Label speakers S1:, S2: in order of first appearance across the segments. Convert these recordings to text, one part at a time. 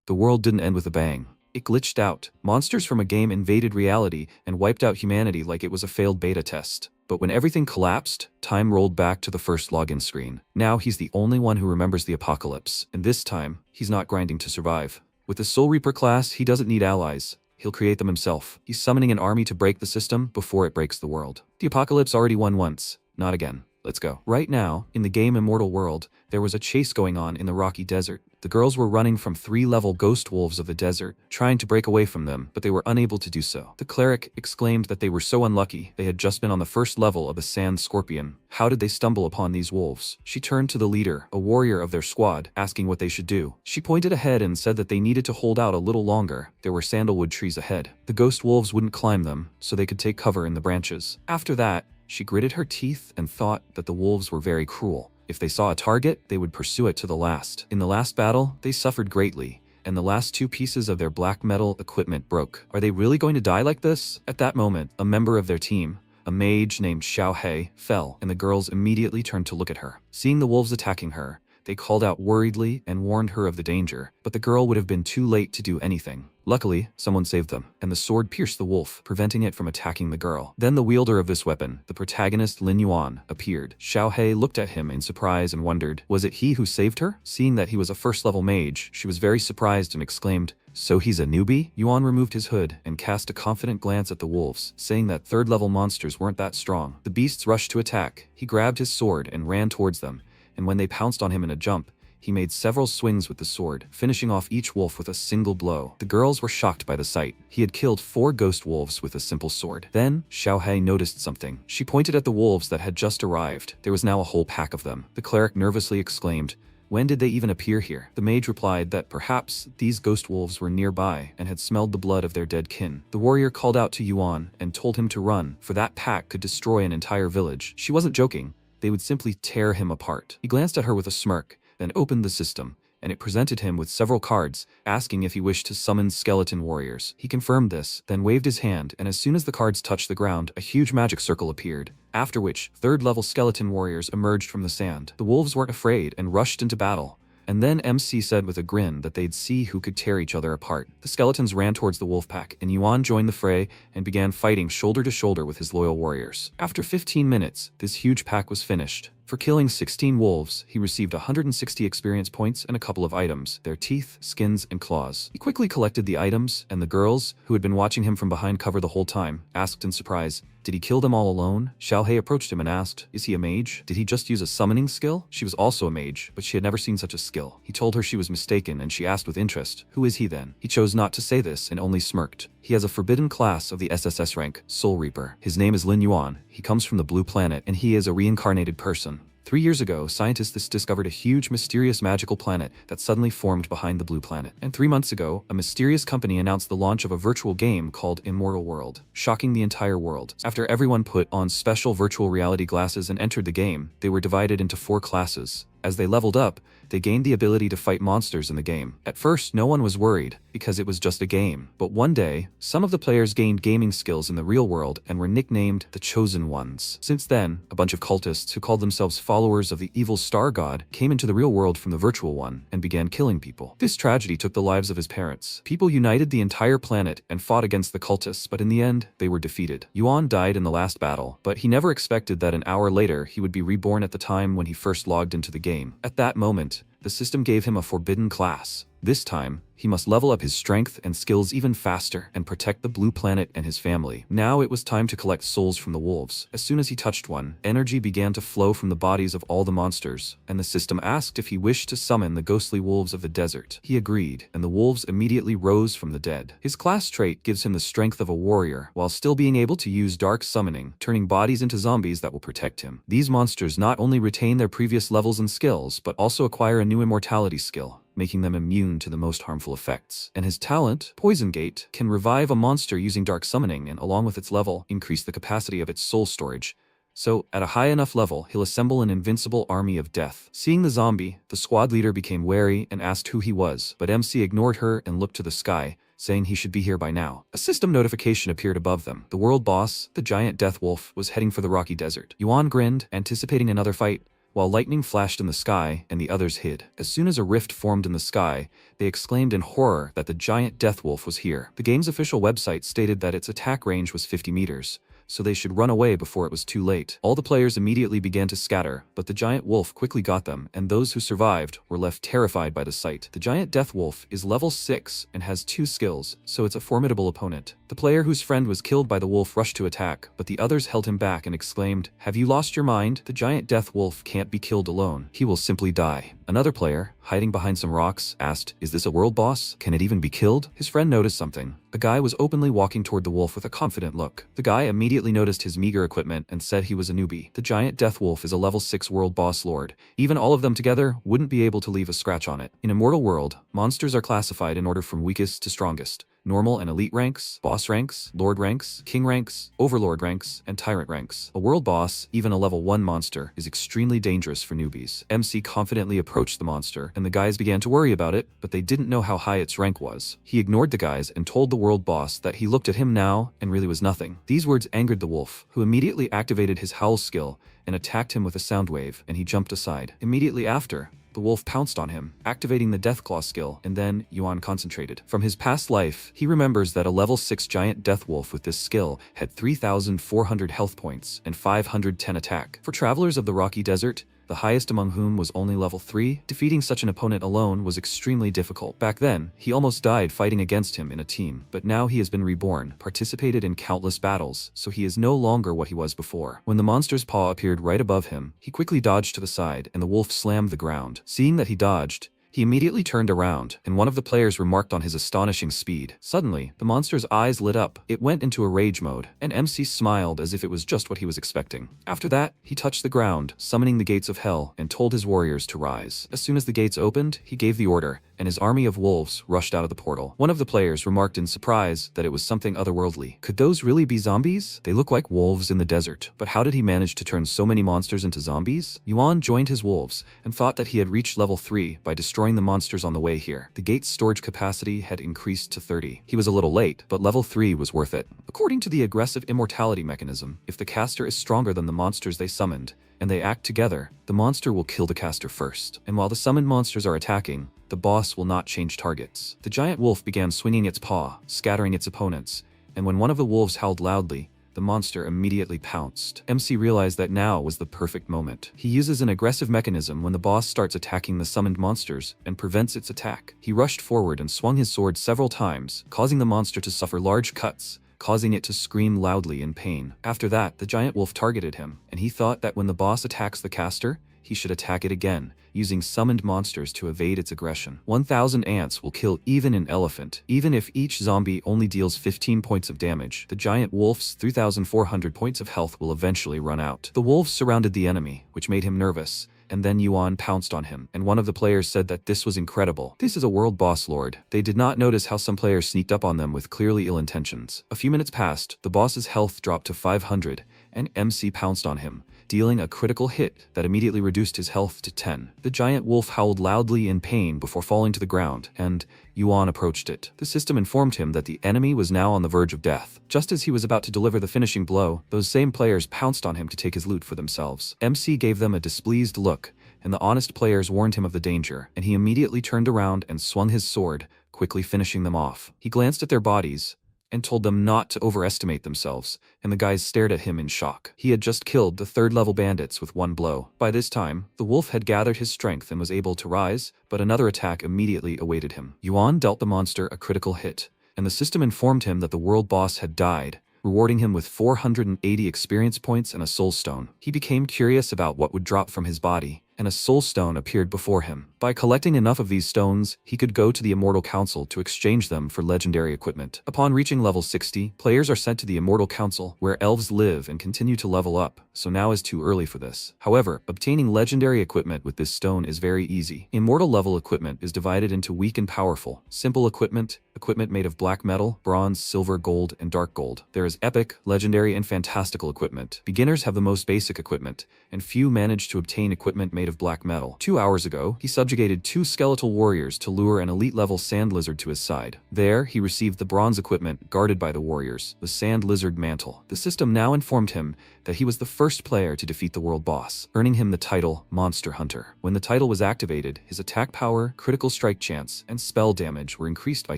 S1: the world didn't end with a bang. It glitched out. Monsters from a game invaded reality and wiped out humanity like it was a failed beta test. But when everything collapsed, time rolled back to the first login screen. Now he's the only one who remembers the apocalypse, and this time, he's not grinding to survive. With the Soul Reaper class, he doesn't need allies. He'll create them himself. He's summoning an army to break the system before it breaks the world. The apocalypse already won once, not again. Let's go. Right now, in the game Immortal World, there was a chase going on in the rocky desert. The girls were running from 3-level ghost wolves of the desert, trying to break away from them, but they were unable to do so. The cleric exclaimed that they were so unlucky. They had just been on the first level of the sand scorpion. How did they stumble upon these wolves? She turned to the leader, a warrior of their squad, asking what they should do. She pointed ahead and said that they needed to hold out a little longer. There were sandalwood trees ahead. The ghost wolves wouldn't climb them, so they could take cover in the branches. After that, she gritted her teeth and thought that the wolves were very cruel. If they saw a target, they would pursue it to the last. In the last battle, they suffered greatly, and the last 2 pieces of their black metal equipment broke. Are they really going to die like this? At that moment, a member of their team, a mage named Xiao He, fell, and the girls immediately turned to look at her. Seeing the wolves attacking her, they called out worriedly and warned her of the danger, but the girl would have been too late to do anything. Luckily, someone saved them, and the sword pierced the wolf, preventing it from attacking the girl. Then the wielder of this weapon, the protagonist Lin Yuan, appeared. Xiao He looked at him in surprise and wondered, was it he who saved her? Seeing that he was a first-level mage, she was very surprised and exclaimed, "So he's a newbie?" Yuan removed his hood and cast a confident glance at the wolves, saying that 3rd-level monsters weren't that strong. The beasts rushed to attack. He grabbed his sword and ran towards them, and when they pounced on him in a jump, he made several swings with the sword, finishing off each wolf with a single blow. The girls were shocked by the sight. He had killed 4 ghost wolves with a simple sword. Then, Xiao He noticed something. She pointed at the wolves that had just arrived. There was now a whole pack of them. The cleric nervously exclaimed, "When did they even appear here?" The mage replied that perhaps these ghost wolves were nearby and had smelled the blood of their dead kin. The warrior called out to Yuan and told him to run, for that pack could destroy an entire village. She wasn't joking. They would simply tear him apart. He glanced at her with a smirk, then opened the system, and it presented him with several cards, asking if he wished to summon skeleton warriors. He confirmed this, then waved his hand, and as soon as the cards touched the ground, a huge magic circle appeared, after which 3rd-level skeleton warriors emerged from the sand. The wolves weren't afraid and rushed into battle. And then MC said with a grin that they'd see who could tear each other apart. The skeletons ran towards the wolf pack, and Yuan joined the fray and began fighting shoulder to shoulder with his loyal warriors. After 15 minutes, this huge pack was finished. For killing 16 wolves, he received 160 experience points and a couple of items, their teeth, skins, and claws. He quickly collected the items, and the girls, who had been watching him from behind cover the whole time, asked in surprise, "Did he kill them all alone?" Xiao He approached him and asked, "Is he a mage? Did he just use a summoning skill?" She was also a mage, but she had never seen such a skill. He told her she was mistaken, and she asked with interest, "Who is he then?" He chose not to say this and only smirked. He has a forbidden class of the SSS rank, Soul Reaper. His name is Lin Yuan. He comes from the Blue Planet, and he is a reincarnated person. 3 years ago, scientists discovered a huge mysterious magical planet that suddenly formed behind the Blue Planet. And 3 months ago, a mysterious company announced the launch of a virtual game called Immortal World, shocking the entire world. After everyone put on special virtual reality glasses and entered the game, they were divided into 4 classes. As they leveled up, they gained the ability to fight monsters in the game. At first, no one was worried, because it was just a game. But one day, some of the players gained gaming skills in the real world and were nicknamed the Chosen Ones. Since then, a bunch of cultists who called themselves followers of the evil star god came into the real world from the virtual one and began killing people. This tragedy took the lives of his parents. People united the entire planet and fought against the cultists, but in the end, they were defeated. Yuan died in the last battle, but he never expected that an hour later he would be reborn at the time when he first logged into the game. At that moment, the system gave him a forbidden class. This time, he must level up his strength and skills even faster and protect the Blue Planet and his family. Now it was time to collect souls from the wolves. As soon as he touched one, energy began to flow from the bodies of all the monsters, and the system asked if he wished to summon the ghostly wolves of the desert. He agreed, and the wolves immediately rose from the dead. His class trait gives him the strength of a warrior, while still being able to use dark summoning, turning bodies into zombies that will protect him. These monsters not only retain their previous levels and skills, but also acquire a new immortality skill, making them immune to the most harmful effects. And his talent, Poison Gate, can revive a monster using dark summoning and, along with its level, increase the capacity of its soul storage. So, at a high enough level, he'll assemble an invincible army of death. Seeing the zombie, the squad leader became wary and asked who he was, but MC ignored her and looked to the sky, saying he should be here by now. A system notification appeared above them. The world boss, the giant death wolf, was heading for the rocky desert. Yuan grinned, anticipating another fight, while lightning flashed in the sky and the others hid. As soon as a rift formed in the sky, they exclaimed in horror that the giant death wolf was here. The game's official website stated that its attack range was 50 meters, so they should run away before it was too late. All the players immediately began to scatter, but the giant wolf quickly got them, and those who survived were left terrified by the sight. The giant death wolf is level 6 and has 2 skills, so it's a formidable opponent. The player whose friend was killed by the wolf rushed to attack, but the others held him back and exclaimed, "Have you lost your mind? The giant death wolf can't be killed alone. He will simply die." Another player, hiding behind some rocks, asked, "Is this a world boss? Can it even be killed?" His friend noticed something. A guy was openly walking toward the wolf with a confident look. The guy immediately noticed his meager equipment and said he was a newbie. The giant death wolf is a level 6 world boss lord. Even all of them together wouldn't be able to leave a scratch on it. In Immortal World, monsters are classified in order from weakest to strongest. Normal and elite ranks, boss ranks, lord ranks, king ranks, overlord ranks, and tyrant ranks. A world boss, even a level 1 monster, is extremely dangerous for newbies. MC confidently approached the monster, and the guys began to worry about it, but they didn't know how high its rank was. He ignored the guys and told the world boss that he looked at him now and really was nothing. These words angered the wolf, who immediately activated his howl skill and attacked him with a sound wave, and he jumped aside. Immediately after, the wolf pounced on him, activating the Deathclaw skill, and then Yuan concentrated. From his past life, he remembers that a level 6 giant death wolf with this skill had 3,400 health points and 510 attack. For travelers of the rocky desert, the highest among whom was only level 3, defeating such an opponent alone was extremely difficult. Back then, he almost died fighting against him in a team, but now he has been reborn, participated in countless battles, so he is no longer what he was before. When the monster's paw appeared right above him, he quickly dodged to the side, and the wolf slammed the ground. Seeing that he dodged, he immediately turned around, and one of the players remarked on his astonishing speed. Suddenly, the monster's eyes lit up. It went into a rage mode, and MC smiled as if it was just what he was expecting. After that, he touched the ground, summoning the gates of hell, and told his warriors to rise. As soon as the gates opened, he gave the order, and his army of wolves rushed out of the portal. One of the players remarked in surprise that it was something otherworldly. Could those really be zombies? They look like wolves in the desert. But how did he manage to turn so many monsters into zombies? Yuan joined his wolves, and thought that he had reached level 3 by destroying the monsters on the way here. The gate's storage capacity had increased to 30. He was a little late, but level 3 was worth it. According to the aggressive immortality mechanism, if the caster is stronger than the monsters they summoned, and they act together, the monster will kill the caster first. And while the summoned monsters are attacking, the boss will not change targets. The giant wolf began swinging its paw, scattering its opponents, and when one of the wolves howled loudly, the monster immediately pounced. MC realized that now was the perfect moment. He uses an aggressive mechanism when the boss starts attacking the summoned monsters and prevents its attack. He rushed forward and swung his sword several times, causing the monster to suffer large cuts, causing it to scream loudly in pain. After that, the giant wolf targeted him, and he thought that when the boss attacks the caster, he should attack it again, using summoned monsters to evade its aggression. 1,000 ants will kill even an elephant, even if each zombie only deals 15 points of damage. The giant wolf's 3,400 points of health will eventually run out. The wolves surrounded the enemy, which made him nervous, and then Yuan pounced on him, and one of the players said that this was incredible. This is a world boss lord. They did not notice how some players sneaked up on them with clearly ill intentions. A few minutes passed, the boss's health dropped to 500, and MC pounced on him, dealing a critical hit that immediately reduced his health to 10. The giant wolf howled loudly in pain before falling to the ground, and Yuan approached it. The system informed him that the enemy was now on the verge of death. Just as he was about to deliver the finishing blow, those same players pounced on him to take his loot for themselves. MC gave them a displeased look, and the honest players warned him of the danger, and he immediately turned around and swung his sword, quickly finishing them off. He glanced at their bodies, and told them not to overestimate themselves, and the guys stared at him in shock. He had just killed the 3rd-level bandits with one blow. By this time, the wolf had gathered his strength and was able to rise, but another attack immediately awaited him. Yuan dealt the monster a critical hit, and the system informed him that the world boss had died, rewarding him with 480 experience points and a soul stone. He became curious about what would drop from his body, and a soul stone appeared before him. By collecting enough of these stones, he could go to the Immortal Council to exchange them for legendary equipment. Upon reaching level 60, players are sent to the Immortal Council, where elves live and continue to level up, so now is too early for this. However, obtaining legendary equipment with this stone is very easy. Immortal level equipment is divided into weak and powerful, simple equipment, equipment made of black metal, bronze, silver, gold, and dark gold. There is epic, legendary, and fantastical equipment. Beginners have the most basic equipment, and few manage to obtain equipment made of black metal. 2 hours ago, he subjugated 2 skeletal warriors to lure an elite-level sand lizard to his side. There, he received the bronze equipment guarded by the warriors, the sand lizard mantle. The system now informed him that he was the first player to defeat the world boss, earning him the title Monster Hunter. When the title was activated, his attack power, critical strike chance, and spell damage were increased by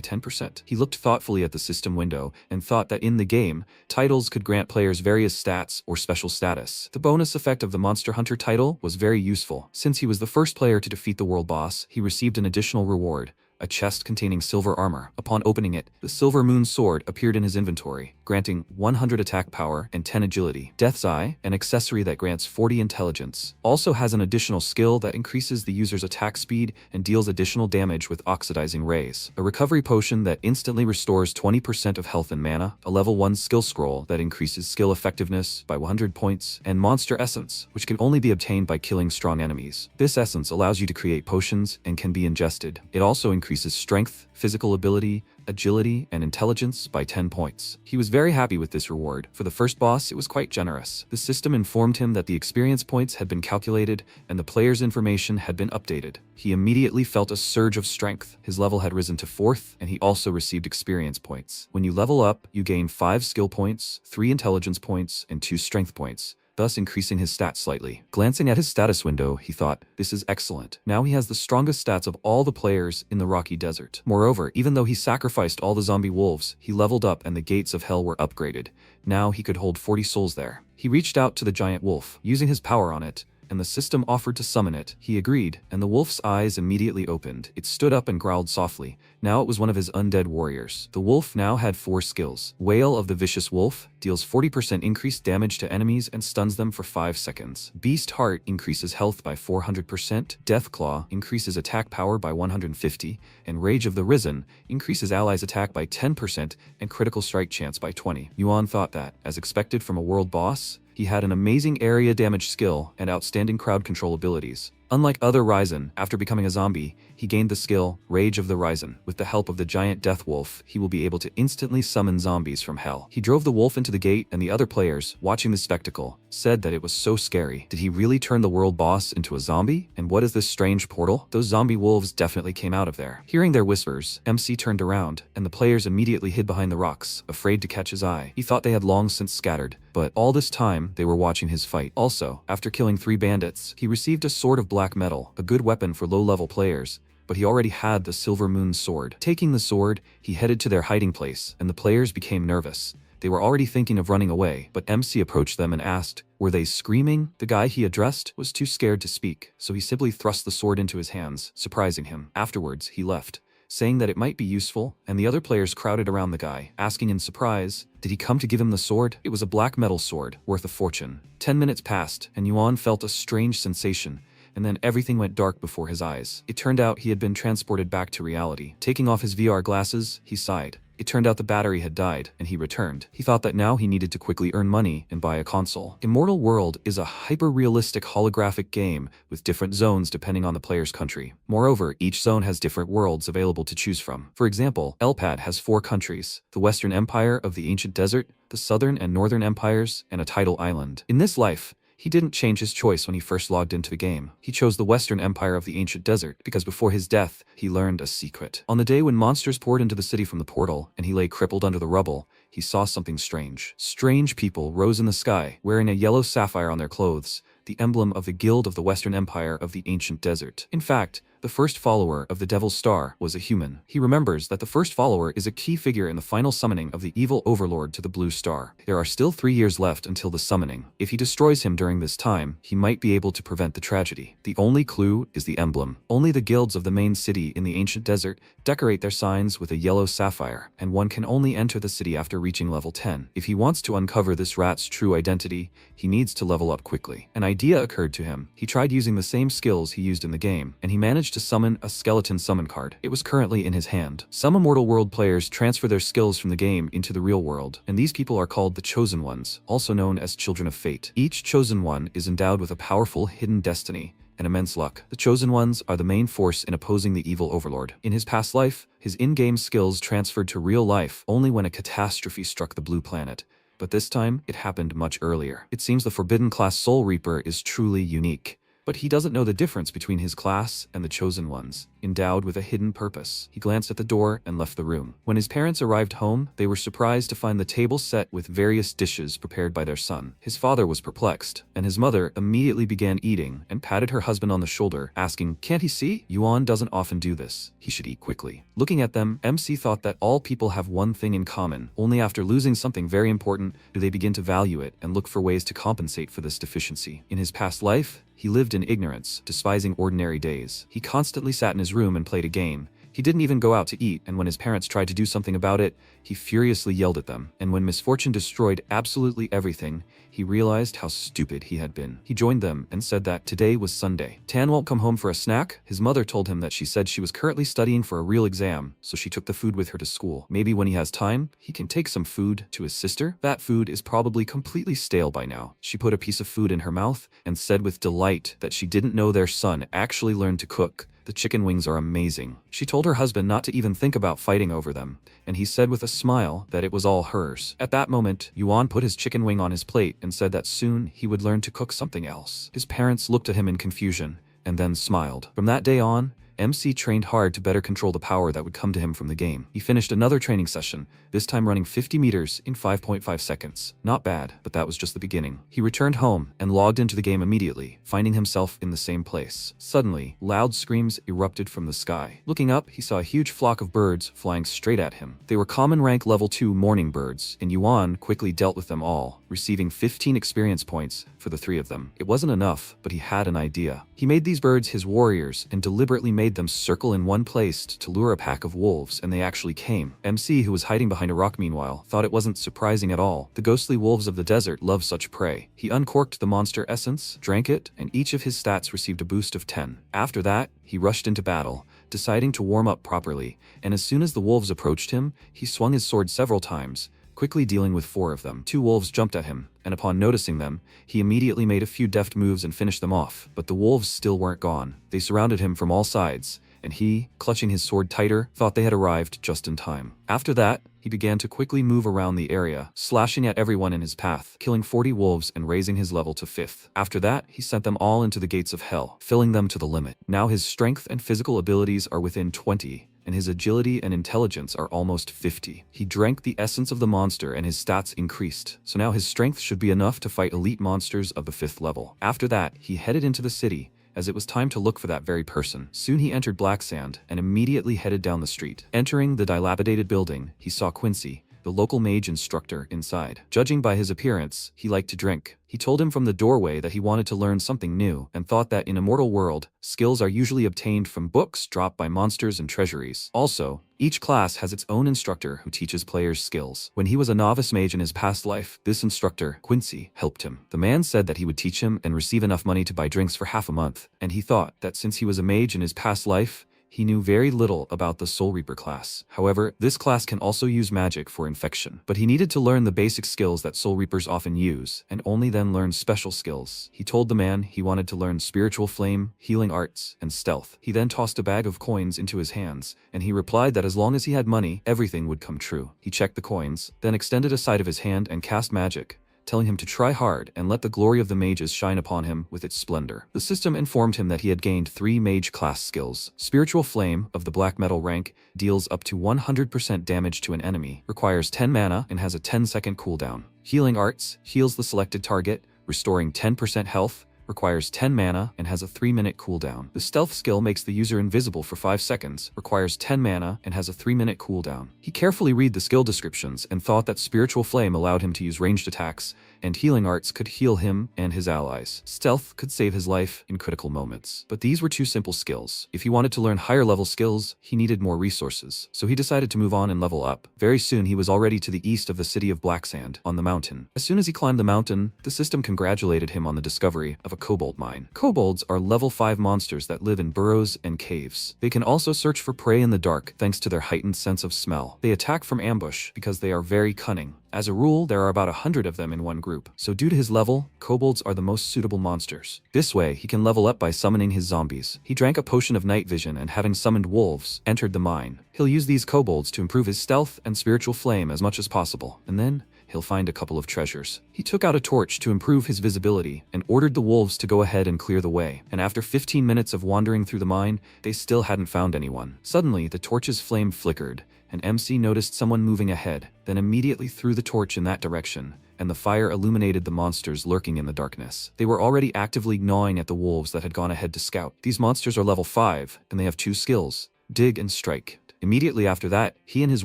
S1: 10%. He looked thoughtfully at the system window and thought that in the game, titles could grant players various stats or special status. The bonus effect of the Monster Hunter title was very useful. Since he was the first player to defeat the world boss, he received an additional reward, a chest containing silver armor. Upon opening it, the Silver Moon Sword appeared in his inventory, granting 100 attack power and 10 agility. Death's Eye, an accessory that grants 40 intelligence, also has an additional skill that increases the user's attack speed and deals additional damage with oxidizing rays. A recovery potion that instantly restores 20% of health and mana, a level 1 skill scroll that increases skill effectiveness by 100 points, and Monster Essence, which can only be obtained by killing strong enemies. This essence allows you to create potions and can be ingested. It also increases strength, physical ability, agility, and intelligence by 10 points. He was very happy with this reward. For the first boss, it was quite generous. The system informed him that the experience points had been calculated and the player's information had been updated. He immediately felt a surge of strength. His level had risen to 4th, and he also received experience points. When you level up, you gain 5 skill points, 3 intelligence points, and 2 strength points, thus increasing his stats slightly. Glancing at his status window, he thought, this is excellent. Now he has the strongest stats of all the players in the Rocky Desert. Moreover, even though he sacrificed all the zombie wolves, he leveled up and the gates of hell were upgraded. Now he could hold 40 souls there. He reached out to the giant wolf, using his power on it, and the system offered to summon it. He agreed, and the wolf's eyes immediately opened. It stood up and growled softly. Now it was one of his undead warriors. The wolf now had 4 skills. Wail of the Vicious Wolf deals 40% increased damage to enemies and stuns them for 5 seconds. Beast Heart increases health by 400%. Deathclaw increases attack power by 150, and Rage of the Risen increases allies' attack by 10% and critical strike chance by 20. Yuan thought that, as expected from a world boss, he had an amazing area damage skill and outstanding crowd control abilities. Unlike other Ryzen, after becoming a zombie, he gained the skill Rage of the Ryzen. With the help of the giant death wolf, he will be able to instantly summon zombies from hell. He drove the wolf into the gate, and the other players, watching the spectacle, said that it was so scary. Did he really turn the world boss into a zombie? And what is this strange portal? Those zombie wolves definitely came out of there. Hearing their whispers, MC turned around, and the players immediately hid behind the rocks, afraid to catch his eye. He thought they had long since scattered, but all this time, they were watching his fight. Also, after killing 3 bandits, he received a sword of black metal, a good weapon for low-level players, but he already had the Silver Moon Sword. Taking the sword, he headed to their hiding place, and the players became nervous. They were already thinking of running away, but MC approached them and asked, were they screaming? The guy he addressed was too scared to speak, so he simply thrust the sword into his hands, surprising him. Afterwards, he left, saying that it might be useful, and the other players crowded around the guy, asking in surprise, did he come to give him the sword? It was a black metal sword, worth a fortune. 10 minutes passed, and Yuan felt a strange sensation, and then everything went dark before his eyes. It turned out he had been transported back to reality. Taking off his VR glasses, he sighed. It turned out the battery had died, and he returned. He thought that now he needed to quickly earn money and buy a console. Immortal World is a hyper-realistic holographic game with different zones depending on the player's country. Moreover, each zone has different worlds available to choose from. For example, Elpad has 4 countries: the Western Empire of the Ancient Desert, the Southern and Northern Empires, and a tidal island. In this life, he didn't change his choice when he first logged into the game. He chose the Western Empire of the Ancient Desert because before his death, he learned a secret. On the day when monsters poured into the city from the portal and he lay crippled under the rubble, he saw something strange. Strange people rose in the sky, wearing a yellow sapphire on their clothes, the emblem of the Guild of the Western Empire of the Ancient Desert. In fact, the first follower of the Devil's Star was a human. He remembers that the first follower is a key figure in the final summoning of the evil overlord to the Blue Star. There are still 3 years left until the summoning. If he destroys him during this time, he might be able to prevent the tragedy. The only clue is the emblem. Only the guilds of the main city in the Ancient Desert decorate their signs with a yellow sapphire, and one can only enter the city after reaching level 10. If he wants to uncover this rat's true identity, he needs to level up quickly. An idea occurred to him. He tried using the same skills he used in the game, and he managed to summon a skeleton summon card. It was currently in his hand. Some Immortal World players transfer their skills from the game into the real world, and these people are called the Chosen Ones, also known as Children of Fate. Each Chosen One is endowed with a powerful hidden destiny, and immense luck. The Chosen Ones are the main force in opposing the evil overlord. In his past life, his in-game skills transferred to real life only when a catastrophe struck the blue planet. But this time, it happened much earlier. It seems the Forbidden Class Soul Reaper is truly unique. But he doesn't know the difference between his class and the Chosen Ones, endowed with a hidden purpose. He glanced at the door and left the room. When his parents arrived home, they were surprised to find the table set with various dishes prepared by their son. His father was perplexed, and his mother immediately began eating and patted her husband on the shoulder, asking, "Can't he see? Yuan doesn't often do this. He should eat quickly." Looking at them, MC thought that all people have one thing in common. Only after losing something very important do they begin to value it and look for ways to compensate for this deficiency. In his past life, he lived in ignorance, despising ordinary days. He constantly sat in his room and played a game. He didn't even go out to eat, and when his parents tried to do something about it, he furiously yelled at them. And when misfortune destroyed absolutely everything, he realized how stupid he had been. He joined them and said that today was Sunday. Tan won't come home for a snack? His mother told him that she said she was currently studying for a real exam, so she took the food with her to school. Maybe when he has time, he can take some food to his sister? That food is probably completely stale by now. She put a piece of food in her mouth and said with delight that she didn't know their son actually learned to cook. The chicken wings are amazing. She told her husband not to even think about fighting over them, and he said with a smile that it was all hers. At that moment, Yuan put his chicken wing on his plate and said that soon he would learn to cook something else. His parents looked at him in confusion, and then smiled. From that day on, MC trained hard to better control the power that would come to him from the game. He finished another training session, this time running 50 meters in 5.5 seconds. Not bad, but that was just the beginning. He returned home and logged into the game immediately, finding himself in the same place. Suddenly, loud screams erupted from the sky. Looking up, he saw a huge flock of birds flying straight at him. They were common rank level 2 morning birds, and Yuan quickly dealt with them all, receiving 15 experience points for the 3 of them. It wasn't enough, but he had an idea. He made these birds his warriors and deliberately made them circle in one place to lure a pack of wolves, and they actually came. MC, who was hiding behind a rock meanwhile, thought it wasn't surprising at all. The ghostly wolves of the desert love such prey. He uncorked the monster essence, drank it, and each of his stats received a boost of 10. After that, he rushed into battle, deciding to warm up properly, and as soon as the wolves approached him, he swung his sword several times, quickly dealing with 4 of them. 2 wolves jumped at him, and upon noticing them, he immediately made a few deft moves and finished them off. But the wolves still weren't gone. They surrounded him from all sides, and he, clutching his sword tighter, thought they had arrived just in time. After that, he began to quickly move around the area, slashing at everyone in his path, killing 40 wolves and raising his level to 5th. After that, he sent them all into the gates of hell, filling them to the limit. Now his strength and physical abilities are within 20, and his agility and intelligence are almost 50. He drank the essence of the monster and his stats increased, so now his strength should be enough to fight elite monsters of the 5th level. After that, he headed into the city, as it was time to look for that very person. Soon he entered Black Sand and immediately headed down the street. Entering the dilapidated building, he saw Quincy, the local mage instructor, inside. Judging by his appearance, he liked to drink. He told him from the doorway that he wanted to learn something new and thought that in a mortal world, skills are usually obtained from books dropped by monsters and treasuries. Also, each class has its own instructor who teaches players skills. When he was a novice mage in his past life, this instructor, Quincy, helped him. The man said that he would teach him and receive enough money to buy drinks for half a month, and he thought that since he was a mage in his past life, he knew very little about the Soul Reaper class. However, this class can also use magic for infection. But he needed to learn the basic skills that Soul Reapers often use, and only then learn special skills. He told the man he wanted to learn Spiritual Flame, Healing Arts, and Stealth. He then tossed a bag of coins into his hands, and he replied that as long as he had money, everything would come true. He checked the coins, then extended a side of his hand and cast magic, telling him to try hard and let the glory of the mages shine upon him with its splendor. The system informed him that he had gained 3 mage class skills. Spiritual Flame, of the black metal rank, deals up to 100% damage to an enemy, requires 10 mana, and has a 10-second cooldown. Healing Arts heals the selected target, restoring 10% health, requires 10 mana, and has a 3-minute cooldown. The Stealth skill makes the user invisible for 5 seconds, requires 10 mana, and has a 3-minute cooldown. He carefully read the skill descriptions and thought that Spiritual Flame allowed him to use ranged attacks, and Healing Arts could heal him and his allies. Stealth could save his life in critical moments. But these were 2 simple skills. If he wanted to learn higher level skills, he needed more resources, so he decided to move on and level up. Very soon he was already to the east of the city of Black Sand, on the mountain. As soon as he climbed the mountain, the system congratulated him on the discovery of a kobold mine. Kobolds are level 5 monsters that live in burrows and caves. They can also search for prey in the dark thanks to their heightened sense of smell. They attack from ambush because they are very cunning. As a rule, there are about 100 of them in one group, so due to his level, kobolds are the most suitable monsters. This way, he can level up by summoning his zombies. He drank a potion of night vision and having summoned wolves, entered the mine. He'll use these kobolds to improve his stealth and spiritual flame as much as possible, and then he'll find a couple of treasures. He took out a torch to improve his visibility and ordered the wolves to go ahead and clear the way. And after 15 minutes of wandering through the mine, they still hadn't found anyone. Suddenly, the torch's flame flickered, and MC noticed someone moving ahead, then immediately threw the torch in that direction, and the fire illuminated the monsters lurking in the darkness. They were already actively gnawing at the wolves that had gone ahead to scout. These monsters are level 5, and they have 2 skills, dig and strike. Immediately after that, he and his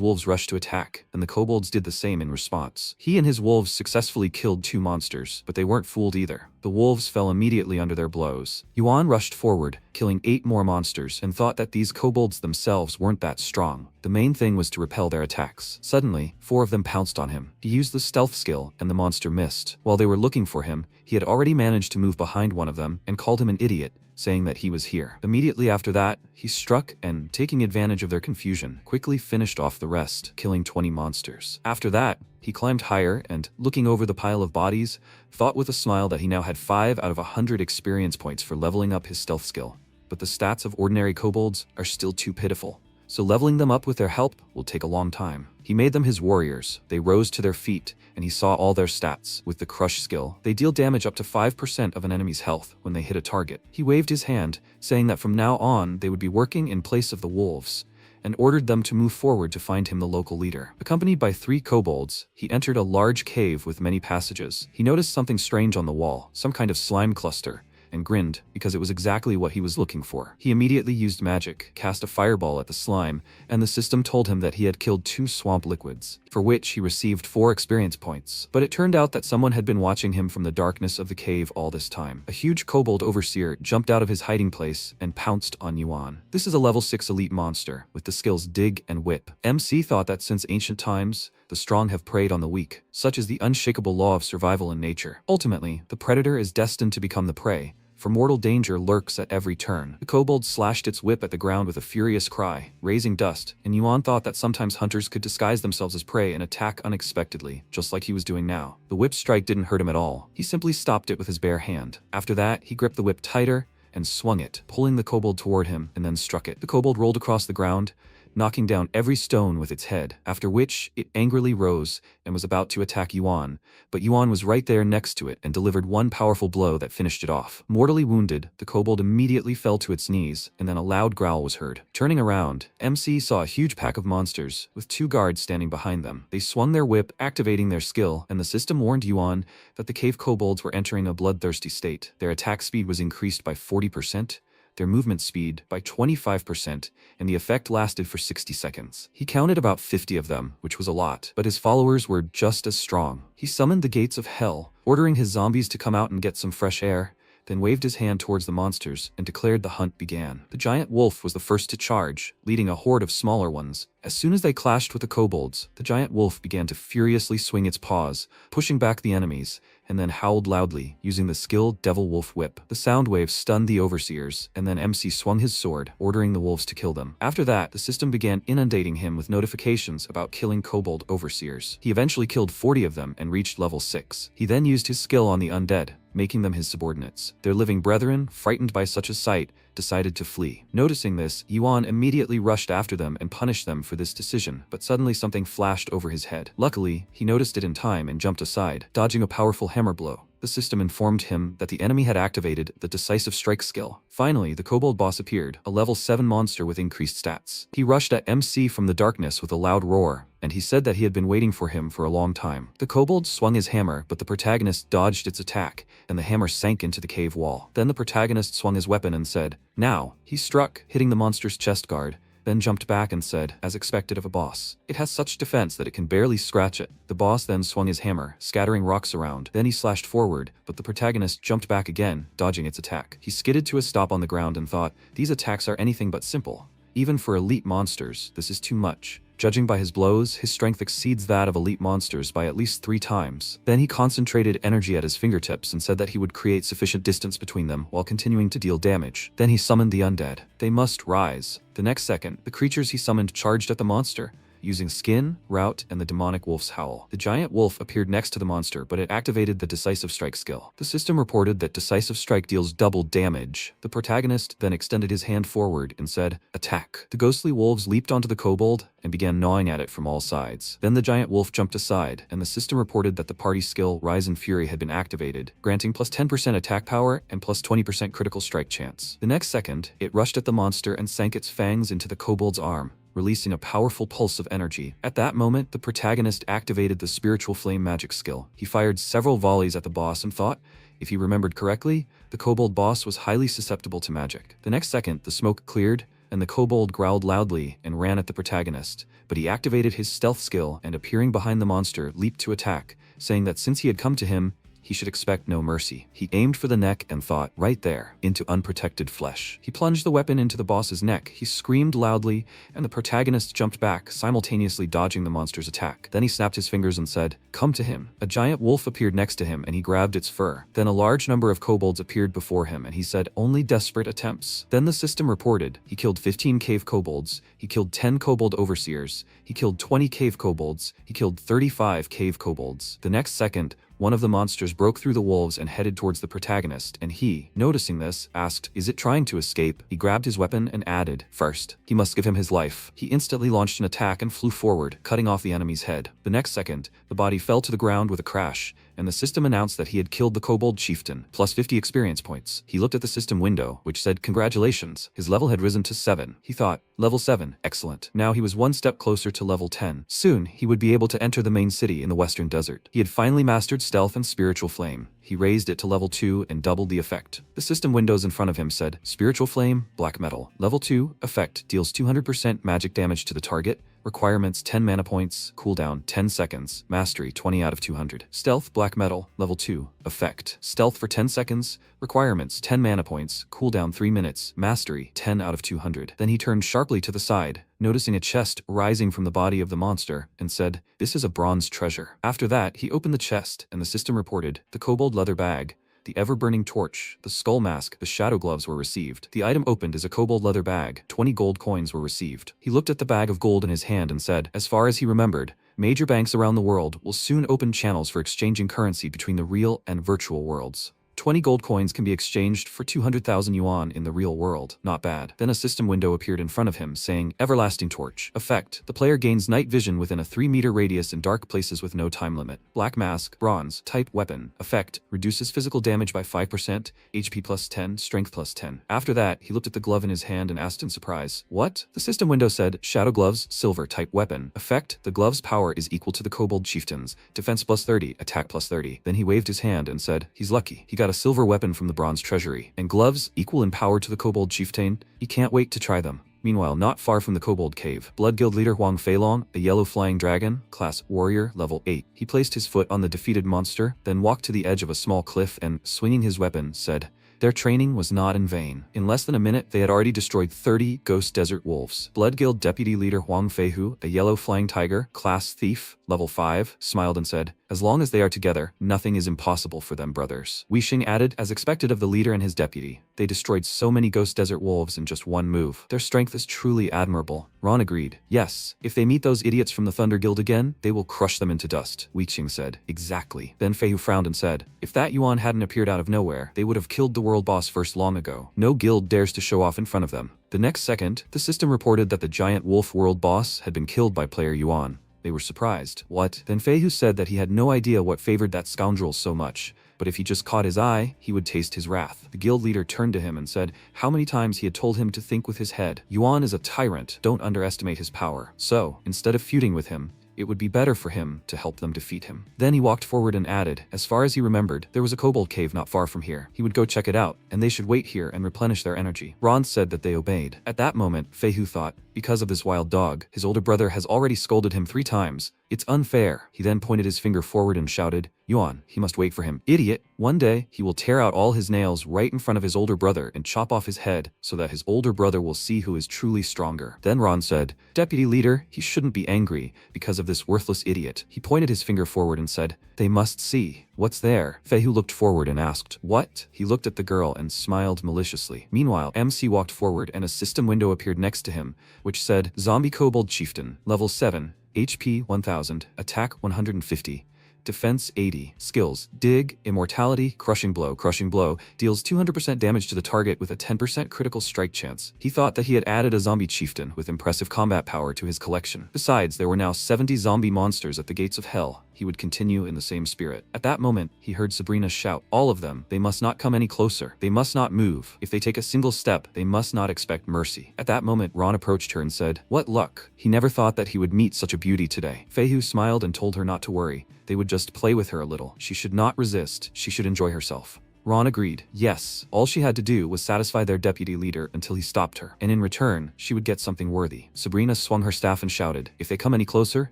S1: wolves rushed to attack, and the kobolds did the same in response. He and his wolves successfully killed 2 monsters, but they weren't fooled either. The wolves fell immediately under their blows. Yuan rushed forward, killing 8 more monsters, and thought that these kobolds themselves weren't that strong. The main thing was to repel their attacks. Suddenly, 4 of them pounced on him. He used the stealth skill, and the monster missed. While they were looking for him, he had already managed to move behind one of them and called him an idiot, saying that he was here. Immediately after that, he struck and, taking advantage of their confusion, quickly finished off the rest, killing 20 monsters. After that, he climbed higher and, looking over the pile of bodies, thought with a smile that he now had 5 out of 100 experience points for leveling up his stealth skill. But the stats of ordinary kobolds are still too pitiful, so leveling them up with their help will take a long time. He made them his warriors. They rose to their feet, and he saw all their stats. With the crush skill, they deal damage up to 5% of an enemy's health when they hit a target. He waved his hand, saying that from now on they would be working in place of the wolves, and ordered them to move forward to find him the local leader. Accompanied by 3 kobolds, he entered a large cave with many passages. He noticed something strange on the wall, some kind of slime cluster, and grinned because it was exactly what he was looking for. He immediately used magic, cast a fireball at the slime, and the system told him that he had killed 2 swamp liquids, for which he received 4 experience points. But it turned out that someone had been watching him from the darkness of the cave all this time. A huge kobold overseer jumped out of his hiding place and pounced on Yuan. This is a level 6 elite monster with the skills Dig and Whip. MC thought that since ancient times, the strong have preyed on the weak, such as the unshakable law of survival in nature. Ultimately, the predator is destined to become the prey, for mortal danger lurks at every turn. The kobold slashed its whip at the ground with a furious cry, raising dust, and Yuan thought that sometimes hunters could disguise themselves as prey and attack unexpectedly, just like he was doing now. The whip strike didn't hurt him at all. He simply stopped it with his bare hand. After that, he gripped the whip tighter and swung it, pulling the kobold toward him, and then struck it. The kobold rolled across the ground, knocking down every stone with its head, after which it angrily rose and was about to attack Yuan, but Yuan was right there next to it and delivered one powerful blow that finished it off. Mortally wounded, the kobold immediately fell to its knees, and then a loud growl was heard. Turning around, MC saw a huge pack of monsters, with 2 guards standing behind them. They swung their whip, activating their skill, and the system warned Yuan that the cave kobolds were entering a bloodthirsty state. Their attack speed was increased by 40%, their movement speed by 25%, and the effect lasted for 60 seconds. He counted about 50 of them, which was a lot, but his followers were just as strong. He summoned the gates of hell, ordering his zombies to come out and get some fresh air, then waved his hand towards the monsters and declared the hunt began. The giant wolf was the first to charge, leading a horde of smaller ones. As soon as they clashed with the kobolds, the giant wolf began to furiously swing its paws, pushing back the enemies, and then howled loudly, using the skilled Devil Wolf Whip. The sound waves stunned the overseers, and then MC swung his sword, ordering the wolves to kill them. After that, the system began inundating him with notifications about killing kobold overseers. He eventually killed 40 of them and reached level 6. He then used his skill on the undead, making them his subordinates. Their living brethren, frightened by such a sight, decided to flee. Noticing this, Yuan immediately rushed after them and punished them for this decision, but suddenly something flashed over his head. Luckily, he noticed it in time and jumped aside, dodging a powerful hammer blow. The system informed him that the enemy had activated the decisive strike skill. Finally, the kobold boss appeared, a level 7 monster with increased stats. He rushed at MC from the darkness with a loud roar, and he said that he had been waiting for him for a long time. The kobold swung his hammer, but the protagonist dodged its attack, and the hammer sank into the cave wall. Then the protagonist swung his weapon and said, "Now." He struck, hitting the monster's chest guard, then jumped back and said, as expected of a boss, "It has such defense that it can barely scratch it." The boss then swung his hammer, scattering rocks around. Then he slashed forward, but the protagonist jumped back again, dodging its attack. He skidded to a stop on the ground and thought, these attacks are anything but simple. Even for elite monsters, this is too much. Judging by his blows, his strength exceeds that of elite monsters by at least 3 times. Then he concentrated energy at his fingertips and said that he would create sufficient distance between them while continuing to deal damage. Then he summoned the undead. They must rise. The next second, the creatures he summoned charged at the monster, using skin, route, and the demonic wolf's howl. The giant wolf appeared next to the monster, but it activated the decisive strike skill. The system reported that decisive strike deals double damage. The protagonist then extended his hand forward and said, "Attack." The ghostly wolves leaped onto the kobold and began gnawing at it from all sides. Then the giant wolf jumped aside, and the system reported that the party skill Rise in Fury had been activated, granting plus 10% attack power and plus 20% critical strike chance. The next second, it rushed at the monster and sank its fangs into the kobold's arm, releasing a powerful pulse of energy. At that moment, the protagonist activated the spiritual flame magic skill. He fired several volleys at the boss and thought, if he remembered correctly, the kobold boss was highly susceptible to magic. The next second, the smoke cleared, and the kobold growled loudly and ran at the protagonist, but he activated his stealth skill and, appearing behind the monster, leaped to attack, saying that since he had come to him, he should expect no mercy. He aimed for the neck and thought, right there, into unprotected flesh. He plunged the weapon into the boss's neck. He screamed loudly, and the protagonist jumped back, simultaneously dodging the monster's attack. Then he snapped his fingers and said, "Come to him." A giant wolf appeared next to him, and he grabbed its fur. Then a large number of kobolds appeared before him, and he said, "Only desperate attempts." Then the system reported, he killed 15 cave kobolds, he killed 10 kobold overseers, he killed 20 cave kobolds, he killed 35 cave kobolds. The next second, one of the monsters broke through the wolves and headed towards the protagonist, and he, noticing this, asked, "Is it trying to escape?" He grabbed his weapon and added, "First, he must give him his life." He instantly launched an attack and flew forward, cutting off the enemy's head. The next second, the body fell to the ground with a crash, and the system announced that he had killed the kobold chieftain, plus 50 experience points. He looked at the system window, which said, "Congratulations." His level had risen to 7. He thought, level 7, excellent. Now he was one step closer to level 10. Soon, he would be able to enter the main city in the western desert. He had finally mastered stealth and spiritual flame. He raised it to level 2 and doubled the effect. The system windows in front of him said, "Spiritual flame, black metal. Level 2, effect, deals 200% magic damage to the target. Requirements 10 mana points, cooldown 10 seconds, mastery 20 out of 200. Stealth, black metal, level 2, effect, stealth for 10 seconds, requirements 10 mana points, cooldown 3 minutes, mastery 10 out of 200. Then he turned sharply to the side, noticing a chest rising from the body of the monster, and said, "This is a bronze treasure." After that, he opened the chest, and the system reported, the kobold leather bag, the ever-burning torch, the skull mask, the shadow gloves were received. The item opened as a kobold leather bag. 20 gold coins were received. He looked at the bag of gold in his hand and said, as far as he remembered, major banks around the world will soon open channels for exchanging currency between the real and virtual worlds. 20 gold coins can be exchanged for 200,000 yuan in the real world. Not bad. Then a system window appeared in front of him, saying, Everlasting Torch. Effect. The player gains night vision within a 3-meter radius in dark places with no time limit. Black Mask. Bronze. Type Weapon. Effect. Reduces physical damage by 5%, HP plus 10, Strength plus 10. After that, he looked at the glove in his hand and asked in surprise, "What?" The system window said, Shadow Gloves. Silver. Type Weapon. Effect. The glove's power is equal to the kobold chieftain's. Defense plus 30, attack plus 30. Then he waved his hand and said, he's lucky. He got a silver weapon from the bronze treasury, and gloves equal in power to the kobold chieftain. He can't wait to try them. Meanwhile, not far from the kobold cave, Blood Guild leader Huang Feilong, a yellow flying dragon, class warrior, level 8. He placed his foot on the defeated monster, then walked to the edge of a small cliff and, swinging his weapon, said, their training was not in vain. In less than a minute, they had already destroyed 30 ghost desert wolves. Blood Guild deputy leader Huang Feihu, a yellow flying tiger, class thief, level 5, smiled and said, as long as they are together, nothing is impossible for them, brothers. Wishing added, as expected of the leader and his deputy, they destroyed so many ghost desert wolves in just one move. Their strength is truly admirable. Ron agreed. Yes, if they meet those idiots from the Thunder Guild again, they will crush them into dust. Weixing said, exactly. Then Feihu frowned and said, if that Yuan hadn't appeared out of nowhere, they would have killed the world boss first long ago. No guild dares to show off in front of them. The next second, the system reported that the giant wolf world boss had been killed by player Yuan. They were surprised. What? Then Feihu said that he had no idea what favored that scoundrel so much, but if he just caught his eye, he would taste his wrath. The guild leader turned to him and said how many times he had told him to think with his head. Yuan is a tyrant, don't underestimate his power. So, instead of feuding with him, it would be better for him to help them defeat him. Then he walked forward and added, as far as he remembered, there was a kobold cave not far from here. He would go check it out, and they should wait here and replenish their energy. Ron said that they obeyed. At that moment, Feihu thought, because of this wild dog, his older brother has already scolded him 3 times, It's unfair. He then pointed his finger forward and shouted, Yuan, he must wait for him. Idiot. One day, he will tear out all his nails right in front of his older brother and chop off his head so that his older brother will see who is truly stronger. Then Ron said, Deputy Leader, he shouldn't be angry because of this worthless idiot. He pointed his finger forward and said, They must see. What's there? Feihu looked forward and asked, What? He looked at the girl and smiled maliciously. Meanwhile, MC walked forward and a system window appeared next to him, which said, Zombie Kobold Chieftain, Level 7, HP 1000, Attack 150. Defense 80. Skills: Dig, Immortality, Crushing Blow. Crushing Blow deals 200% damage to the target with a 10% critical strike chance. He thought that he had added a zombie chieftain with impressive combat power to his collection. Besides, there were now 70 zombie monsters at the gates of hell. He would continue in the same spirit. At that moment, he heard Sabrina shout, All of them, they must not come any closer. They must not move. If they take a single step, they must not expect mercy. At that moment, Ron approached her and said, What luck. He never thought that he would meet such a beauty today. Feihu smiled and told her not to worry. They would just play with her a little. She should not resist. She should enjoy herself. Ron agreed. Yes, all she had to do was satisfy their deputy leader until he stopped her, and in return, she would get something worthy. Sabrina swung her staff and shouted. If they come any closer,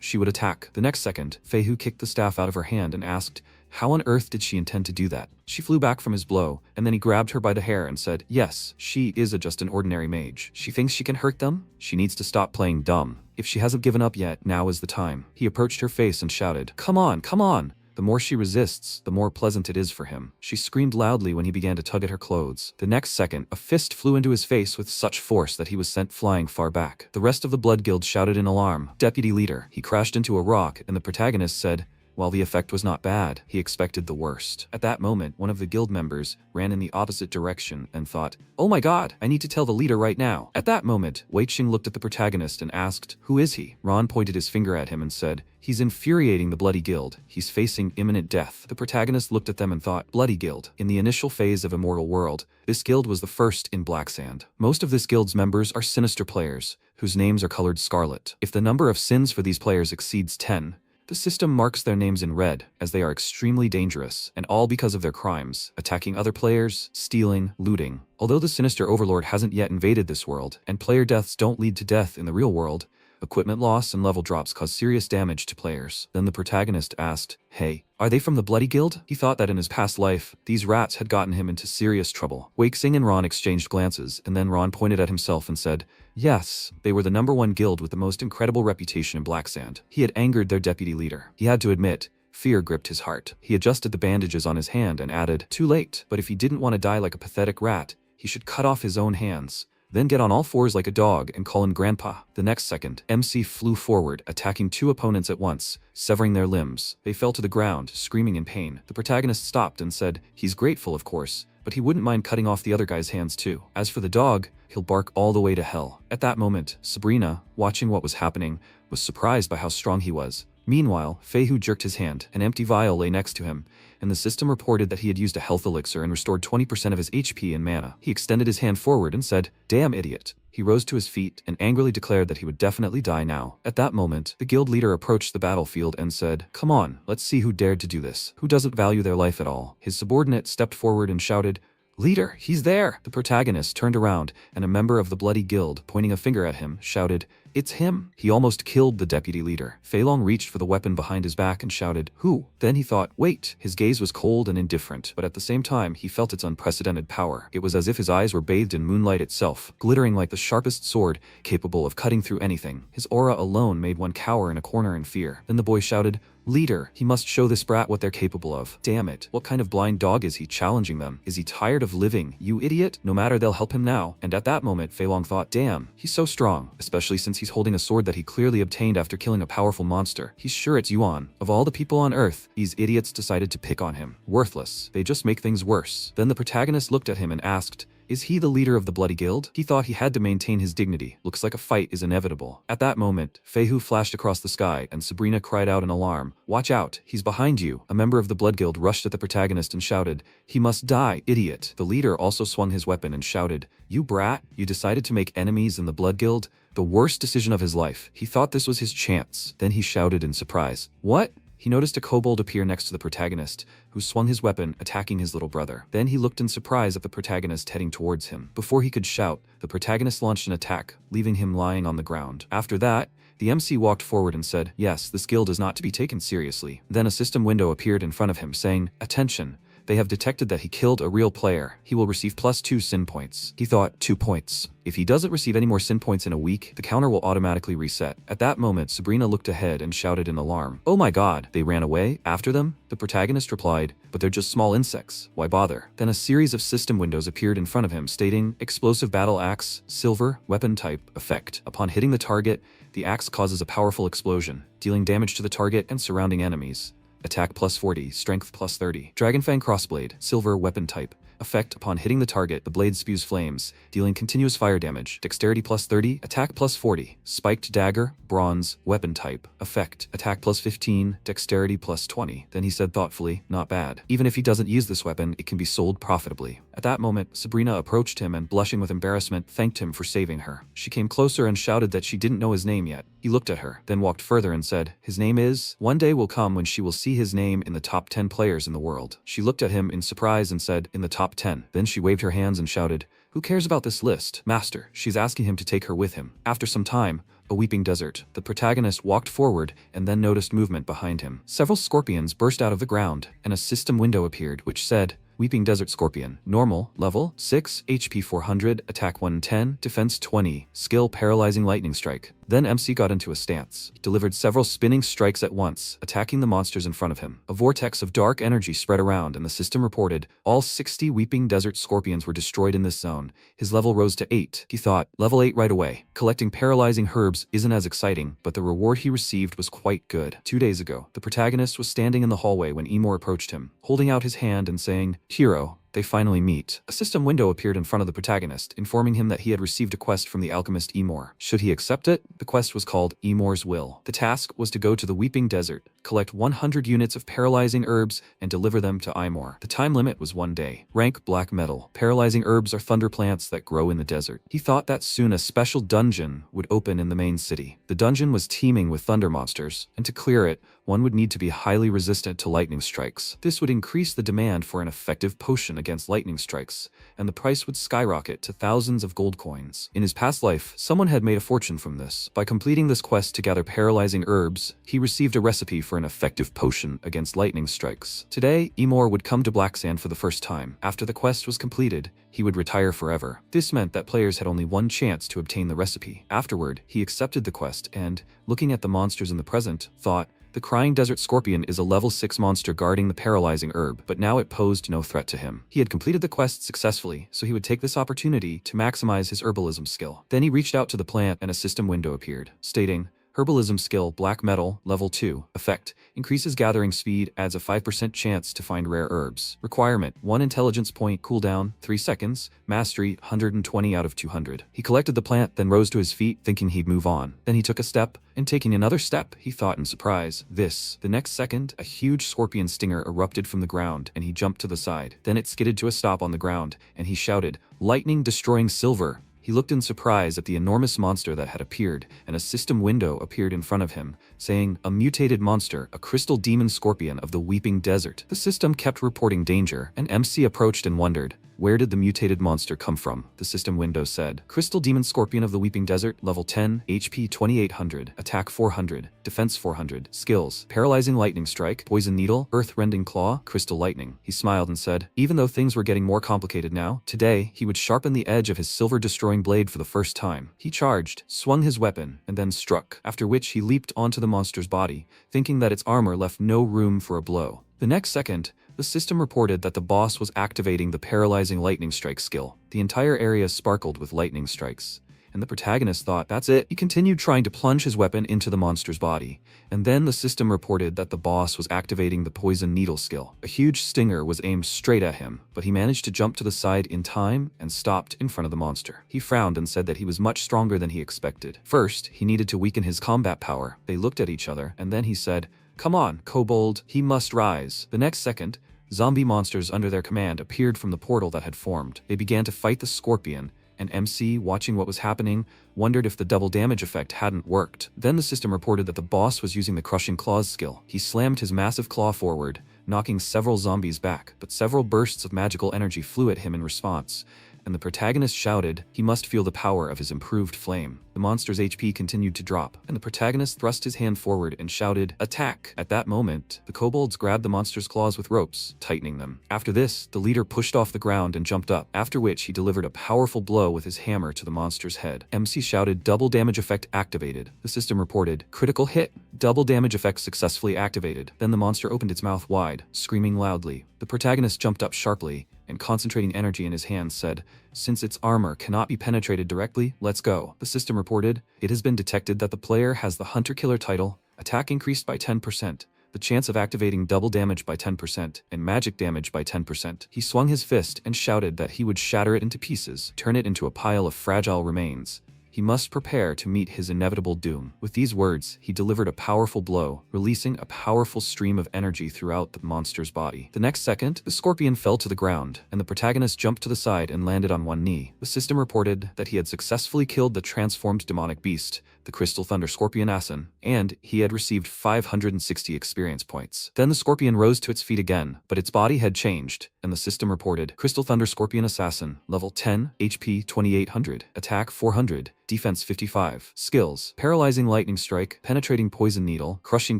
S1: she would attack. The next second, Feihu kicked the staff out of her hand and asked, How on earth did she intend to do that? She flew back from his blow, and then he grabbed her by the hair and said, Yes, she is just an ordinary mage. She thinks she can hurt them? She needs to stop playing dumb. If she hasn't given up yet, now is the time. He approached her face and shouted, Come on, come on! The more she resists, the more pleasant it is for him. She screamed loudly when he began to tug at her clothes. The next second, a fist flew into his face with such force that he was sent flying far back. The rest of the Blood Guild shouted in alarm, Deputy Leader. He crashed into a rock, and the protagonist said, While the effect was not bad, he expected the worst. At that moment, one of the guild members ran in the opposite direction and thought, Oh my god, I need to tell the leader right now. At that moment, Wei Qing looked at the protagonist and asked, Who is he? Ron pointed his finger at him and said, He's infuriating the Bloody Guild. He's facing imminent death. The protagonist looked at them and thought, Bloody Guild. In the initial phase of Immortal World, this guild was the first in Black Sand. Most of this guild's members are sinister players, whose names are colored scarlet. If the number of sins for these players exceeds 10, the system marks their names in red, as they are extremely dangerous, and all because of their crimes, attacking other players, stealing, looting. Although the Sinister Overlord hasn't yet invaded this world, and player deaths don't lead to death in the real world, equipment loss and level drops cause serious damage to players. Then the protagonist asked, Hey, are they from the Bloody Guild? He thought that in his past life, these rats had gotten him into serious trouble. Wei Qing and Ron exchanged glances, and then Ron pointed at himself and said, Yes, they were the #1 guild with the most incredible reputation in Black Sand. He had angered their deputy leader. He had to admit, fear gripped his heart. He adjusted the bandages on his hand and added, Too late, but if he didn't want to die like a pathetic rat, he should cut off his own hands. Then get on all fours like a dog and call him Grandpa. The next second, MC flew forward, attacking 2 opponents at once, severing their limbs. They fell to the ground, screaming in pain. The protagonist stopped and said, He's grateful, of course, but he wouldn't mind cutting off the other guy's hands too. As for the dog, he'll bark all the way to hell. At that moment, Sabrina, watching what was happening, was surprised by how strong he was. Meanwhile, Feihu jerked his hand. An empty vial lay next to him, and the system reported that he had used a health elixir and restored 20% of his HP and mana. He extended his hand forward and said, Damn idiot. He rose to his feet and angrily declared that he would definitely die now. At that moment, the guild leader approached the battlefield and said, Come on, let's see who dared to do this. Who doesn't value their life at all? His subordinate stepped forward and shouted, Leader, he's there! The protagonist turned around, and a member of the Bloody Guild, pointing a finger at him, shouted, It's him! He almost killed the deputy leader. Fei Long reached for the weapon behind his back and shouted, Who? Then he thought, Wait! His gaze was cold and indifferent, but at the same time he felt its unprecedented power. It was as if his eyes were bathed in moonlight itself, glittering like the sharpest sword, capable of cutting through anything. His aura alone made one cower in a corner in fear. Then the boy shouted, Leader, he must show this brat what they're capable of. Damn it, what kind of blind dog is he challenging them? Is he tired of living, you idiot? No matter, they'll help him now. And at that moment, Fei Long thought, damn, he's so strong, especially since he's holding a sword that he clearly obtained after killing a powerful monster. He's sure it's Yuan. Of all the people on Earth, these idiots decided to pick on him. Worthless. They just make things worse. Then the protagonist looked at him and asked, Is he the leader of the Bloody Guild? He thought he had to maintain his dignity. Looks like a fight is inevitable. At that moment, Feihu flashed across the sky and Sabrina cried out in alarm. Watch out, he's behind you. A member of the Blood Guild rushed at the protagonist and shouted, He must die, idiot. The leader also swung his weapon and shouted, You brat, you decided to make enemies in the Blood Guild? The worst decision of his life. He thought this was his chance. Then he shouted in surprise, What? He noticed a kobold appear next to the protagonist, who swung his weapon, attacking his little brother. Then he looked in surprise at the protagonist heading towards him. Before he could shout, the protagonist launched an attack, leaving him lying on the ground. After that, The MC walked forward and said, "Yes, this guild is not to be taken seriously." Then a system window appeared in front of him saying, "Attention. They have detected that he killed a real player. He will receive +2 sin points." He thought, 2 points. If he doesn't receive any more sin points in a week, the counter will automatically reset. At that moment, Sabrina looked ahead and shouted in alarm, "Oh my god, they ran away? After them?" The protagonist replied, "But they're just small insects. Why bother?" Then a series of system windows appeared in front of him stating, "Explosive battle axe, silver, weapon type, effect. Upon hitting the target, the axe causes a powerful explosion, dealing damage to the target and surrounding enemies. Attack +40, strength +30. Dragonfang crossblade, silver weapon type. Effect: upon hitting the target, the blade spews flames, dealing continuous fire damage. Dexterity +30, attack +40. Spiked dagger, bronze, weapon type. Effect: attack +15, dexterity +20. Then he said thoughtfully, "Not bad. Even if he doesn't use this weapon, it can be sold profitably." At that moment, Sabrina approached him and, blushing with embarrassment, thanked him for saving her. She came closer and shouted that she didn't know his name yet. He looked at her, then walked further and said, "His name is..." One day will come when she will see his name in the top 10 players in the world. She looked at him in surprise and said, "In the top 10. Then she waved her hands and shouted, "Who cares about this list? Master, she's asking him to take her with him." After some time, a weeping desert. The protagonist walked forward and then noticed movement behind him. Several scorpions burst out of the ground, and a system window appeared which said, "Weeping Desert Scorpion. Normal, level 6, HP 400, attack 110, defense 20, skill Paralyzing Lightning Strike." Then MC got into a stance. He delivered several spinning strikes at once, attacking the monsters in front of him. A vortex of dark energy spread around and the system reported, all 60 Weeping Desert Scorpions were destroyed in this zone. His level rose to 8. He thought, level 8 right away. Collecting paralyzing herbs isn't as exciting, but the reward he received was quite good. 2 days ago, the protagonist was standing in the hallway when Emor approached him, holding out his hand and saying, "Hero." They finally meet. A system window appeared in front of the protagonist, informing him that he had received a quest from the alchemist Emor. Should he accept it? The quest was called Emor's Will. The task was to go to the Weeping Desert, collect 100 units of paralyzing herbs, and deliver them to Emor. The time limit was 1 day. Rank Black Metal. Paralyzing herbs are thunder plants that grow in the desert. He thought that soon a special dungeon would open in the main city. The dungeon was teeming with thunder monsters, and to clear it, one would need to be highly resistant to lightning strikes. This would increase the demand for an effective potion against lightning strikes, and the price would skyrocket to thousands of gold coins. In his past life, someone had made a fortune from this. By completing this quest to gather paralyzing herbs, he received a recipe for an effective potion against lightning strikes. Today, Emor would come to Black Sand for the first time. After the quest was completed, he would retire forever. This meant that players had only one chance to obtain the recipe. Afterward, he accepted the quest and, looking at the monsters in the present, thought, the Crying Desert Scorpion is a level 6 monster guarding the paralyzing herb, but now it posed no threat to him. He had completed the quest successfully, so he would take this opportunity to maximize his herbalism skill. Then he reached out to the plant and a system window appeared, stating, Herbalism skill Black Metal, level 2, effect, increases gathering speed, adds a 5% chance to find rare herbs. Requirement, 1 intelligence point, cooldown, 3 seconds, mastery, 120 out of 200. He collected the plant, then rose to his feet, thinking he'd move on. Then he took a step, and taking another step, he thought in surprise, this. The next second, a huge scorpion stinger erupted from the ground, and he jumped to the side. Then it skidded to a stop on the ground, and he shouted, lightning destroying silver. He looked in surprise at the enormous monster that had appeared, and a system window appeared in front of him, saying, a mutated monster, a crystal demon scorpion of the Weeping Desert. The system kept reporting danger, and MC approached and wondered, where did the mutated monster come from? The system window said, Crystal Demon Scorpion of the Weeping Desert, level 10, HP 2800, attack 400, defense 400, skills, Paralyzing Lightning Strike, Poison Needle, Earth-Rending Claw, Crystal Lightning. He smiled and said, even though things were getting more complicated now, today, he would sharpen the edge of his silver-destroying blade for the first time. He charged, swung his weapon, and then struck, after which he leaped onto the monster's body, thinking that its armor left no room for a blow. The next second, the system reported that the boss was activating the Paralyzing Lightning Strike skill. The entire area sparkled with lightning strikes, and the protagonist thought, that's it. He continued trying to plunge his weapon into the monster's body, and then the system reported that the boss was activating the Poison Needle skill. A huge stinger was aimed straight at him, but he managed to jump to the side in time and stopped in front of the monster. He frowned and said that he was much stronger than he expected. First, he needed to weaken his combat power. They looked at each other, and then he said, come on, kobold, he must rise. The next second, zombie monsters under their command appeared from the portal that had formed. They began to fight the scorpion, and MC, watching what was happening, wondered if the double damage effect hadn't worked. Then the system reported that the boss was using the Crushing Claws skill. He slammed his massive claw forward, knocking several zombies back, but several bursts of magical energy flew at him in response, and the protagonist shouted he must feel the power of his improved flame. The monster's HP continued to drop, and the protagonist thrust his hand forward and shouted, "Attack!" At that moment, the kobolds grabbed the monster's claws with ropes, tightening them. After this, the leader pushed off the ground and jumped up, after which he delivered a powerful blow with his hammer to the monster's head. MC shouted, "Double damage effect activated." The system reported, "Critical hit. Double damage effect successfully activated." Then the monster opened its mouth wide, screaming loudly. The protagonist jumped up sharply, and concentrating energy in his hands said, "Since its armor cannot be penetrated directly, let's go." The system reported, "It has been detected that the player has the Hunter-Killer title, attack increased by 10%, the chance of activating double damage by 10%, and magic damage by 10%. He swung his fist and shouted that he would shatter it into pieces, turn it into a pile of fragile remains. He must prepare to meet his inevitable doom. With these words, he delivered a powerful blow, releasing a powerful stream of energy throughout the monster's body. The next second, the scorpion fell to the ground, and the protagonist jumped to the side and landed on one knee. The system reported that he had successfully killed the transformed demonic beast, the Crystal Thunder Scorpion Asin, and he had received 560 experience points. Then the scorpion rose to its feet again, but its body had changed, and the system reported, Crystal Thunder Scorpion Assassin, level 10, HP 2800, attack 400, defense 55. Skills: Paralyzing Lightning Strike, Penetrating Poison Needle, Crushing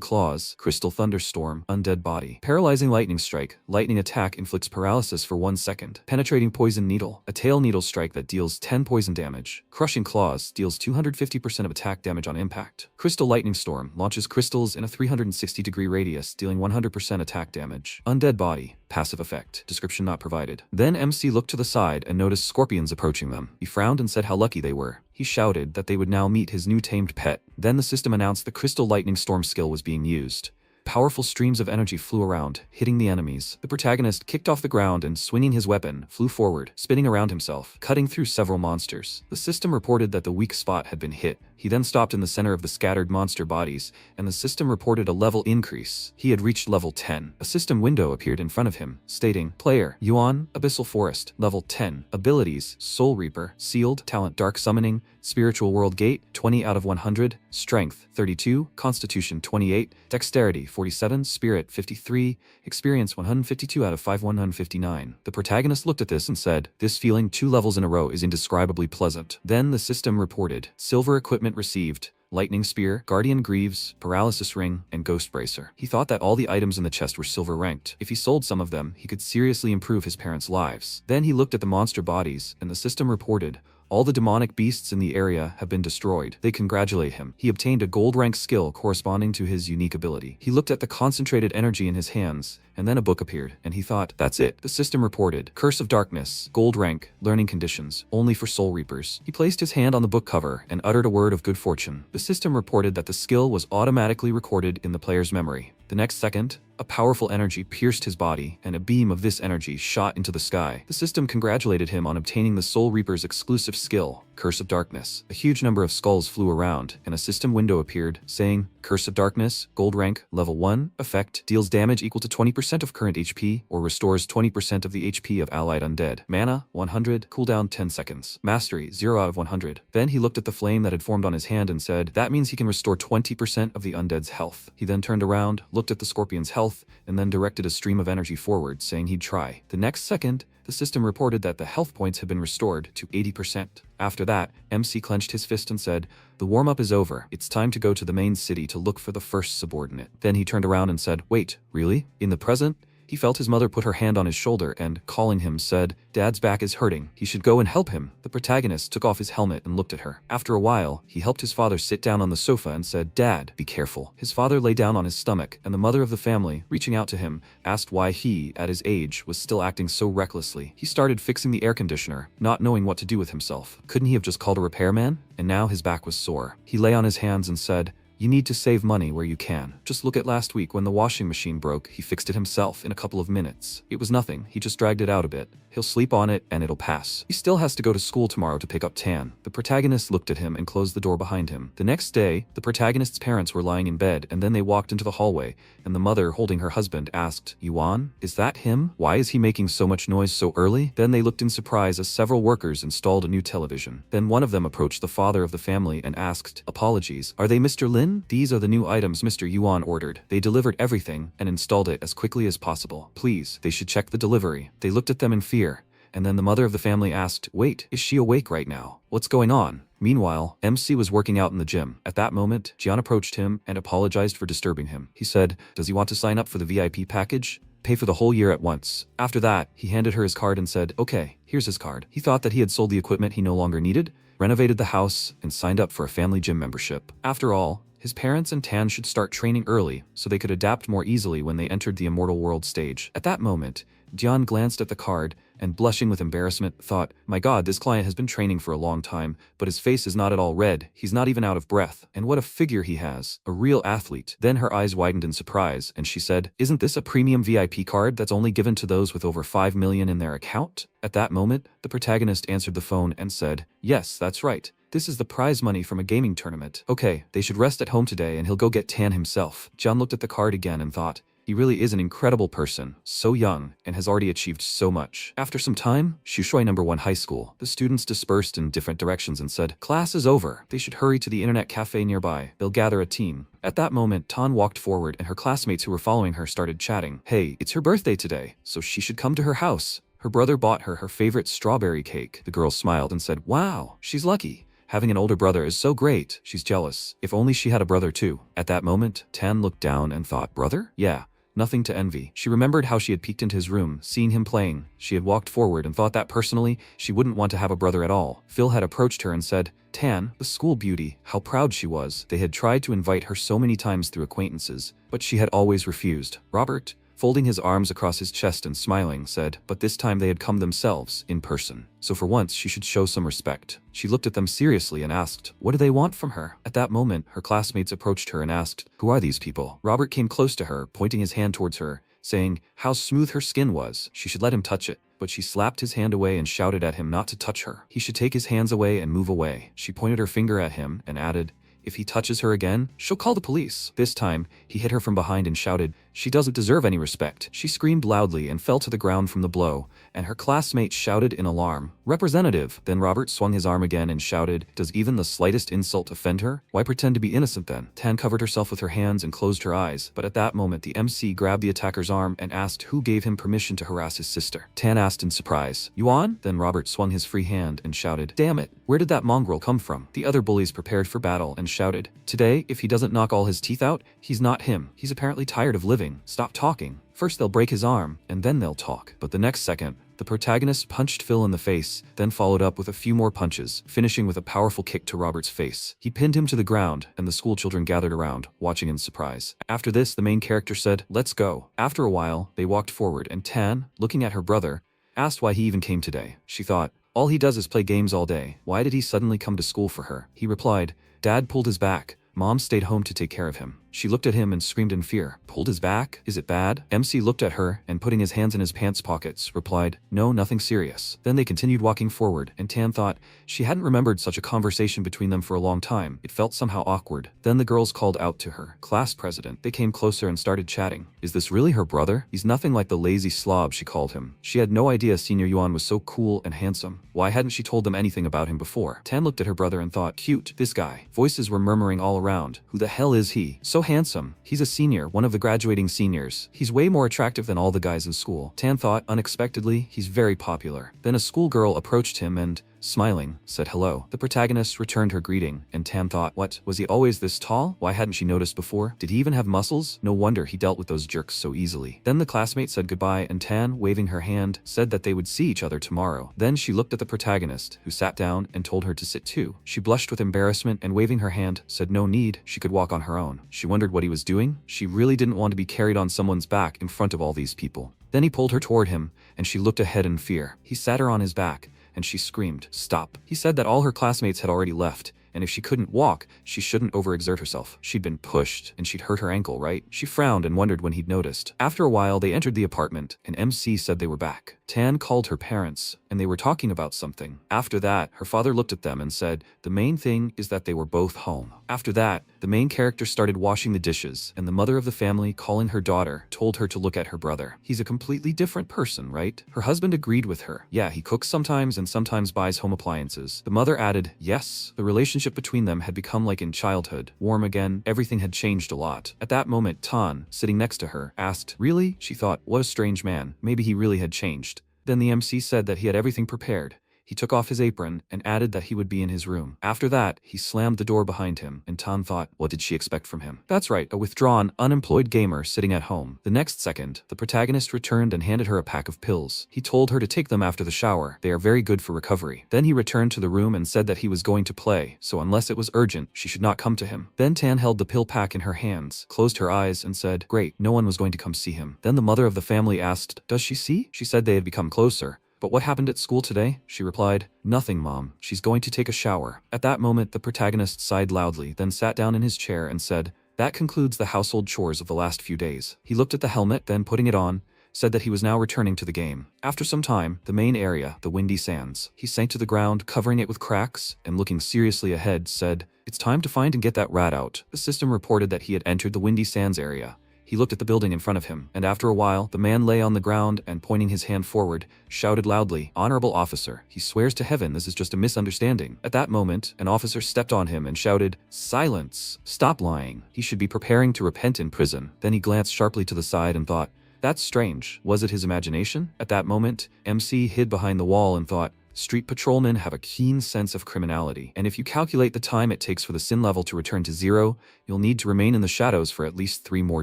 S1: Claws, Crystal Thunderstorm, Undead Body. Paralyzing Lightning Strike, lightning attack inflicts paralysis for 1 second. Penetrating Poison Needle, a tail needle strike that deals 10 poison damage. Crushing Claws deals 250% of attack damage on impact. Crystal Lightning Storm launches crystals in a 360-degree radius, dealing 100% attack damage. Undead Body, passive effect. Description not provided. Then MC looked to the side and noticed scorpions approaching them. He frowned and said how lucky they were. He shouted that they would now meet his new tamed pet. Then the system announced the Crystal Lightning Storm skill was being used. Powerful streams of energy flew around, hitting the enemies. The protagonist kicked off the ground and, swinging his weapon, flew forward, spinning around himself, cutting through several monsters. The system reported that the weak spot had been hit. He then stopped in the center of the scattered monster bodies, and the system reported a level increase. He had reached level 10. A system window appeared in front of him, stating, Player, Yuan, Abyssal Forest, level 10. Abilities, Soul Reaper, Sealed, Talent Dark Summoning, Spiritual World Gate, 20 out of 100, Strength, 32, Constitution, 28, Dexterity, 47, Spirit, 53, Experience, 152 out of 159. The protagonist looked at this and said, "This feeling 2 levels in a row is indescribably pleasant." Then the system reported, Silver Equipment received, Lightning Spear, Guardian Greaves, Paralysis Ring, and Ghost Bracer. He thought that all the items in the chest were silver ranked. If he sold some of them, he could seriously improve his parents' lives. Then he looked at the monster bodies, and the system reported, all the demonic beasts in the area have been destroyed. They congratulate him. He obtained a gold rank skill corresponding to his unique ability. He looked at the concentrated energy in his hands, and then a book appeared, and he thought, that's it. The system reported, Curse of Darkness, gold rank, learning conditions, only for Soul Reapers. He placed his hand on the book cover and uttered a word of good fortune. The system reported that the skill was automatically recorded in the player's memory. The next second, a powerful energy pierced his body, and a beam of this energy shot into the sky. The system congratulated him on obtaining the Soul Reaper's exclusive skill, Curse of Darkness. A huge number of skulls flew around, and a system window appeared, saying, Curse of Darkness, gold rank, level 1, effect, deals damage equal to 20% of current HP, or restores 20% of the HP of allied undead. Mana, 100, cooldown 10 seconds. Mastery, 0 out of 100. Then he looked at the flame that had formed on his hand and said, that means he can restore 20% of the undead's health. He then turned around, looked at the scorpion's health, and then directed a stream of energy forward, saying he'd try. The next second, the system reported that the health points had been restored to 80%. After that, MC clenched his fist and said, the warm-up is over. It's time to go to the main city to look for the first subordinate. Then he turned around and said, wait, really? In the present? He felt his mother put her hand on his shoulder and, calling him, said, Dad's back is hurting. He should go and help him. The protagonist took off his helmet and looked at her. After a while, he helped his father sit down on the sofa and said, Dad, be careful. His father lay down on his stomach, and the mother of the family, reaching out to him, asked why he, at his age, was still acting so recklessly. He started fixing the air conditioner, not knowing what to do with himself. Couldn't he have just called a repairman? And now his back was sore. He lay on his hands and said, you need to save money where you can. Just look at last week when the washing machine broke. He fixed it himself in a couple of minutes. It was nothing. He just dragged it out a bit. He'll sleep on it and it'll pass. He still has to go to school tomorrow to pick up Tan. The protagonist looked at him and closed the door behind him. The next day, the protagonist's parents were lying in bed, and then they walked into the hallway, and the mother, holding her husband, asked, Yuan, is that him? Why is he making so much noise so early? Then they looked in surprise as several workers installed a new television. Then one of them approached the father of the family and asked, apologies, are they Mr. Lin? These are the new items Mr. Yuan ordered. They delivered everything and installed it as quickly as possible. Please, they should check the delivery. They looked at them in fear, and then the mother of the family asked, wait, is she awake right now? What's going on? Meanwhile, MC was working out in the gym. At that moment, Jian approached him and apologized for disturbing him. He said, does he want to sign up for the VIP package? Pay for the whole year at once. After that, he handed her his card and said, okay, here's his card. He thought that he had sold the equipment he no longer needed, renovated the house, and signed up for a family gym membership. After all, his parents and Tan should start training early so they could adapt more easily when they entered the immortal world stage. At that moment, Jian glanced at the card and, blushing with embarrassment, thought, my god, this client has been training for a long time, but his face is not at all red, he's not even out of breath, and what a figure he has, a real athlete. Then her eyes widened in surprise, and she said, isn't this a premium VIP card that's only given to those with over 5 million in their account? At that moment, the protagonist answered the phone and said, yes, that's right. This is the prize money from a gaming tournament. Okay, they should rest at home today and he'll go get Tan himself. John looked at the card again and thought, he really is an incredible person, so young, and has already achieved so much. After some time, Shushui No. 1 High School. The students dispersed in different directions and said, class is over. They should hurry to the internet cafe nearby. They'll gather a team. At that moment, Tan walked forward and her classmates who were following her started chatting. Hey, it's her birthday today, so she should come to her house. Her brother bought her favorite strawberry cake. The girl smiled and said, wow, she's lucky. Having an older brother is so great. She's jealous. If only she had a brother too. At that moment, Tan looked down and thought, brother? Yeah. Nothing to envy. She remembered how she had peeked into his room, seeing him playing. She had walked forward and thought that personally, she wouldn't want to have a brother at all. Phil had approached her and said, Tan, the school beauty, how proud she was. They had tried to invite her so many times through acquaintances, but she had always refused. Robert, folding his arms across his chest and smiling, said, but this time they had come themselves, in person. So for once, she should show some respect. She looked at them seriously and asked, what do they want from her? At that moment, her classmates approached her and asked, who are these people? Robert came close to her, pointing his hand towards her, saying how smooth her skin was. She should let him touch it. But she slapped his hand away and shouted at him not to touch her. He should take his hands away and move away. She pointed her finger at him and added, if he touches her again, she'll call the police. This time, he hit her from behind and shouted, she doesn't deserve any respect. She screamed loudly and fell to the ground from the blow, and her classmates shouted in alarm, Representative. Then Robert swung his arm again and shouted, does even the slightest insult offend her? Why pretend to be innocent then? Tan covered herself with her hands and closed her eyes, but at that moment the MC grabbed the attacker's arm and asked who gave him permission to harass his sister. Tan asked in surprise, Yuan? Then Robert swung his free hand and shouted, damn it, where did that mongrel come from? The other bullies prepared for battle and shouted, today, if he doesn't knock all his teeth out, he's not him. He's apparently tired of living. Stop talking. First they'll break his arm, and then they'll talk. But the next second, the protagonist punched Phil in the face, then followed up with a few more punches, finishing with a powerful kick to Robert's face. He pinned him to the ground, and the schoolchildren gathered around, watching in surprise. After this, the main character said, let's go. After a while, they walked forward, and Tan, looking at her brother, asked why he even came today. She thought, all he does is play games all day. Why did he suddenly come to school for her? He replied, Dad pulled his back. Mom stayed home to take care of him. She looked at him and screamed in fear. Pulled his back? Is it bad? MC looked at her and, putting his hands in his pants pockets, replied, no, nothing serious. Then they continued walking forward, and Tan thought she hadn't remembered such a conversation between them for a long time. It felt somehow awkward. Then the girls called out to her, class president. They came closer and started chatting. Is this really her brother? He's nothing like the lazy slob she called him. She had no idea Senior Yuan was so cool and handsome. Why hadn't she told them anything about him before? Tan looked at her brother and thought, cute, this guy. Voices were murmuring all around. Who the hell is he? So handsome. He's a senior, one of the graduating seniors. He's way more attractive than all the guys in school. Tan thought, unexpectedly, he's very popular. Then a schoolgirl approached him and, smiling, said hello. The protagonist returned her greeting, and Tan thought, what, was he always this tall? Why hadn't she noticed before? Did he even have muscles? No wonder he dealt with those jerks so easily. Then the classmate said goodbye, and Tan, waving her hand, said that they would see each other tomorrow. Then she looked at the protagonist, who sat down and told her to sit too. She blushed with embarrassment and, waving her hand, said no need, she could walk on her own. She wondered what he was doing. She really didn't want to be carried on someone's back in front of all these people. Then he pulled her toward him, and she looked ahead in fear. He sat her on his back, and she screamed, stop. He said that all her classmates had already left, and if she couldn't walk, she shouldn't overexert herself. She'd been pushed, and she'd hurt her ankle, right? She frowned and wondered when he'd noticed. After a while, they entered the apartment, and MC said they were back. Tan called her parents, and they were talking about something. After that, her father looked at them and said, the main thing is that they were both home. After that, the main character started washing the dishes, and the mother of the family, calling her daughter, told her to look at her brother. He's a completely different person, right? Her husband agreed with her. Yeah, he cooks sometimes and sometimes buys home appliances. The mother added, yes, the relationship between them had become like in childhood, warm again. Everything had changed a lot. At that moment, Tan, sitting next to her, asked, really? She thought, what a strange man. Maybe he really had changed. Then the MC said that he had everything prepared. He took off his apron and added that he would be in his room. After that, he slammed the door behind him, and Tan thought, what did she expect from him? That's right, a withdrawn, unemployed gamer sitting at home. The next second, the protagonist returned and handed her a pack of pills. He told her to take them after the shower. They are very good for recovery. Then he returned to the room and said that he was going to play, so unless it was urgent, she should not come to him. Then Tan held the pill pack in her hands, closed her eyes, and said, great, no one was going to come see him. Then the mother of the family asked, does she see? She said they had become closer. But what happened at school today? She replied, nothing, Mom. She's going to take a shower. At that moment, the protagonist sighed loudly, then sat down in his chair and said, that concludes the household chores of the last few days. He looked at the helmet, then putting it on, said that he was now returning to the game. After some time, the main area, the windy sands, he sank to the ground, covering it with cracks, and looking seriously ahead, said, it's time to find and get that rat out. The system reported that he had entered the windy sands area. He looked at the building in front of him, and after a while, the man lay on the ground and, pointing his hand forward, shouted loudly, honorable officer, he swears to heaven this is just a misunderstanding. At that moment, an officer stepped on him and shouted, silence, stop lying. He should be preparing to repent in prison. Then he glanced sharply to the side and thought, that's strange. Was it his imagination? At that moment, MC hid behind the wall and thought, street patrolmen have a keen sense of criminality, and if you calculate the time it takes for the sin level to return to 0, you'll need to remain in the shadows for at least 3 more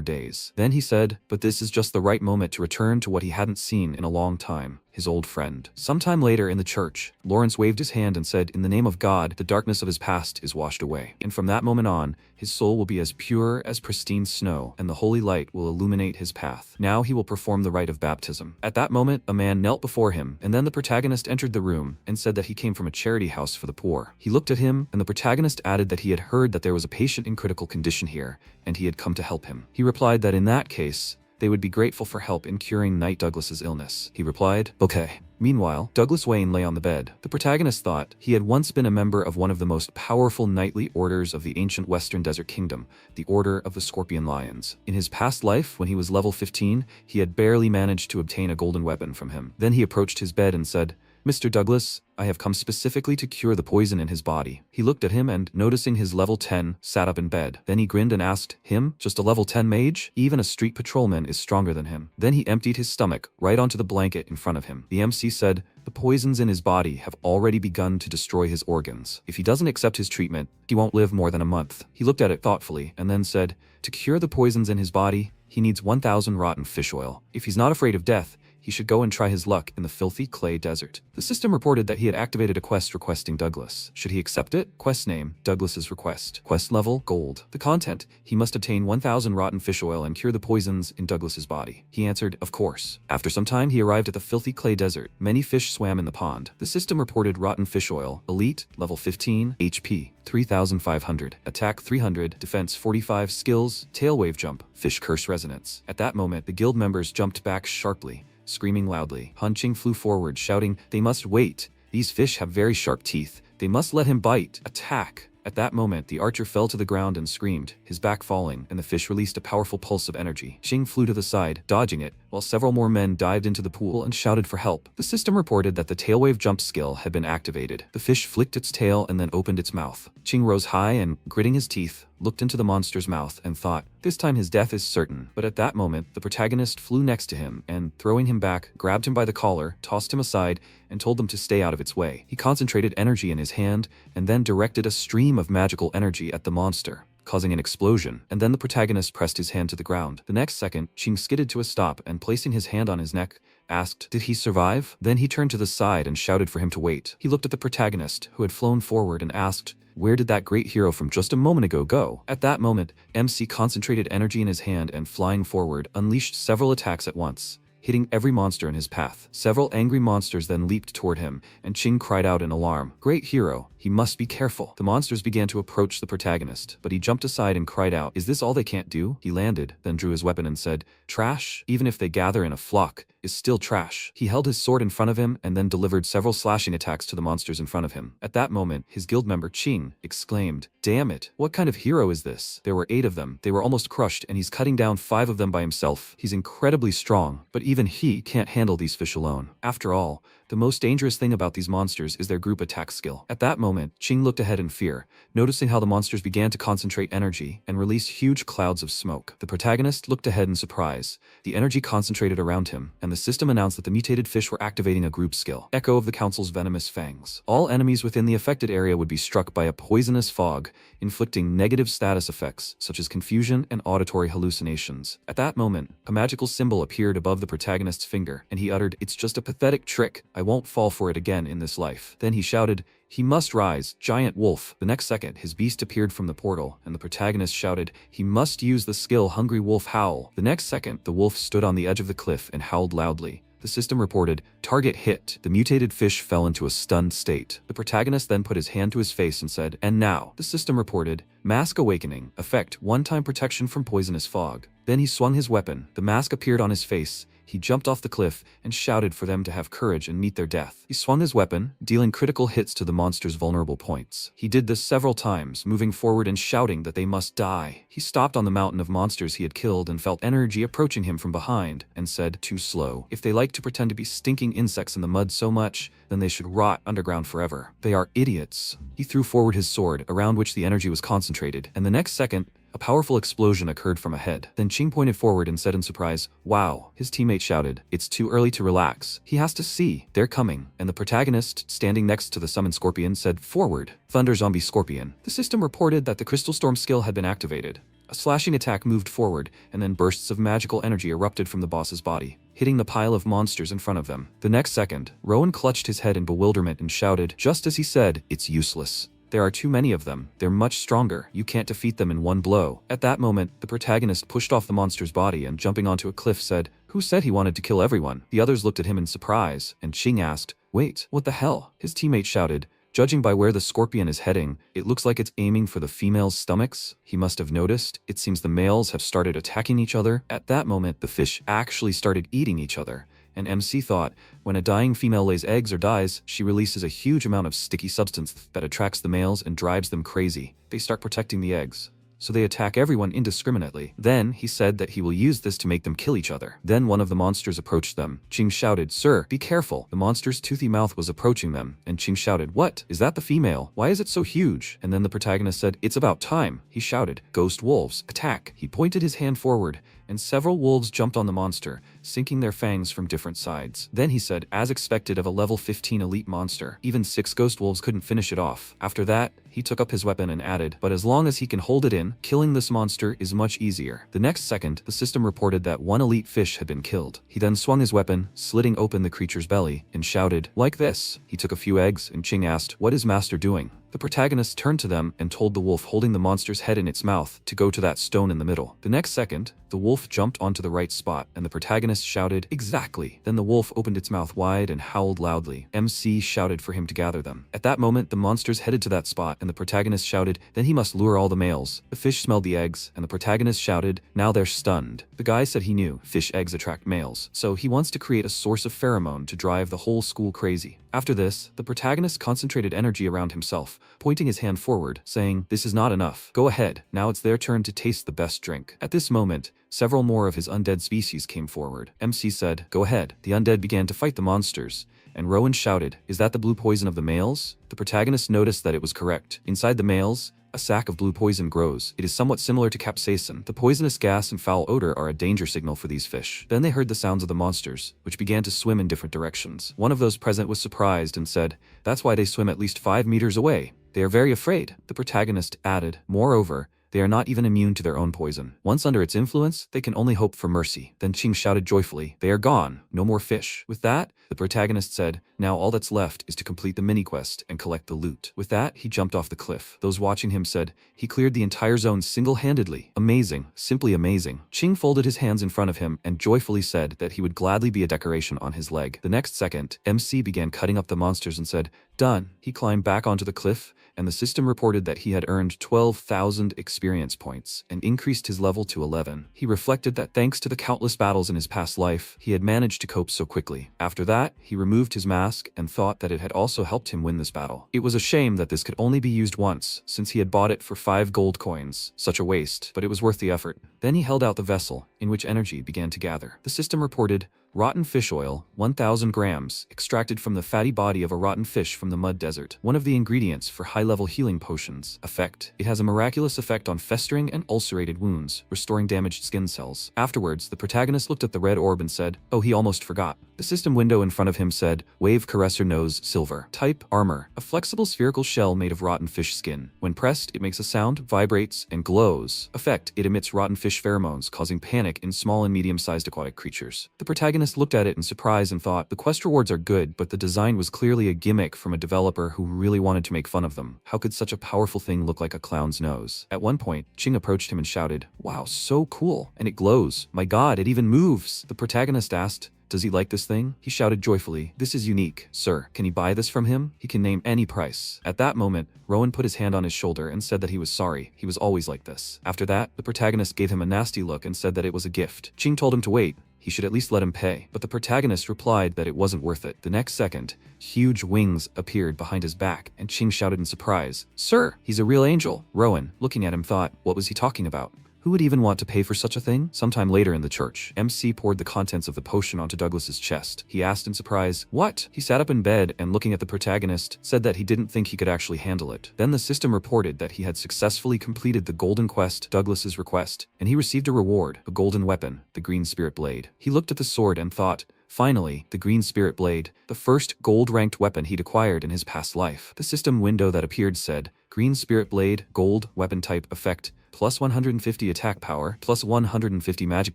S1: days. Then he said, but this is just the right moment to return to what he hadn't seen in a long time, his old friend. Sometime later in the church, Lawrence waved his hand and said, in the name of God, the darkness of his past is washed away. And from that moment on, his soul will be as pure as pristine snow, and the holy light will illuminate his path. Now he will perform the rite of baptism. At that moment, a man knelt before him, and then the protagonist entered the room and said that he came from a charity house for the poor. He looked at him, and the protagonist added that he had heard that there was a patient in critical condition here, and he had come to help him. He replied that in that case, they would be grateful for help in curing Knight Douglas's illness. He replied, okay. Meanwhile, Douglas Wayne lay on the bed. The protagonist thought he had once been a member of one of the most powerful knightly orders of the ancient Western Desert Kingdom, the Order of the Scorpion Lions. In his past life, when he was level 15, he had barely managed to obtain a golden weapon from him. Then he approached his bed and said, Mr. Douglas, I have come specifically to cure the poison in his body. He looked at him and, noticing his level 10, sat up in bed. Then he grinned and asked, him? Just a level 10 mage? Even a street patrolman is stronger than him. Then he emptied his stomach right onto the blanket in front of him. The MC said, the poisons in his body have already begun to destroy his organs. If he doesn't accept his treatment, he won't live more than a month. He looked at it thoughtfully and then said, to cure the poisons in his body, he needs 1,000 rotten fish oil. If he's not afraid of death, he should go and try his luck in the filthy clay desert. The system reported that he had activated a quest requesting Douglas. Should he accept it? Quest name, Douglas's request. Quest level, gold. The content, he must obtain 1,000 rotten fish oil and cure the poisons in Douglas's body. He answered, of course. After some time, he arrived at the filthy clay desert. Many fish swam in the pond. The system reported rotten fish oil, elite, level 15, HP 3,500, attack 300, defense 45, skills, tail wave jump, fish curse resonance. At that moment, the guild members jumped back sharply, screaming loudly. Han Qing flew forward, shouting, they must wait. These fish have very sharp teeth. They must let him bite. Attack. At that moment, the archer fell to the ground and screamed, his back falling, and the fish released a powerful pulse of energy. Qing flew to the side, dodging it, while several more men dived into the pool and shouted for help. The system reported that the tailwave jump skill had been activated. The fish flicked its tail and then opened its mouth. Qing rose high and, gritting his teeth, looked into the monster's mouth and thought, this time his death is certain. But at that moment, the protagonist flew next to him and, throwing him back, grabbed him by the collar, tossed him aside, and told them to stay out of its way. He concentrated energy in his hand and then directed a stream of magical energy at the monster, causing an explosion, and then the protagonist pressed his hand to the ground. The next second, Qing skidded to a stop and, placing his hand on his neck, asked, did he survive? Then he turned to the side and shouted for him to wait. He looked at the protagonist, who had flown forward, and asked, where did that great hero from just a moment ago go? At that moment, MC concentrated energy in his hand and, flying forward, unleashed several attacks at once, hitting every monster in his path. Several angry monsters then leaped toward him, and Qing cried out in alarm, great hero, he must be careful. The monsters began to approach the protagonist, but he jumped aside and cried out, is this all they can't do? He landed, then drew his weapon and said, trash, even if they gather in a flock, is still trash. He held his sword in front of him and then delivered several slashing attacks to the monsters in front of him. At that moment, his guild member Qing exclaimed, damn it, what kind of hero is this? There were 8 of them, they were almost crushed, and he's cutting down 5 of them by himself. He's incredibly strong, but even he can't handle these fish alone. After all, the most dangerous thing about these monsters is their group attack skill. At that moment, moment, Qing looked ahead in fear, noticing how the monsters began to concentrate energy and release huge clouds of smoke. The protagonist looked ahead in surprise. The energy concentrated around him, and the system announced that the mutated fish were activating a group skill. Echo of the Council's venomous fangs. All enemies within the affected area would be struck by a poisonous fog, inflicting negative status effects such as confusion and auditory hallucinations. At that moment, a magical symbol appeared above the protagonist's finger, and he uttered, "It's just a pathetic trick. I won't fall for it again in this life." Then he shouted, "He must rise, giant wolf." The next second, his beast appeared from the portal, and the protagonist shouted, "He must use the skill Hungry Wolf Howl." The next second, the wolf stood on the edge of the cliff and howled loudly. The system reported, "Target hit." The mutated fish fell into a stunned state. The protagonist then put his hand to his face and said, "And now." The system reported, "Mask Awakening. Effect, one-time protection from poisonous fog." Then he swung his weapon. The mask appeared on his face. He jumped off the cliff and shouted for them to have courage and meet their death. He swung his weapon, dealing critical hits to the monster's vulnerable points. He did this several times, moving forward and shouting that they must die. He stopped on the mountain of monsters he had killed and felt energy approaching him from behind, and said, "Too slow. If they like to pretend to be stinking insects in the mud so much, then they should rot underground forever. They are idiots." He threw forward his sword, around which the energy was concentrated, and the next second, a powerful explosion occurred from ahead. Then Qing pointed forward and said in surprise, "Wow." His teammate shouted, "It's too early to relax. He has to see. They're coming." And the protagonist, standing next to the summoned scorpion, said, "Forward. Thunder Zombie Scorpion." The system reported that the Crystal Storm skill had been activated. A slashing attack moved forward, and then bursts of magical energy erupted from the boss's body, hitting the pile of monsters in front of them. The next second, Rowan clutched his head in bewilderment and shouted, just as he said, "It's useless. There are too many of them. They're much stronger. You can't defeat them in one blow." At that moment, the protagonist pushed off the monster's body and, jumping onto a cliff, said, "Who said he wanted to kill everyone?" The others looked at him in surprise, and Qing asked, "Wait, what the hell?" His teammate shouted, "Judging by where the scorpion is heading, it looks like it's aiming for the females' stomachs." He must have noticed. It seems the males have started attacking each other. At that moment, the fish actually started eating each other. And MC thought, when a dying female lays eggs or dies, she releases a huge amount of sticky substance that attracts the males and drives them crazy. They start protecting the eggs, so they attack everyone indiscriminately. Then he said that he will use this to make them kill each other. Then one of the monsters approached them. Qing shouted, "Sir, be careful." The monster's toothy mouth was approaching them, and Qing shouted, "What? Is that the female? Why is it so huge?" And then the protagonist said, "It's about time." He shouted, "Ghost wolves, attack." He pointed his hand forward, and several wolves jumped on the monster, sinking their fangs from different sides. Then he said, as expected of a level 15 elite monster, even 6 ghost wolves couldn't finish it off. After that, he took up his weapon and added, "But as long as he can hold it in, killing this monster is much easier." The next second, the system reported that one elite fish had been killed. He then swung his weapon, slitting open the creature's belly, and shouted, "Like this." He took a few eggs, and Qing asked, "What is Master doing?" The protagonist turned to them and told the wolf holding the monster's head in its mouth to go to that stone in the middle. The next second, the wolf jumped onto the right spot, and the protagonist shouted, "Exactly." Then the wolf opened its mouth wide and howled loudly. MC shouted for him to gather them. At that moment, the monsters headed to that spot, and the protagonist shouted, "Then he must lure all the males." The fish smelled the eggs, and the protagonist shouted, "Now they're stunned." The guy said he knew fish eggs attract males, so he wants to create a source of pheromone to drive the whole school crazy. After this, the protagonist concentrated energy around himself, pointing his hand forward, saying, "This is not enough. Go ahead. Now it's their turn to taste the best drink." At this moment, several more of his undead species came forward. MC said, "Go ahead." The undead began to fight the monsters, and Rowan shouted, "Is that the blue poison of the males?" The protagonist noticed that it was correct. Inside the males, a sac of blue poison grows. It is somewhat similar to capsaicin. The poisonous gas and foul odor are a danger signal for these fish. Then they heard the sounds of the monsters, which began to swim in different directions. One of those present was surprised and said, "That's why they swim at least 5 meters away. They are very afraid." The protagonist added, "Moreover, they are not even immune to their own poison. Once under its influence, they can only hope for mercy." Then Qing shouted joyfully, "They are gone. No more fish." With that, the protagonist said, "Now all that's left is to complete the mini-quest and collect the loot." With that, he jumped off the cliff. Those watching him said, "He cleared the entire zone single-handedly. Amazing. Simply amazing." Qing folded his hands in front of him and joyfully said that he would gladly be a decoration on his leg. The next second, MC began cutting up the monsters and said, "Done." He climbed back onto the cliff, and the system reported that he had earned 12,000 experience points and increased his level to 11. He reflected that thanks to the countless battles in his past life, he had managed to cope so quickly. After that, he removed his mask and thought that it had also helped him win this battle. It was a shame that this could only be used once, since he had bought it for 5 gold coins. Such a waste, but it was worth the effort. Then he held out the vessel, in which energy began to gather. The system reported, rotten fish oil, 1,000 grams, extracted from the fatty body of a rotten fish from the mud desert. One of the ingredients for high-level healing potions. Effect. It has a miraculous effect on festering and ulcerated wounds, restoring damaged skin cells. Afterwards, the protagonist looked at the red orb and said, oh, he almost forgot. The system window in front of him said, Wave Caresser Nose Silver. Type, Armor. A flexible spherical shell made of rotten fish skin. When pressed, it makes a sound, vibrates, and glows. Effect. It emits rotten fish pheromones, causing panic in small and medium-sized aquatic creatures. The protagonist looked at it in surprise and thought, the quest rewards are good, but the design was clearly a gimmick from a developer who really wanted to make fun of them. How could such a powerful thing look like a clown's nose? At one point, Ching approached him and shouted, wow, so cool. And it glows. My god, it even moves. The protagonist asked, does he like this thing? He shouted joyfully, this is unique. Sir, can you buy this from him? He can name any price. At that moment, Rowan put his hand on his shoulder and said that he was sorry. He was always like this. After that, the protagonist gave him a nasty look and said that it was a gift. Ching told him to wait. He should at least let him pay. But the protagonist replied that it wasn't worth it. The next second, huge wings appeared behind his back, and Ching shouted in surprise, Sir, he's a real angel. Rowan, looking at him, thought, what was he talking about? Who would even want to pay for such a thing? Sometime later in the church, MC poured the contents of the potion onto Douglas's chest. He asked in surprise, what? He sat up in bed and looking at the protagonist, said that he didn't think he could actually handle it. Then the system reported that he had successfully completed the golden quest, Douglas's request, and he received a reward, a golden weapon, the green spirit blade. He looked at the sword and thought, finally, the green spirit blade, the first gold-ranked weapon he'd acquired in his past life. The system window that appeared said, green spirit blade, gold, weapon type, effect, plus 150 attack power, plus 150 magic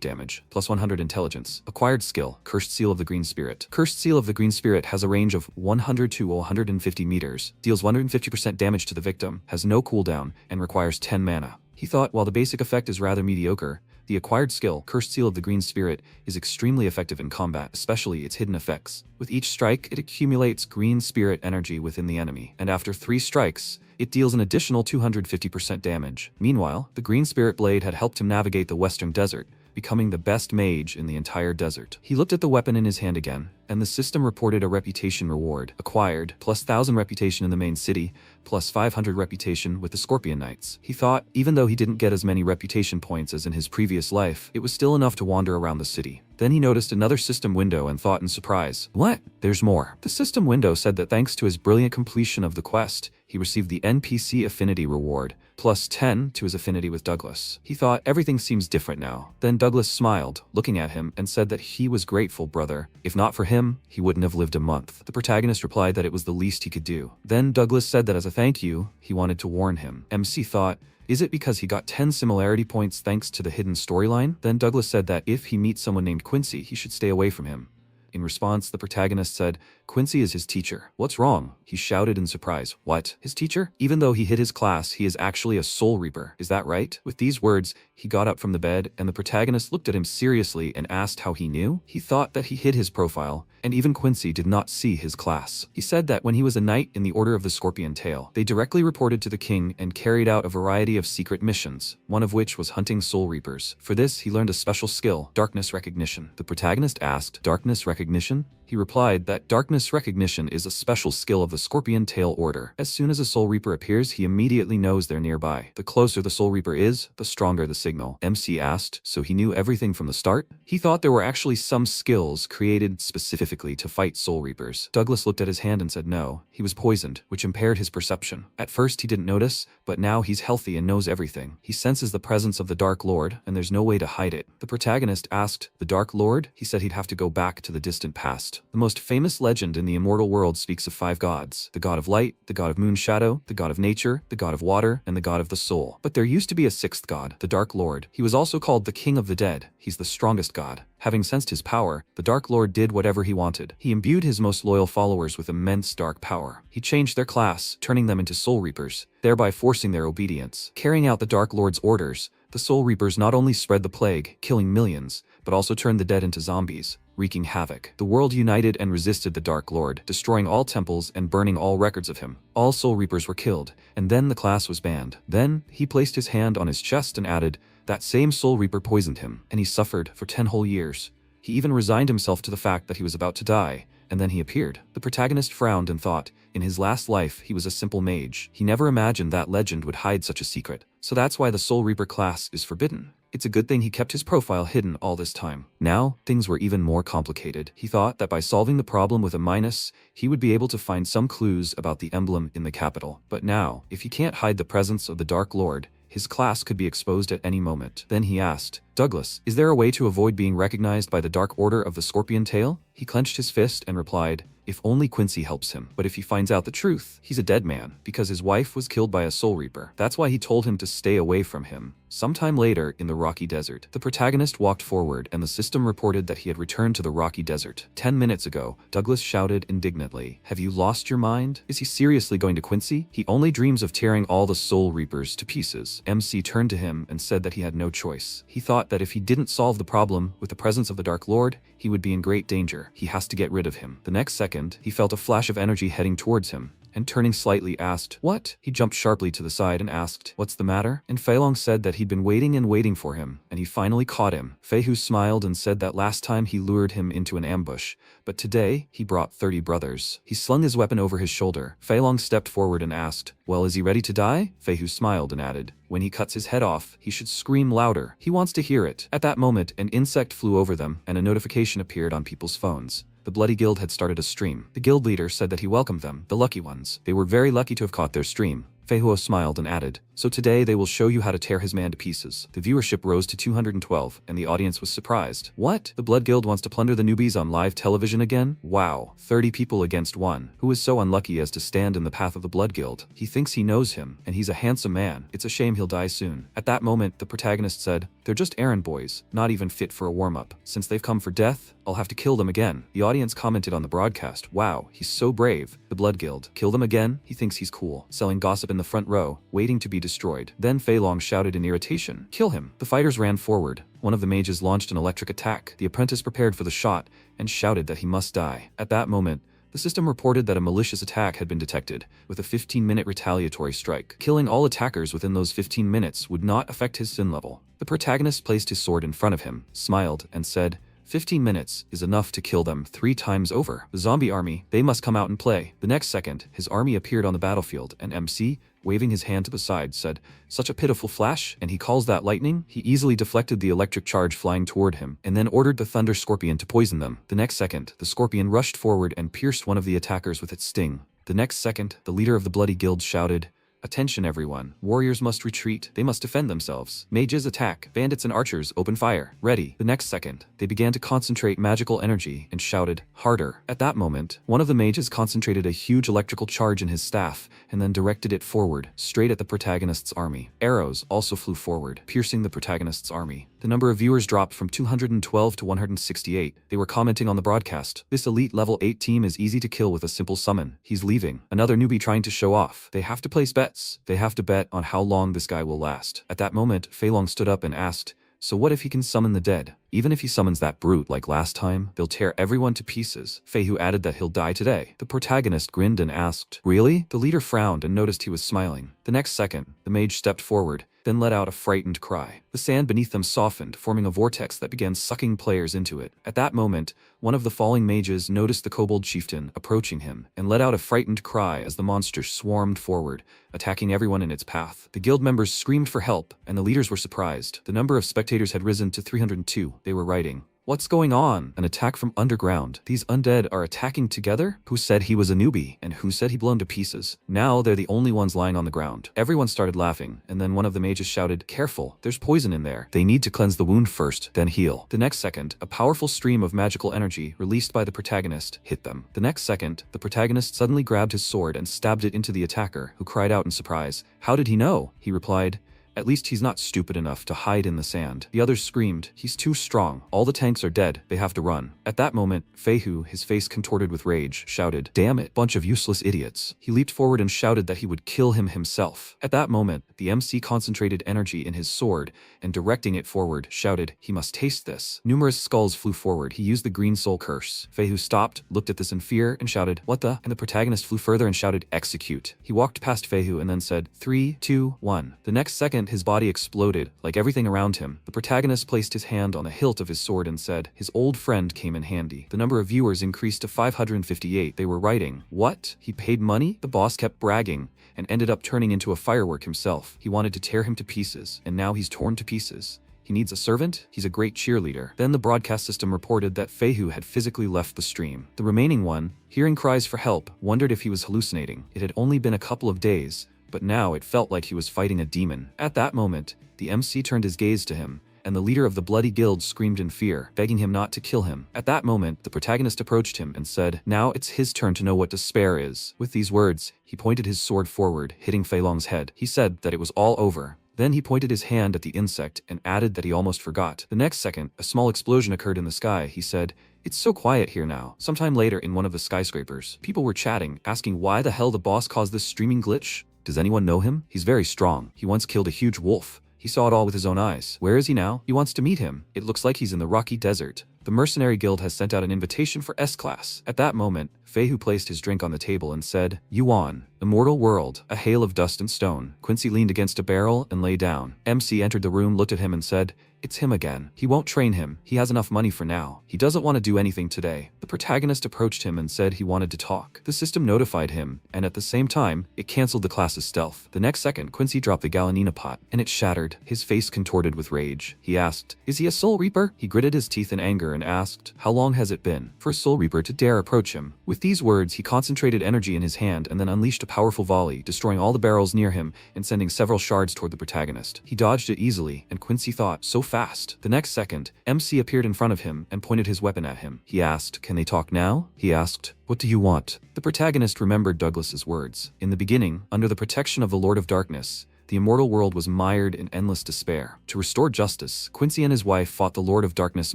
S1: damage, plus 100 intelligence. Acquired skill, Cursed Seal of the Green Spirit. Cursed Seal of the Green Spirit has a range of 100 to 150 meters, deals 150% damage to the victim, has no cooldown, and requires 10 mana. He thought while the basic effect is rather mediocre, the acquired skill, Cursed Seal of the Green Spirit, is extremely effective in combat, especially its hidden effects. With each strike, it accumulates green spirit energy within the enemy, and after 3 strikes, it deals an additional 250% damage. Meanwhile, the green spirit blade had helped him navigate the western desert, becoming the best mage in the entire desert. He looked at the weapon in his hand again, and the system reported a reputation reward. Acquired, plus 1,000 reputation in the main city, plus 500 reputation with the Scorpion Knights. He thought, even though he didn't get as many reputation points as in his previous life, it was still enough to wander around the city. Then he noticed another system window and thought in surprise, what? There's more. The system window said that thanks to his brilliant completion of the quest, he received the NPC Affinity Reward, plus 10 to his affinity with Douglas. He thought, everything seems different now. Then Douglas smiled, looking at him, and said that he was grateful, brother. If not for him, he wouldn't have lived a month. The protagonist replied that it was the least he could do. Then Douglas said that as a thank you, he wanted to warn him. MC thought, is it because he got 10 similarity points thanks to the hidden storyline? Then Douglas said that if he meets someone named Quincy, he should stay away from him. In response, the protagonist said, Quincy is his teacher. What's wrong? He shouted in surprise. What? His teacher? Even though he hid his class, he is actually a soul reaper. Is that right? With these words, he got up from the bed, and the protagonist looked at him seriously and asked how he knew. He thought that he hid his profile, and even Quincy did not see his class. He said that when he was a knight in the Order of the Scorpion Tail, they directly reported to the king and carried out a variety of secret missions, one of which was hunting soul reapers. For this, he learned a special skill, darkness recognition. The protagonist asked, darkness recognition? He replied that darkness recognition is a special skill of the Scorpion Tail Order. As soon as a Soul Reaper appears, he immediately knows they're nearby. The closer the Soul Reaper is, the stronger the signal. MC asked, so he knew everything from the start? He thought there were actually some skills created specifically to fight Soul Reapers. Douglas looked at his hand and said no, he was poisoned, which impaired his perception. At first he didn't notice, but now he's healthy and knows everything. He senses the presence of the Dark Lord, and there's no way to hide it. The protagonist asked, the Dark Lord? He said he'd have to go back to the distant past. The most famous legend in the immortal world speaks of 5 gods: the god of light, the god of moon shadow, the god of nature, the god of water, and the god of the soul. But there used to be a 6th god, the Dark Lord. He was also called the King of the Dead. He's the strongest god. Having sensed his power, the Dark Lord did whatever he wanted. He imbued his most loyal followers with immense dark power. He changed their class, turning them into Soul Reapers, thereby forcing their obedience. Carrying out the Dark Lord's orders, the Soul Reapers not only spread the plague, killing millions, but also turned the dead into zombies, wreaking havoc. The world united and resisted the Dark Lord, destroying all temples and burning all records of him. All Soul Reapers were killed, and then the class was banned. Then, he placed his hand on his chest and added, that same Soul Reaper poisoned him, and he suffered for 10 whole years. He even resigned himself to the fact that he was about to die, and then he appeared. The protagonist frowned and thought, in his last life, he was a simple mage. He never imagined that legend would hide such a secret. So that's why the Soul Reaper class is forbidden. It's a good thing he kept his profile hidden all this time. Now, things were even more complicated. He thought that by solving the problem with a minus, he would be able to find some clues about the emblem in the capital. But now, if he can't hide the presence of the Dark Lord, his class could be exposed at any moment. Then he asked, "Douglas, is there a way to avoid being recognized by the Dark Order of the Scorpion Tail?" He clenched his fist and replied, "If only Quincy helps him. But if he finds out the truth, he's a dead man, because his wife was killed by a Soul Reaper. That's why he told him to stay away from him." Sometime later, in the rocky desert, the protagonist walked forward and the system reported that he had returned to the rocky desert. 10 minutes ago, Douglas shouted indignantly, "Have you lost your mind? Is he seriously going to Quincy? He only dreams of tearing all the Soul Reapers to pieces." MC turned to him and said that he had no choice. He thought that if he didn't solve the problem with the presence of the Dark Lord, he would be in great danger. He has to get rid of him. The next second, he felt a flash of energy heading towards him, and turning slightly asked, "What?" He jumped sharply to the side and asked, "What's the matter?" And Fei Long said that he'd been waiting and waiting for him, and he finally caught him. Fei Hu smiled and said that last time he lured him into an ambush, but today he brought 30 brothers. He slung his weapon over his shoulder. Fei Long stepped forward and asked, "Well, is he ready to die?" Fei Hu smiled and added, "When he cuts his head off, he should scream louder. He wants to hear it." At that moment, an insect flew over them, and a notification appeared on people's phones. The Bloody Guild had started a stream. The guild leader said that he welcomed them, the lucky ones. They were very lucky to have caught their stream. Fei Huo smiled and added, "So today they will show you how to tear his man to pieces." The viewership rose to 212, and the audience was surprised. What? The Blood Guild wants to plunder the newbies on live television again? Wow. 30 people against one. Who is so unlucky as to stand in the path of the Blood Guild? He thinks he knows him, and he's a handsome man. It's a shame he'll die soon. At that moment, the protagonist said, "They're just errand boys, not even fit for a warm-up. Since they've come for death, I'll have to kill them again." The audience commented on the broadcast, "Wow, he's so brave." The Blood Guild. Kill them again? He thinks he's cool. Selling gossip in the front row, waiting to be destroyed. Then Fei Long shouted in irritation, "Kill him." The fighters ran forward. One of the mages launched an electric attack. The apprentice prepared for the shot and shouted that he must die. At that moment, the system reported that a malicious attack had been detected, with a 15-minute retaliatory strike. Killing all attackers within those 15 minutes would not affect his sin level. The protagonist placed his sword in front of him, smiled, and said, 15 minutes is enough to kill them 3 times over. The zombie army, they must come out and play. The next second, his army appeared on the battlefield, and MC, waving his hand to the side, said, "Such a pitiful flash, and he calls that lightning?" He easily deflected the electric charge flying toward him, and then ordered the Thunder Scorpion to poison them. The next second, the Scorpion rushed forward and pierced one of the attackers with its sting. The next second, the leader of the Bloody Guild shouted, "Attention everyone. Warriors must retreat. They must defend themselves. Mages attack. Bandits and archers open fire. Ready." The next second, they began to concentrate magical energy and shouted, "Harder." At that moment, one of the mages concentrated a huge electrical charge in his staff and then directed it forward, straight at the protagonist's army. Arrows also flew forward, piercing the protagonist's army. The number of viewers dropped from 212 to 168. They were commenting on the broadcast. "This elite level 8 team is easy to kill with a simple summon. He's leaving." Another newbie trying to show off. They have to place bets. They have to bet on how long this guy will last. At that moment, Fei Long stood up and asked, "So what if he can summon the dead? Even if he summons that brute like last time, they'll tear everyone to pieces." Fei Hu added that he'll die today. The protagonist grinned and asked, "Really?" The leader frowned and noticed he was smiling. The next second, the mage stepped forward, then let out a frightened cry. The sand beneath them softened, forming a vortex that began sucking players into it. At that moment, one of the falling mages noticed the kobold chieftain approaching him, and let out a frightened cry as the monster swarmed forward, attacking everyone in its path. The guild members screamed for help, and the leaders were surprised. The number of spectators had risen to 302. They were writing, "What's going on? An attack from underground. These undead are attacking together? Who said he was a newbie? And who said he blown to pieces? Now they're the only ones lying on the ground." Everyone started laughing, and then one of the mages shouted, "Careful, there's poison in there. They need to cleanse the wound first, then heal." The next second, a powerful stream of magical energy released by the protagonist hit them. The next second, the protagonist suddenly grabbed his sword and stabbed it into the attacker, who cried out in surprise. "How did he know?" He replied, "At least he's not stupid enough to hide in the sand." The others screamed, "He's too strong. All the tanks are dead. They have to run." At that moment, Fei Hu, his face contorted with rage, shouted, "Damn it, bunch of useless idiots." He leaped forward and shouted that he would kill him himself. At that moment, the MC concentrated energy in his sword and directing it forward, shouted, "He must taste this." Numerous skulls flew forward. He used the green soul curse. Fei Hu stopped, looked at this in fear, and shouted, "What the?" And the protagonist flew further and shouted, "Execute." He walked past Fei Hu and then said, 3, 2, 1. The next second, his body exploded, like everything around him. The protagonist placed his hand on the hilt of his sword and said, "His old friend came in handy." The number of viewers increased to 558. They were writing, "What? He paid money?" The boss kept bragging, and ended up turning into a firework himself. He wanted to tear him to pieces, and now he's torn to pieces. He needs a servant? He's a great cheerleader. Then the broadcast system reported that Feihu had physically left the stream. The remaining one, hearing cries for help, wondered if he was hallucinating. It had only been a couple of days, but now it felt like he was fighting a demon. At that moment, the MC turned his gaze to him, and the leader of the Bloody Guild screamed in fear, begging him not to kill him. At that moment, the protagonist approached him and said, "Now it's his turn to know what despair is." With these words, he pointed his sword forward, hitting Fei Long's head. He said that it was all over. Then he pointed his hand at the insect and added that he almost forgot. The next second, a small explosion occurred in the sky. He said, "It's so quiet here now." Sometime later, in one of the skyscrapers, people were chatting, asking why the hell the boss caused this streaming glitch. Does anyone know him? He's very strong. He once killed a huge wolf. He saw it all with his own eyes. Where is he now? He wants to meet him. It looks like he's in the rocky desert. The Mercenary Guild has sent out an invitation for S-Class. At that moment, Feihu placed his drink on the table and said, "Yuan, immortal world, a hail of dust and stone." Quincy leaned against a barrel and lay down. MC entered the room, looked at him and said, "It's him again. He won't train him. He has enough money for now. He doesn't want to do anything today." The protagonist approached him and said he wanted to talk. The system notified him, and at the same time, it cancelled the class's stealth. The next second, Quincy dropped the Galanina pot, and it shattered. His face contorted with rage. He asked, "Is he a Soul Reaper?" He gritted his teeth in anger and asked, "How long has it been for a Soul Reaper to dare approach him?" With these words, he concentrated energy in his hand and then unleashed a powerful volley, destroying all the barrels near him and sending several shards toward the protagonist. He dodged it easily, and Quincy thought, so fast. The next second, MC appeared in front of him and pointed his weapon at him. He asked, "Can they talk now?" He asked, "What do you want?" The protagonist remembered Douglas's words. In the beginning, under the protection of the Lord of Darkness, the immortal world was mired in endless despair. To restore justice, Quincy and his wife fought the Lord of Darkness'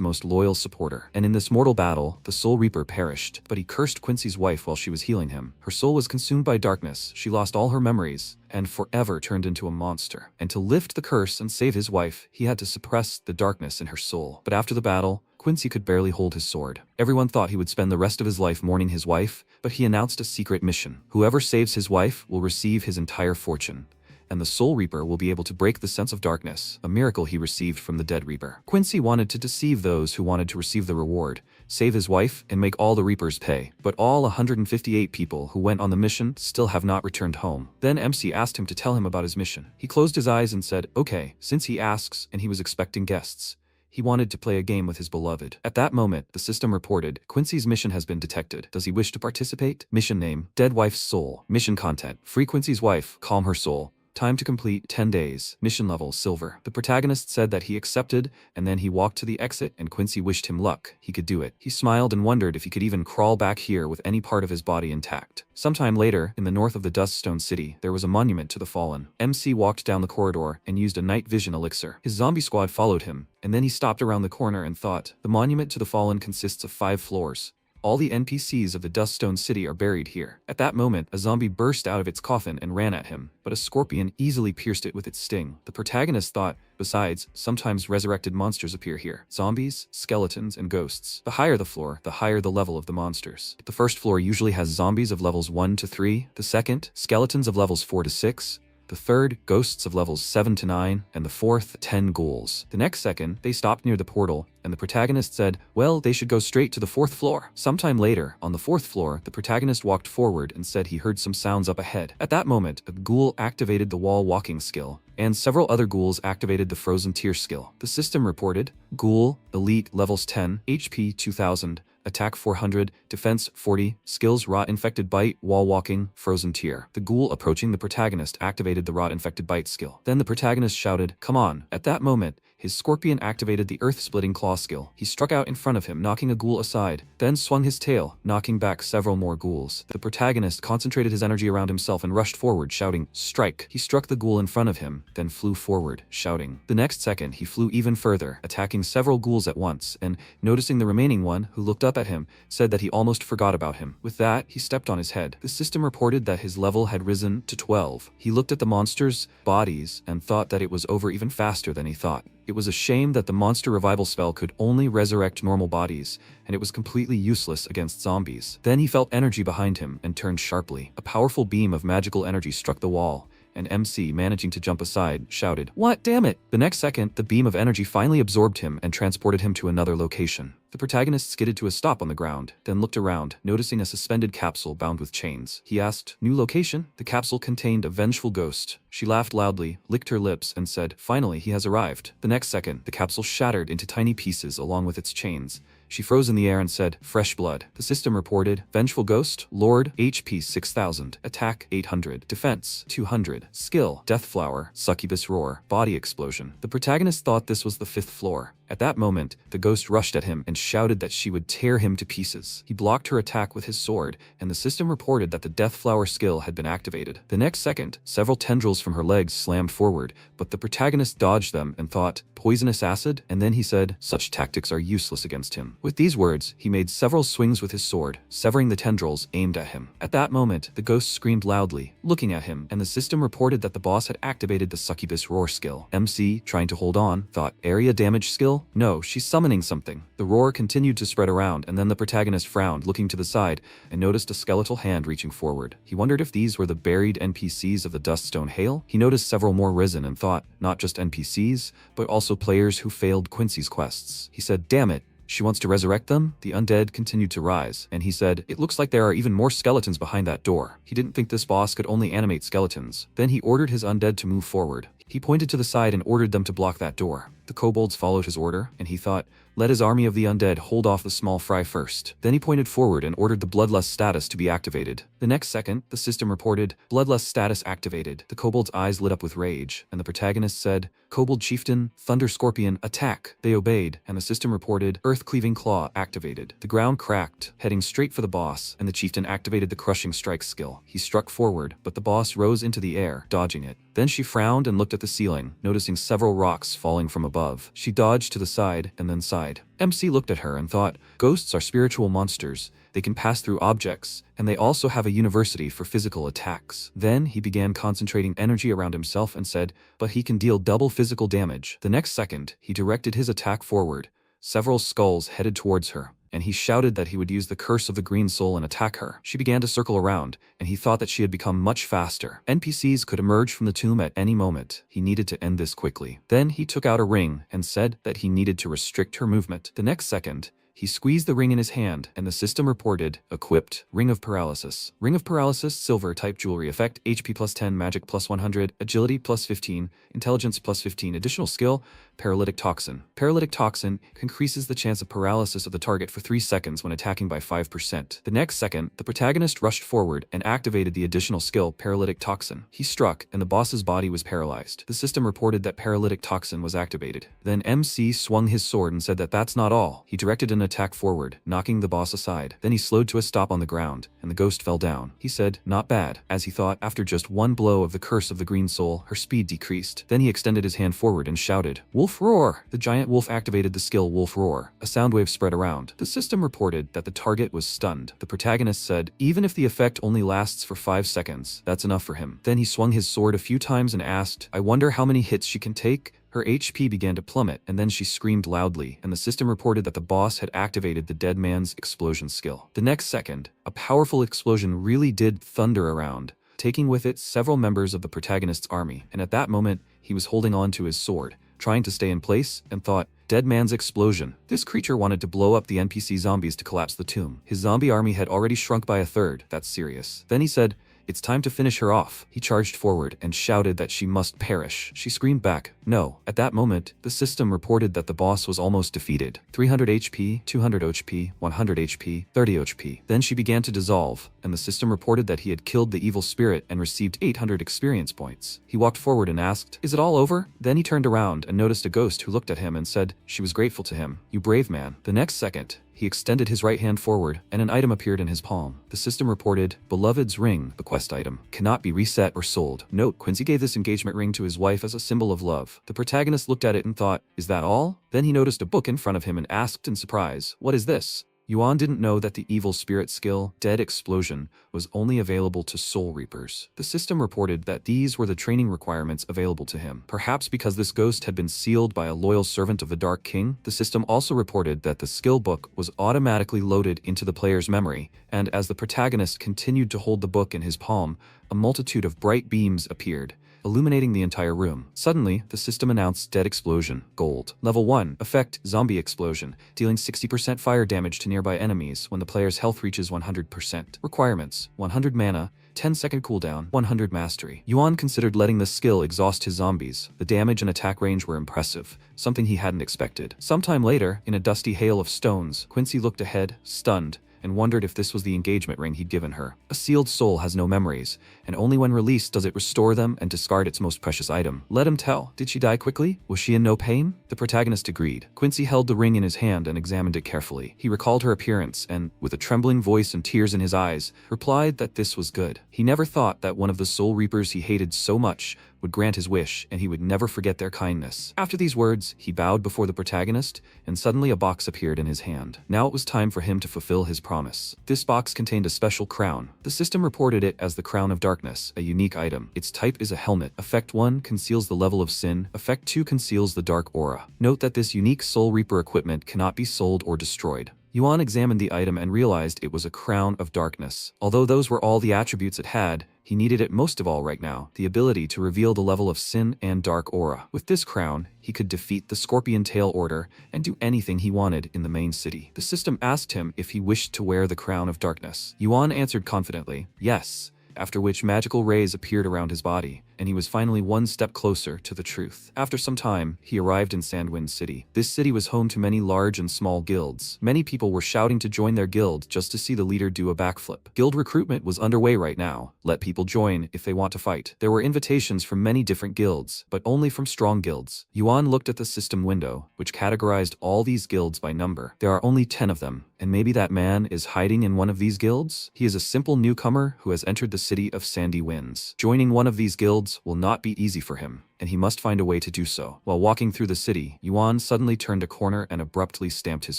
S1: most loyal supporter. And in this mortal battle, the Soul Reaper perished. But he cursed Quincy's wife while she was healing him. Her soul was consumed by darkness, she lost all her memories, and forever turned into a monster. And to lift the curse and save his wife, he had to suppress the darkness in her soul. But after the battle, Quincy could barely hold his sword. Everyone thought he would spend the rest of his life mourning his wife, but he announced a secret mission. Whoever saves his wife will receive his entire fortune, and the Soul Reaper will be able to break the sense of darkness, a miracle he received from the Dead Reaper. Quincy wanted to deceive those who wanted to receive the reward, save his wife, and make all the Reapers pay. But all 158 people who went on the mission still have not returned home. Then MC asked him to tell him about his mission. He closed his eyes and said, "Okay," since he asks and he was expecting guests. He wanted to play a game with his beloved. At that moment, the system reported, "Quincy's mission has been detected. Does he wish to participate?" Mission name, Dead Wife's Soul. Mission content, free Quincy's wife, calm her soul. Time to complete, 10 days. Mission level, silver. The protagonist said that he accepted, and then he walked to the exit and Quincy wished him luck. He could do it. He smiled and wondered if he could even crawl back here with any part of his body intact. Sometime later, in the north of the Duststone City, there was a monument to the fallen. MC walked down the corridor and used a night vision elixir. His zombie squad followed him, and then he stopped around the corner and thought, the monument to the fallen consists of 5 floors. All the NPCs of the Duststone City are buried here. At that moment, a zombie burst out of its coffin and ran at him, but a scorpion easily pierced it with its sting. The protagonist thought, besides, sometimes resurrected monsters appear here. Zombies, skeletons, and ghosts. The higher the floor, the higher the level of the monsters. The first floor usually has zombies of levels 1 to 3, the second, skeletons of levels 4 to 6, the third, ghosts of levels 7 to 9, and the fourth, 10 ghouls. The next second, they stopped near the portal, and the protagonist said, well, they should go straight to the 4th floor. Sometime later, on the 4th floor, the protagonist walked forward and said he heard some sounds up ahead. At that moment, a ghoul activated the wall walking skill, and several other ghouls activated the frozen tear skill. The system reported, Ghoul, Elite, levels 10, HP 2000, Attack 400, Defense 40, Skills Rot Infected Bite, Wall Walking, Frozen Tear. The ghoul approaching the protagonist activated the Rot Infected Bite skill. Then the protagonist shouted, "Come on." At that moment, his scorpion activated the Earth-Splitting Claw skill. He struck out in front of him, knocking a ghoul aside, then swung his tail, knocking back several more ghouls. The protagonist concentrated his energy around himself and rushed forward, shouting, "Strike." He struck the ghoul in front of him, then flew forward, shouting. The next second, he flew even further, attacking several ghouls at once, and, noticing the remaining one, who looked up at him, said that he almost forgot about him. With that, he stepped on his head. The system reported that his level had risen to 12. He looked at the monsters' bodies and thought that it was over even faster than he thought. It was a shame that the monster revival spell could only resurrect normal bodies, and it was completely useless against zombies. Then he felt energy behind him and turned sharply. A powerful beam of magical energy struck the wall, and MC, managing to jump aside, shouted, "What? Damn it!" The next second, the beam of energy finally absorbed him and transported him to another location. The protagonist skidded to a stop on the ground, then looked around, noticing a suspended capsule bound with chains. He asked, "New location?" The capsule contained a vengeful ghost. She laughed loudly, licked her lips, and said, "Finally, he has arrived." The next second, the capsule shattered into tiny pieces along with its chains. She froze in the air and said, "Fresh blood." The system reported, "Vengeful Ghost, Lord, HP 6000, Attack 800, Defense 200, Skill, Death Flower, Succubus Roar, Body Explosion." The protagonist thought this was the 5th floor. At that moment, the ghost rushed at him and shouted that she would tear him to pieces. He blocked her attack with his sword, and the system reported that the Death Flower skill had been activated. The next second, several tendrils from her legs slammed forward, but the protagonist dodged them and thought, "Poisonous acid?" And then he said, "Such tactics are useless against him." With these words, he made several swings with his sword, severing the tendrils aimed at him. At that moment, the ghost screamed loudly, looking at him, and the system reported that the boss had activated the Succubus Roar skill. MC, trying to hold on, thought, "Area damage skill? No, she's summoning something." The roar continued to spread around, and then the protagonist frowned, looking to the side, and noticed a skeletal hand reaching forward. He wondered if these were the buried NPCs of the Duststone Hail. He noticed several more risen and thought, not just NPCs, but also players who failed Quincy's quests. He said, "Damn it. She wants to resurrect them?" The undead continued to rise, and he said, "It looks like there are even more skeletons behind that door." He didn't think this boss could only animate skeletons. Then he ordered his undead to move forward. He pointed to the side and ordered them to block that door. The kobolds followed his order, and he thought, "Let his army of the undead hold off the small fry first." Then he pointed forward and ordered the Bloodlust status to be activated. The next second, the system reported, "Bloodlust status activated." The kobolds' eyes lit up with rage, and the protagonist said, "Kobold Chieftain, Thunder Scorpion, attack." They obeyed, and the system reported, "Earth-cleaving claw activated." The ground cracked, heading straight for the boss, and the chieftain activated the Crushing Strike skill. He struck forward, but the boss rose into the air, dodging it. Then she frowned and looked at the ceiling, noticing several rocks falling from above. She dodged to the side, and then sighed. MC looked at her and thought, "Ghosts are spiritual monsters. They can pass through objects, and they also have a university for physical attacks." Then he began concentrating energy around himself and said, "But he can deal double physical damage." The next second, he directed his attack forward. Several skulls headed towards her, and he shouted that he would use the Curse of the Green Soul and attack her. She began to circle around, and he thought that she had become much faster. NPCs could emerge from the tomb at any moment. He needed to end this quickly. Then he took out a ring and said that he needed to restrict her movement. The next second, he squeezed the ring in his hand, and the system reported, "Equipped, Ring of Paralysis." Ring of Paralysis, silver type jewelry effect, HP plus 10, magic plus 100, agility plus 15, intelligence plus 15, additional skill, Paralytic Toxin. Paralytic Toxin increases the chance of paralysis of the target for 3 seconds when attacking by 5%. The next second, the protagonist rushed forward and activated the additional skill, Paralytic Toxin. He struck, and the boss's body was paralyzed. The system reported that Paralytic Toxin was activated. Then MC swung his sword and said that that's not all. He directed an attack forward, knocking the boss aside. Then he slowed to a stop on the ground, and the ghost fell down. He said, "Not bad." As he thought, after just one blow of the Curse of the Green Soul, her speed decreased. Then he extended his hand forward and shouted, "Wolf Roar!" The giant wolf activated the skill Wolf Roar. A sound wave spread around. The system reported that the target was stunned. The protagonist said, "Even if the effect only lasts for 5 seconds, that's enough for him." Then he swung his sword a few times and asked, "I wonder how many hits she can take?" Her HP began to plummet, and then she screamed loudly, and the system reported that the boss had activated the Dead Man's Explosion skill. The next second, a powerful explosion really did thunder around, taking with it several members of the protagonist's army, and at that moment, he was holding on to his sword, trying to stay in place, and thought, "Dead Man's Explosion." This creature wanted to blow up the NPC zombies to collapse the tomb. His zombie army had already shrunk by a third. That's serious. Then he said, "It's time to finish her off." He charged forward and shouted that she must perish. She screamed back, "No." At that moment, the system reported that the boss was almost defeated. 300 HP, 200 HP, 100 HP, 30 HP. Then she began to dissolve, and the system reported that he had killed the evil spirit and received 800 experience points. He walked forward and asked, "Is it all over?" Then he turned around and noticed a ghost who looked at him and said she was grateful to him. "You brave man." The next second, he extended his right hand forward, and an item appeared in his palm. The system reported, "Beloved's Ring, the quest item, cannot be reset or sold." Note, Quincy gave this engagement ring to his wife as a symbol of love. The protagonist looked at it and thought, "Is that all?" Then he noticed a book in front of him and asked in surprise, "What is this?" Yuan didn't know that the evil spirit skill, Dead Explosion, was only available to Soul Reapers. The system reported that these were the training requirements available to him. Perhaps because this ghost had been sealed by a loyal servant of the Dark King, the system also reported that the skill book was automatically loaded into the player's memory, and as the protagonist continued to hold the book in his palm, a multitude of bright beams appeared, illuminating the entire room. Suddenly, the system announced dead explosion, gold. Level 1, effect, zombie explosion, dealing 60% fire damage to nearby enemies when the player's health reaches 100%. Requirements, 100 mana, 10-second cooldown, 100 mastery. Yuan considered letting this skill exhaust his zombies. The damage and attack range were impressive, something he hadn't expected. Sometime later, in a dusty hail of stones, Quincy looked ahead, stunned, and wondered if this was the engagement ring he'd given her. A sealed soul has no memories, and only when released does it restore them and discard its most precious item. Let him tell. Did she die quickly? Was she in no pain? The protagonist agreed. Quincy held the ring in his hand and examined it carefully. He recalled her appearance and, with a trembling voice and tears in his eyes, replied that this was good. He never thought that one of the soul reapers he hated so much would grant his wish, and he would never forget their kindness. After these words, he bowed before the protagonist, and suddenly a box appeared in his hand. Now it was time for him to fulfill his promise. This box contained a special crown. The system reported it as the Crown of Darkness, a unique item. Its type is a helmet. Effect 1 conceals the level of sin. Effect 2 conceals the dark aura. Note that this unique Soul Reaper equipment cannot be sold or destroyed. Yuan examined the item and realized it was a Crown of Darkness. Although those were all the attributes it had, he needed it most of all right now, the ability to reveal the level of sin and dark aura. With this crown, he could defeat the Scorpion Tail Order and do anything he wanted in the main city. The system asked him if he wished to wear the Crown of Darkness. Yuan answered confidently, yes, after which magical rays appeared around his body, and he was finally one step closer to the truth. After some time, he arrived in Sandwind City. This city was home to many large and small guilds. Many people were shouting to join their guild just to see the leader do a backflip. Guild recruitment was underway right now. Let people join if they want to fight. There were invitations from many different guilds, but only from strong guilds. Yuan looked at the system window, which categorized all these guilds by number. There are only 10 of them, and maybe that man is hiding in one of these guilds? He is a simple newcomer who has entered the city of Sandy Winds. Joining one of these guilds will not be easy for him, and he must find a way to do so. While walking through the city, Yuan suddenly turned a corner and abruptly stamped his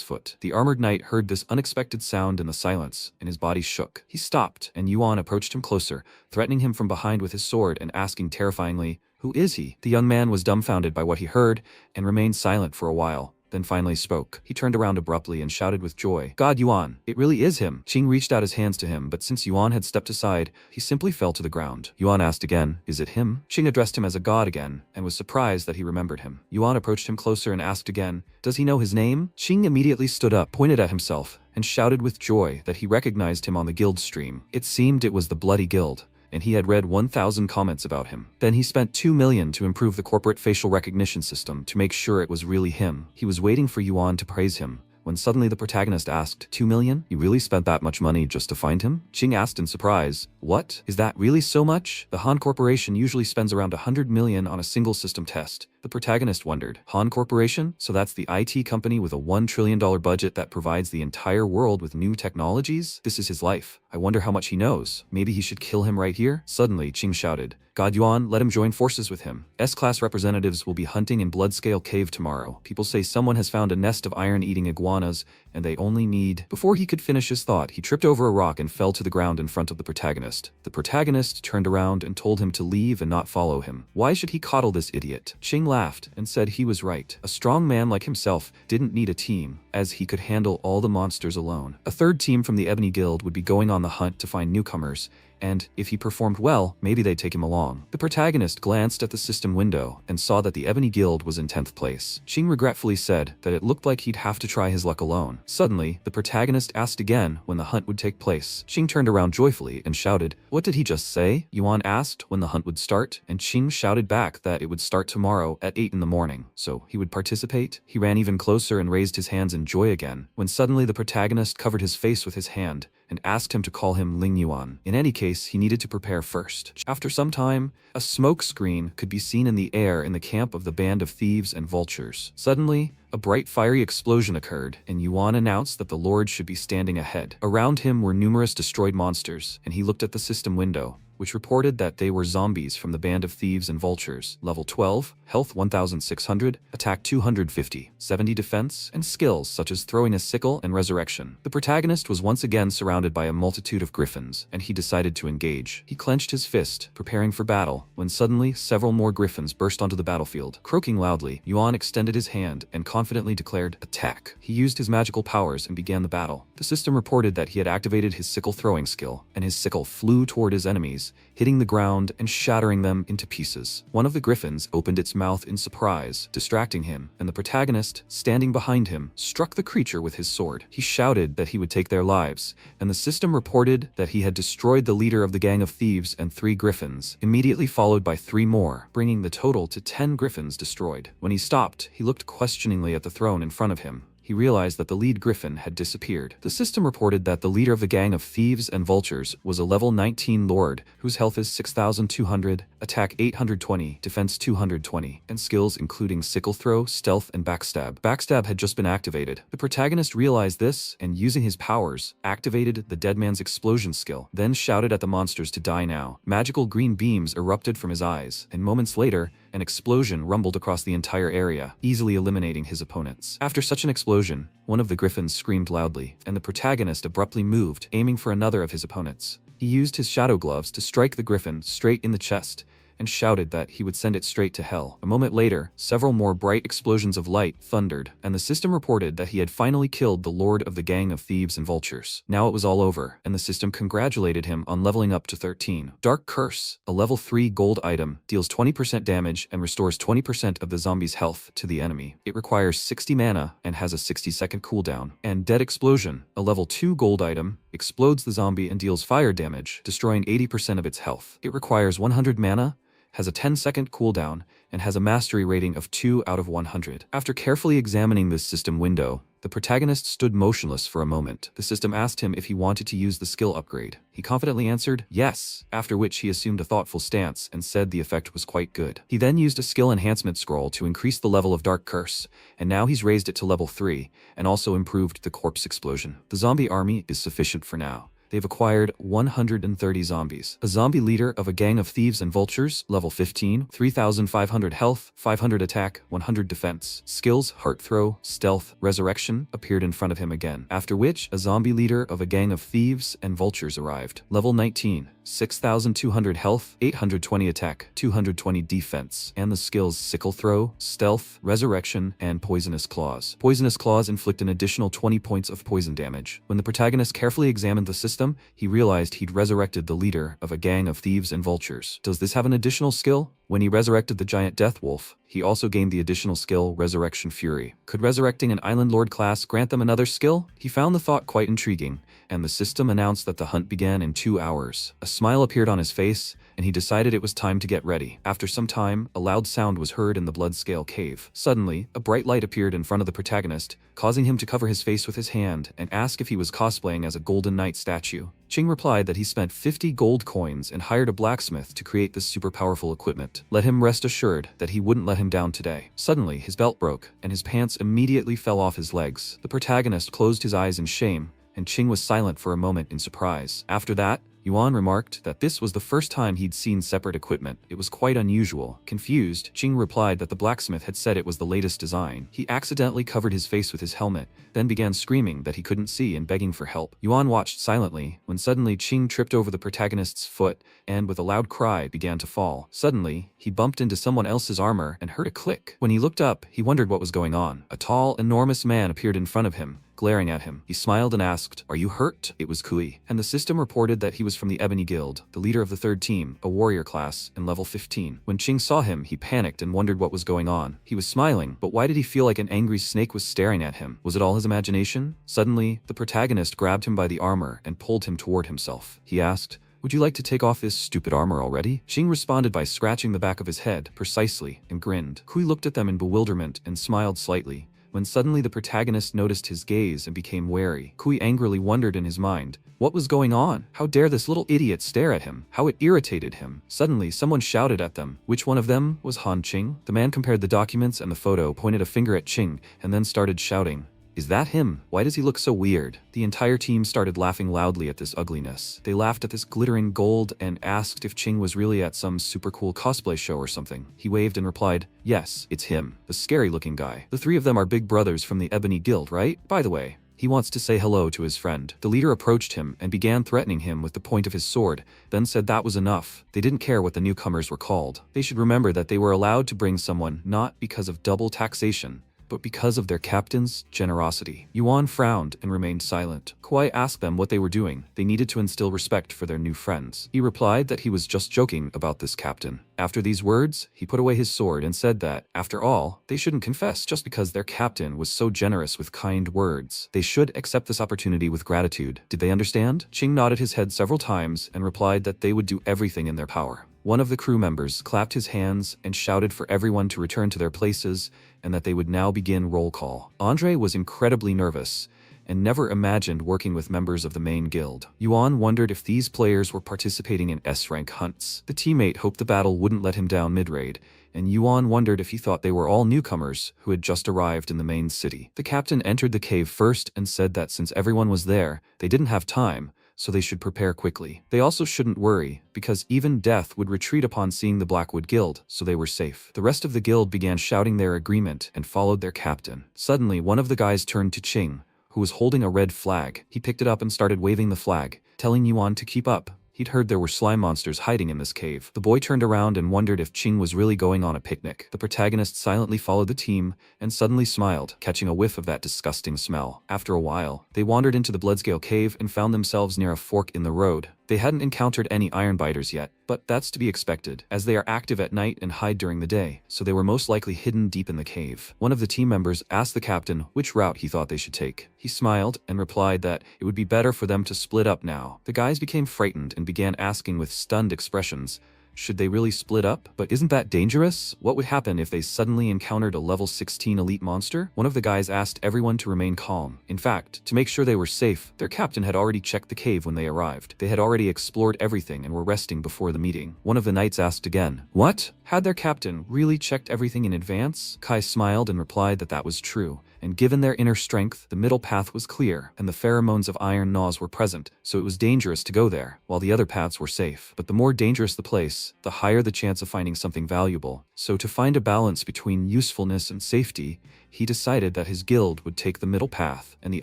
S1: foot. The armored knight heard this unexpected sound in the silence, and his body shook. He stopped, and Yuan approached him closer, threatening him from behind with his sword and asking terrifyingly, "Who is he?" The young man was dumbfounded by what he heard and remained silent for a while, then finally spoke. He turned around abruptly and shouted with joy, "God, Yuan, it really is him." Qing reached out his hands to him, but since Yuan had stepped aside, he simply fell to the ground. Yuan asked again, "Is it him?" Qing addressed him as a god again, and was surprised that he remembered him. Yuan approached him closer and asked again, "Does he know his name?" Qing immediately stood up, pointed at himself, and shouted with joy that he recognized him on the guild stream. It seemed it was the Bloody Guild, and he had read 1,000 comments about him. Then he spent 2 million to improve the corporate facial recognition system to make sure it was really him. He was waiting for Yuan to praise him, when suddenly the protagonist asked, 2 million? You really spent that much money just to find him? Qing asked in surprise, "What? Is that really so much? The Han Corporation usually spends around 100 million on a single system test." The protagonist wondered, Han Corporation? So that's the IT company with a $1 trillion budget that provides the entire world with new technologies? This is his life. I wonder how much he knows. Maybe he should kill him right here? Suddenly, Qing shouted, "God Yuan, let him join forces with him. S-class representatives will be hunting in Bloodscale Cave tomorrow. People say someone has found a nest of iron-eating iguanas, and they only need..." Before he could finish his thought, he tripped over a rock and fell to the ground in front of the protagonist. The protagonist turned around and told him to leave and not follow him. Why should he coddle this idiot? Qing laughed and said he was right. A strong man like himself didn't need a team, as he could handle all the monsters alone. A third team from the Ebony Guild would be going on the hunt to find newcomers, and if he performed well, maybe they'd take him along. The protagonist glanced at the system window and saw that the Ebony Guild was in 10th place. Qing regretfully said that it looked like he'd have to try his luck alone. Suddenly, the protagonist asked again when the hunt would take place. Qing turned around joyfully and shouted, "What did he just say?" Yuan asked when the hunt would start, and Qing shouted back that it would start tomorrow at 8 in the morning, so he would participate. He ran even closer and raised his hands in joy again, when suddenly the protagonist covered his face with his hand and asked him to call him Ling Yuan. In any case, he needed to prepare first. After some time, a smoke screen could be seen in the air in the camp of the band of thieves and vultures. Suddenly, a bright fiery explosion occurred, and Yuan announced that the Lord should be standing ahead. Around him were numerous destroyed monsters, and he looked at the system window, which reported that they were zombies from the band of thieves and vultures. Level 12, health 1,600, attack 250, 70 defense, and skills such as throwing a sickle and resurrection. The protagonist was once again surrounded by a multitude of griffins, and he decided to engage. He clenched his fist, preparing for battle, when suddenly several more griffins burst onto the battlefield. Croaking loudly, Yuan extended his hand and confidently declared, "Attack." He used his magical powers and began the battle. The system reported that he had activated his sickle throwing skill, and his sickle flew toward his enemies, wings, hitting the ground and shattering them into pieces. One of the griffins opened its mouth in surprise, distracting him, and the protagonist, standing behind him, struck the creature with his sword. He shouted that he would take their lives, and the system reported that he had destroyed the leader of the gang of thieves and 3 griffins, immediately followed by 3 more, bringing the total to 10 griffins destroyed. When he stopped, he looked questioningly at the throne in front of him. He realized that the lead griffin had disappeared. The system reported that the leader of the gang of thieves and vultures was a level 19 lord, whose health is 6,200, attack 820, defense 220, and skills including sickle throw, stealth, and backstab. Backstab had just been activated. The protagonist realized this, and using his powers, activated the dead man's explosion skill, then shouted at the monsters to die now. Magical green beams erupted from his eyes, and moments later, an explosion rumbled across the entire area, easily eliminating his opponents. After such an explosion, one of the griffins screamed loudly, and the protagonist abruptly moved, aiming for another of his opponents. He used his shadow gloves to strike the griffin straight in the chest, and shouted that he would send it straight to hell. A moment later, several more bright explosions of light thundered, and the system reported that he had finally killed the lord of the gang of thieves and vultures. Now it was all over, and the system congratulated him on leveling up to 13. Dark Curse, a level 3 gold item, deals 20% damage and restores 20% of the zombie's health to the enemy. It requires 60 mana and has a 60-second cooldown. And Dead Explosion, a level 2 gold item, explodes the zombie and deals fire damage, destroying 80% of its health. It requires 100 mana, has a 10-second cooldown, and has a mastery rating of 2 out of 100. After carefully examining this system window, the protagonist stood motionless for a moment. The system asked him if he wanted to use the skill upgrade. He confidently answered yes, after which he assumed a thoughtful stance and said the effect was quite good. He then used a skill enhancement scroll to increase the level of Dark Curse, and now he's raised it to level 3, and also improved the corpse explosion. The zombie army is sufficient for now. They've acquired 130 zombies. A zombie leader of a gang of thieves and vultures, level 15, 3,500 health, 500 attack, 100 defense. Skills, heart throw, stealth, resurrection, appeared in front of him again. After which, a zombie leader of a gang of thieves and vultures arrived. Level 19, 6,200 health, 820 attack, 220 defense, and the skills sickle throw, stealth, resurrection, and poisonous claws. Poisonous claws inflict an additional 20 points of poison damage. When the protagonist carefully examined the system, he realized he'd resurrected the leader of a gang of thieves and vultures. Does this have an additional skill? When he resurrected the giant death wolf, he also gained the additional skill Resurrection Fury. Could resurrecting an Island Lord class grant them another skill? He found the thought quite intriguing, and the system announced that the hunt began in 2 hours. A smile appeared on his face, and he decided it was time to get ready. After some time, a loud sound was heard in the Bloodscale cave. Suddenly, a bright light appeared in front of the protagonist, causing him to cover his face with his hand and ask if he was cosplaying as a Golden Knight statue. Ching replied that he spent 50 gold coins and hired a blacksmith to create this super powerful equipment. Let him rest assured that he wouldn't let him down today. Suddenly, his belt broke, and his pants immediately fell off his legs. The protagonist closed his eyes in shame, and Ching was silent for a moment in surprise. After that, Yuan remarked that this was the first time he'd seen separate equipment. It was quite unusual. Confused, Ching replied that the blacksmith had said it was the latest design. He accidentally covered his face with his helmet, then began screaming that he couldn't see and begging for help. Yuan watched silently, when suddenly Ching tripped over the protagonist's foot and with a loud cry began to fall. Suddenly, he bumped into someone else's armor and heard a click. When he looked up, he wondered what was going on. A tall, enormous man appeared in front of him, glaring at him. He smiled and asked, "Are you hurt?" It was Kui, and the system reported that he was from the Ebony Guild, the leader of the 3rd team, a warrior class, and level 15. When Ching saw him, he panicked and wondered what was going on. He was smiling, but why did he feel like an angry snake was staring at him? Was it all his imagination? Suddenly, the protagonist grabbed him by the armor and pulled him toward himself. He asked, "Would you like to take off this stupid armor already?" Ching responded by scratching the back of his head, precisely, and grinned. Kui looked at them in bewilderment and smiled slightly, when suddenly the protagonist noticed his gaze and became wary. Kui angrily wondered in his mind, what was going on? How dare this little idiot stare at him? How it irritated him. Suddenly, someone shouted at them. Which one of them was Han Ching? The man compared the documents and the photo, pointed a finger at Ching, and then started shouting, "Is that him? Why does he look so weird?" The entire team started laughing loudly at this ugliness. They laughed at this glittering gold and asked if Ching was really at some super cool cosplay show or something. He waved and replied, "Yes, it's him, the scary looking guy. The 3 of them are big brothers from the Ebony Guild, right? By the way, he wants to say hello to his friend." The leader approached him and began threatening him with the point of his sword, then said that was enough. They didn't care what the newcomers were called. They should remember that they were allowed to bring someone not because of double taxation, but because of their captain's generosity. Yuan frowned and remained silent. Kuai asked them what they were doing. They needed to instill respect for their new friends. He replied that he was just joking about this captain. After these words, he put away his sword and said that, after all, they shouldn't confess just because their captain was so generous with kind words. They should accept this opportunity with gratitude. Did they understand? Qing nodded his head several times and replied that they would do everything in their power. One of the crew members clapped his hands and shouted for everyone to return to their places and that they would now begin roll call. Andre was incredibly nervous and never imagined working with members of the main guild. Yuan wondered if these players were participating in S-rank hunts. The teammate hoped the battle wouldn't let him down mid-raid, and Yuan wondered if he thought they were all newcomers who had just arrived in the main city. The captain entered the cave first and said that since everyone was there, they didn't have time, so they should prepare quickly. They also shouldn't worry, because even death would retreat upon seeing the Blackwood Guild, so they were safe. The rest of the guild began shouting their agreement and followed their captain. Suddenly, one of the guys turned to Qing, who was holding a red flag. He picked it up and started waving the flag, telling Yuan to keep up. He'd heard there were slime monsters hiding in this cave. The boy turned around and wondered if Qing was really going on a picnic. The protagonist silently followed the team and suddenly smiled, catching a whiff of that disgusting smell. After a while, they wandered into the Bloodscale cave and found themselves near a fork in the road. They hadn't encountered any ironbiters yet, but that's to be expected, as they are active at night and hide during the day, so they were most likely hidden deep in the cave. One of the team members asked the captain which route he thought they should take. He smiled and replied that it would be better for them to split up now. The guys became frightened and began asking with stunned expressions, should they really split up? But isn't that dangerous? What would happen if they suddenly encountered a level 16 elite monster? One of the guys asked everyone to remain calm. In fact, to make sure they were safe, their captain had already checked the cave when they arrived. They had already explored everything and were resting before the meeting. One of the knights asked again, what? Had their captain really checked everything in advance? Kai smiled and replied that that was true, and given their inner strength, the middle path was clear, and the pheromones of iron gnaws were present, so it was dangerous to go there, while the other paths were safe. But the more dangerous the place, the higher the chance of finding something valuable. So to find a balance between usefulness and safety, he decided that his guild would take the middle path, and the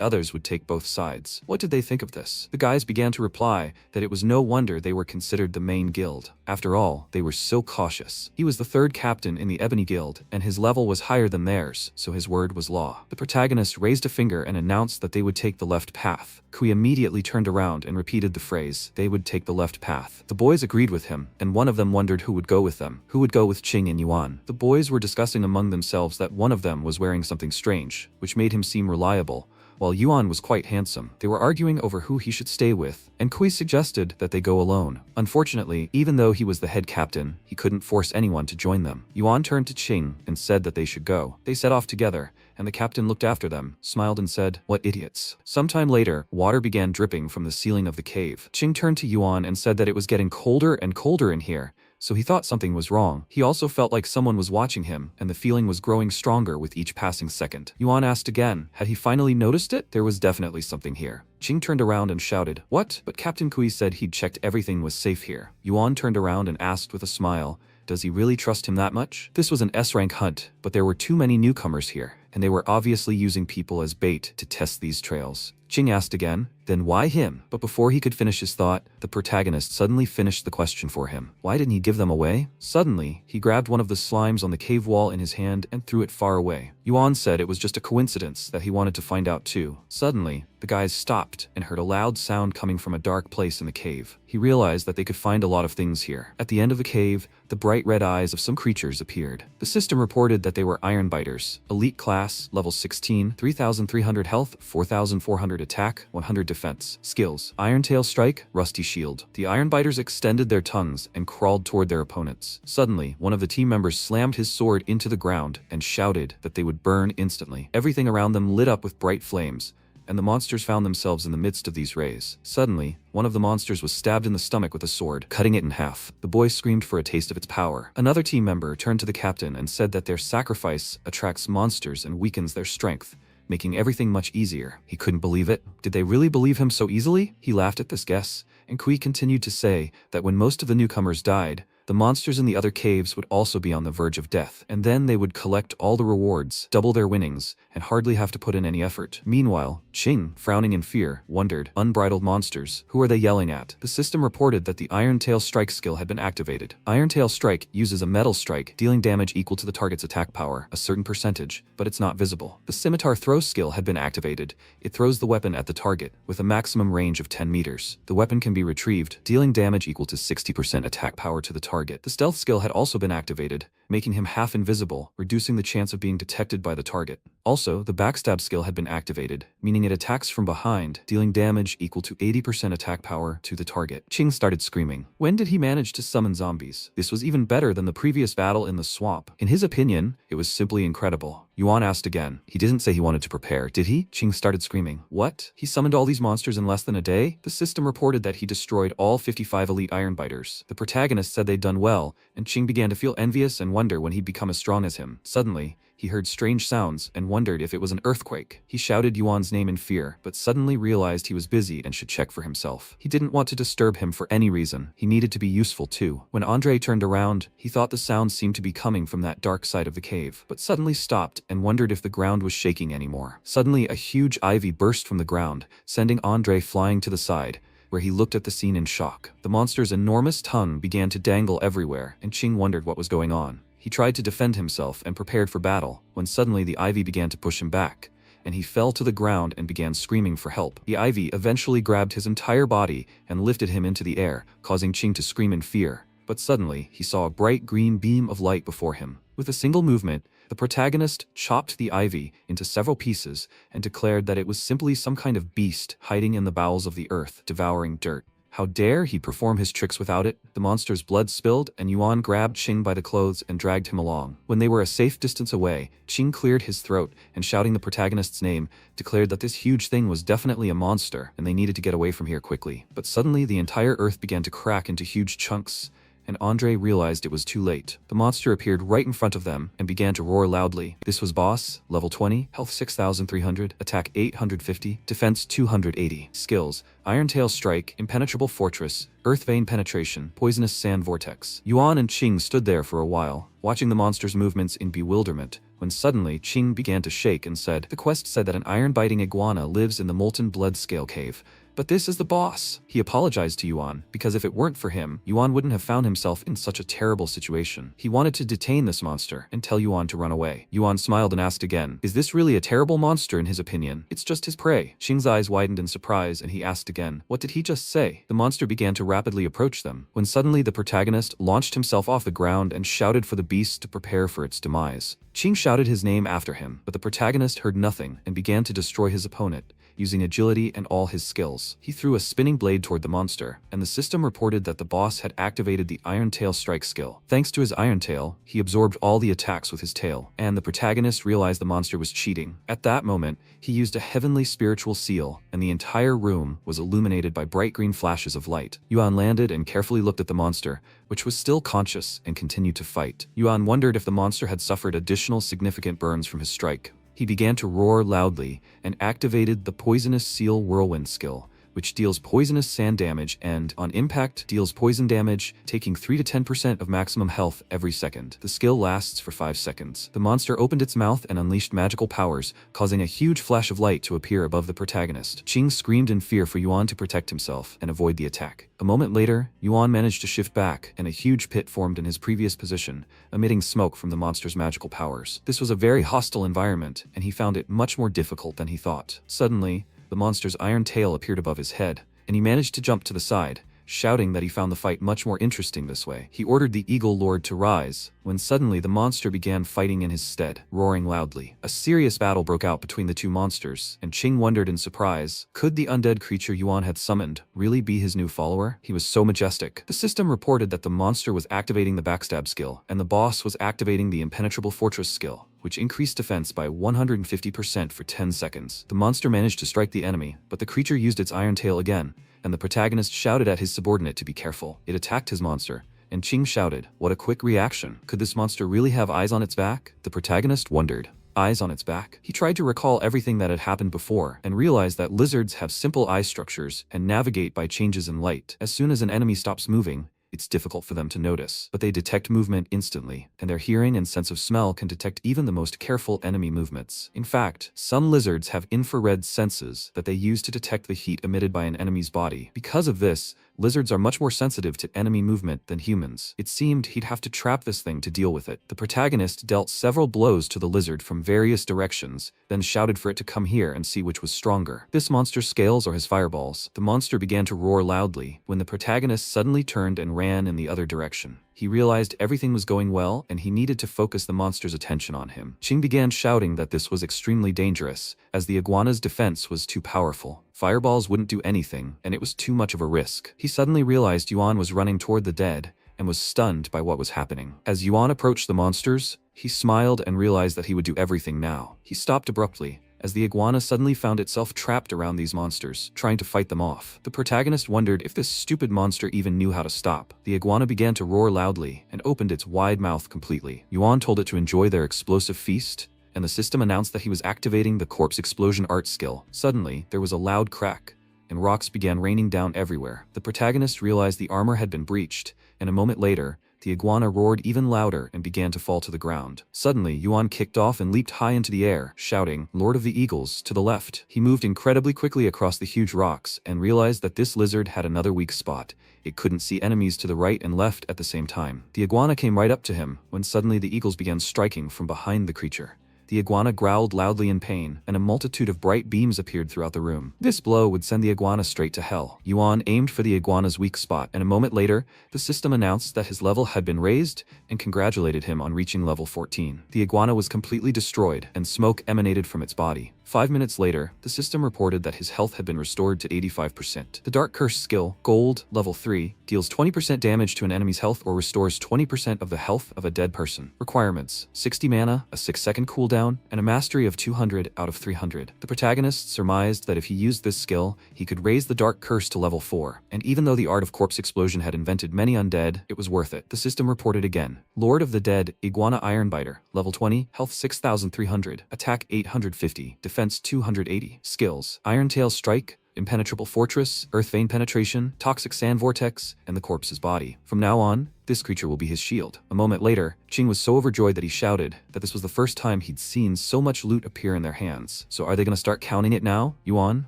S1: others would take both sides. What did they think of this? The guys began to reply that it was no wonder they were considered the main guild. After all, they were so cautious. He was the third captain in the Ebony Guild, and his level was higher than theirs, so his word was law. The protagonist raised a finger and announced that they would take the left path. Kui immediately turned around and repeated the phrase, they would take the left path. The boys agreed with him, and one of them wondered who would go with them. Who would go with Qing and Yuan? The boys were discussing among themselves that one of them was wearing something strange, which made him seem reliable, while Yuan was quite handsome. They were arguing over who he should stay with, and Kui suggested that they go alone. Unfortunately, even though he was the head captain, he couldn't force anyone to join them. Yuan turned to Qing and said that they should go. They set off together, and the captain looked after them, smiled and said, what idiots. Sometime later, water began dripping from the ceiling of the cave. Qing turned to Yuan and said that it was getting colder and colder in here, so he thought something was wrong. He also felt like someone was watching him, and the feeling was growing stronger with each passing second. Yuan asked again, had he finally noticed it? There was definitely something here. Qing turned around and shouted, what? But Captain Kui said he'd checked everything was safe here. Yuan turned around and asked with a smile, does he really trust him that much? This was an S-rank hunt, but there were too many newcomers here, and they were obviously using people as bait to test these trails. Qing asked again, then why him? But before he could finish his thought, the protagonist suddenly finished the question for him. Why didn't he give them away? Suddenly, he grabbed one of the slimes on the cave wall in his hand and threw it far away. Yuan said it was just a coincidence that he wanted to find out too. Suddenly, the guys stopped and heard a loud sound coming from a dark place in the cave. He realized that they could find a lot of things here. At the end of the cave, the bright red eyes of some creatures appeared. The system reported that they were ironbiters, elite class, level 16, 3,300 health, 4,400 attack, 100 defense. Skills: Iron-Tail Strike, Rusty Shield. The ironbiters extended their tongues and crawled toward their opponents. Suddenly, one of the team members slammed his sword into the ground and shouted that they would burn instantly. Everything around them lit up with bright flames, and the monsters found themselves in the midst of these rays. Suddenly, one of the monsters was stabbed in the stomach with a sword, cutting it in half. The boy screamed for a taste of its power. Another team member turned to the captain and said that their sacrifice attracts monsters and weakens their strength, making everything much easier. He couldn't believe it. Did they really believe him so easily? He laughed at this guess, and Kui continued to say that when most of the newcomers died, The monsters in the other caves would also be on the verge of death, and then they would collect all the rewards, double their winnings, and hardly have to put in any effort. Meanwhile, Qing, frowning in fear, wondered, unbridled monsters, who are they yelling at? The system reported that the Iron Tail Strike skill had been activated. Iron Tail Strike uses a metal strike, dealing damage equal to the target's attack power, a certain percentage, but it's not visible. The Scimitar Throw skill had been activated. It throws the weapon at the target, with a maximum range of 10 meters. The weapon can be retrieved, dealing damage equal to 60% attack power to the target. The Stealth skill had also been activated, making him half invisible, reducing the chance of being detected by the target. Also, the Backstab skill had been activated, meaning it attacks from behind, dealing damage equal to 80% attack power to the target. Qing started screaming. When did he manage to summon zombies? This was even better than the previous battle in the swamp. In his opinion, it was simply incredible. Yuan asked again. He didn't say he wanted to prepare, did he? Qing started screaming. What? He summoned all these monsters in less than a day? The system reported that he destroyed all 55 elite Ironbiters. The protagonist said they'd done well, and Qing began to feel envious and wonder when he'd become as strong as him. Suddenly, he heard strange sounds and wondered if it was an earthquake. He shouted Yuan's name in fear, but suddenly realized he was busy and should check for himself. He didn't want to disturb him for any reason. He needed to be useful too. When Andre turned around, he thought the sound seemed to be coming from that dark side of the cave, but suddenly stopped and wondered if the ground was shaking anymore. Suddenly, a huge ivy burst from the ground, sending Andre flying to the side, where he looked at the scene in shock. The monster's enormous tongue began to dangle everywhere, and Qing wondered what was going on. He tried to defend himself and prepared for battle, when suddenly the ivy began to push him back, and he fell to the ground and began screaming for help. The ivy eventually grabbed his entire body and lifted him into the air, causing Qing to scream in fear. But suddenly, he saw a bright green beam of light before him. With a single movement, the protagonist chopped the ivy into several pieces and declared that it was simply some kind of beast hiding in the bowels of the earth, devouring dirt. How dare he perform his tricks without it? The monster's blood spilled, and Yuan grabbed Qing by the clothes and dragged him along. When they were a safe distance away, Qing cleared his throat and, shouting the protagonist's name, declared that this huge thing was definitely a monster and they needed to get away from here quickly. But suddenly the entire earth began to crack into huge chunks, and Andre realized it was too late. The monster appeared right in front of them and began to roar loudly. This was boss, level 20, health 6,300, attack 850, defense 280, skills, Iron Tail Strike, Impenetrable Fortress, Earth Vein Penetration, Poisonous Sand Vortex. Yuan and Qing stood there for a while, watching the monster's movements in bewilderment, when suddenly Qing began to shake and said, "The quest said that an iron-biting iguana lives in the Molten Blood Scale Cave. But this is the boss." He apologized to Yuan, because if it weren't for him, Yuan wouldn't have found himself in such a terrible situation. He wanted to detain this monster and tell Yuan to run away. Yuan smiled and asked again, "Is this really a terrible monster in his opinion? It's just his prey." Qing's eyes widened in surprise and he asked again, "What did he just say?" The monster began to rapidly approach them, when suddenly the protagonist launched himself off the ground and shouted for the beast to prepare for its demise. Qing shouted his name after him, but the protagonist heard nothing and began to destroy his opponent, using agility and all his skills. He threw a spinning blade toward the monster, and the system reported that the boss had activated the Iron Tail Strike skill. Thanks to his Iron Tail, he absorbed all the attacks with his tail, and the protagonist realized the monster was cheating. At that moment, he used a heavenly spiritual seal, and the entire room was illuminated by bright green flashes of light. Yuan landed and carefully looked at the monster, which was still conscious and continued to fight. Yuan wondered if the monster had suffered additional significant burns from his strike. He began to roar loudly and activated the Poisonous Seal Whirlwind skill, which deals poisonous sand damage and, on impact, deals poison damage, taking 3 to 10% of maximum health every second. The skill lasts for 5 seconds. The monster opened its mouth and unleashed magical powers, causing a huge flash of light to appear above the protagonist. Qing screamed in fear for Yuan to protect himself and avoid the attack. A moment later, Yuan managed to shift back, and a huge pit formed in his previous position, emitting smoke from the monster's magical powers. This was a very hostile environment, and he found it much more difficult than he thought. Suddenly, the monster's iron tail appeared above his head, and he managed to jump to the side, shouting that he found the fight much more interesting this way. He ordered the Eagle Lord to rise, when suddenly the monster began fighting in his stead, roaring loudly. A serious battle broke out between the two monsters, and Qing wondered in surprise, could the undead creature Yuan had summoned really be his new follower? He was so majestic. The system reported that the monster was activating the Backstab skill, and the boss was activating the Impenetrable Fortress skill, which increased defense by 150% for 10 seconds. The monster managed to strike the enemy, but the creature used its iron tail again, and the protagonist shouted at his subordinate to be careful. It attacked his monster, and Qing shouted, "What a quick reaction. Could this monster really have eyes on its back?" The protagonist wondered. Eyes on its back? He tried to recall everything that had happened before, and realized that lizards have simple eye structures and navigate by changes in light. As soon as an enemy stops moving, it's difficult for them to notice, but they detect movement instantly, and their hearing and sense of smell can detect even the most careful enemy movements. In fact, some lizards have infrared senses that they use to detect the heat emitted by an enemy's body. Because of this, lizards are much more sensitive to enemy movement than humans. It seemed he'd have to trap this thing to deal with it. The protagonist dealt several blows to the lizard from various directions, then shouted for it to come here and see which was stronger. This monster's scales or his fireballs. The monster began to roar loudly when the protagonist suddenly turned and ran in the other direction. He realized everything was going well and he needed to focus the monster's attention on him. Qing began shouting that this was extremely dangerous, as the iguana's defense was too powerful. Fireballs wouldn't do anything, and it was too much of a risk. He suddenly realized Yuan was running toward the dead, and was stunned by what was happening. As Yuan approached the monsters, he smiled and realized that he would do everything now. He stopped abruptly, as the iguana suddenly found itself trapped around these monsters, trying to fight them off. The protagonist wondered if this stupid monster even knew how to stop. The iguana began to roar loudly and opened its wide mouth completely. Yuan told it to enjoy their explosive feast, and the system announced that he was activating the corpse explosion art skill. Suddenly, there was a loud crack, and rocks began raining down everywhere. The protagonist realized the armor had been breached, and a moment later, the iguana roared even louder and began to fall to the ground. Suddenly, Yuan kicked off and leaped high into the air, shouting, "Lord of the Eagles," to the left. He moved incredibly quickly across the huge rocks and realized that this lizard had another weak spot. It couldn't see enemies to the right and left at the same time. The iguana came right up to him when suddenly the eagles began striking from behind the creature. The iguana growled loudly in pain, and a multitude of bright beams appeared throughout the room. This blow would send the iguana straight to hell. Yuan aimed for the iguana's weak spot, and a moment later, the system announced that his level had been raised and congratulated him on reaching level 14. The iguana was completely destroyed, and smoke emanated from its body. 5 minutes later, the system reported that his health had been restored to 85%. The Dark Curse skill, Gold, level 3, deals 20% damage to an enemy's health or restores 20% of the health of a dead person. Requirements: 60 mana, a 6-second cooldown, and a mastery of 200 out of 300. The protagonist surmised that if he used this skill, he could raise the Dark Curse to level 4, and even though the art of corpse explosion had invented many undead, it was worth it. The system reported again. Lord of the Dead, Iguana Ironbiter, level 20, health 6,300, attack 850, defense 280. Skills: Irontail Strike, Impenetrable Fortress, Earth Vein Penetration, Toxic Sand Vortex, and the corpse's body. From now on, this creature will be his shield. A moment later, Qing was so overjoyed that he shouted that this was the first time he'd seen so much loot appear in their hands. So are they gonna start counting it now? Yuan,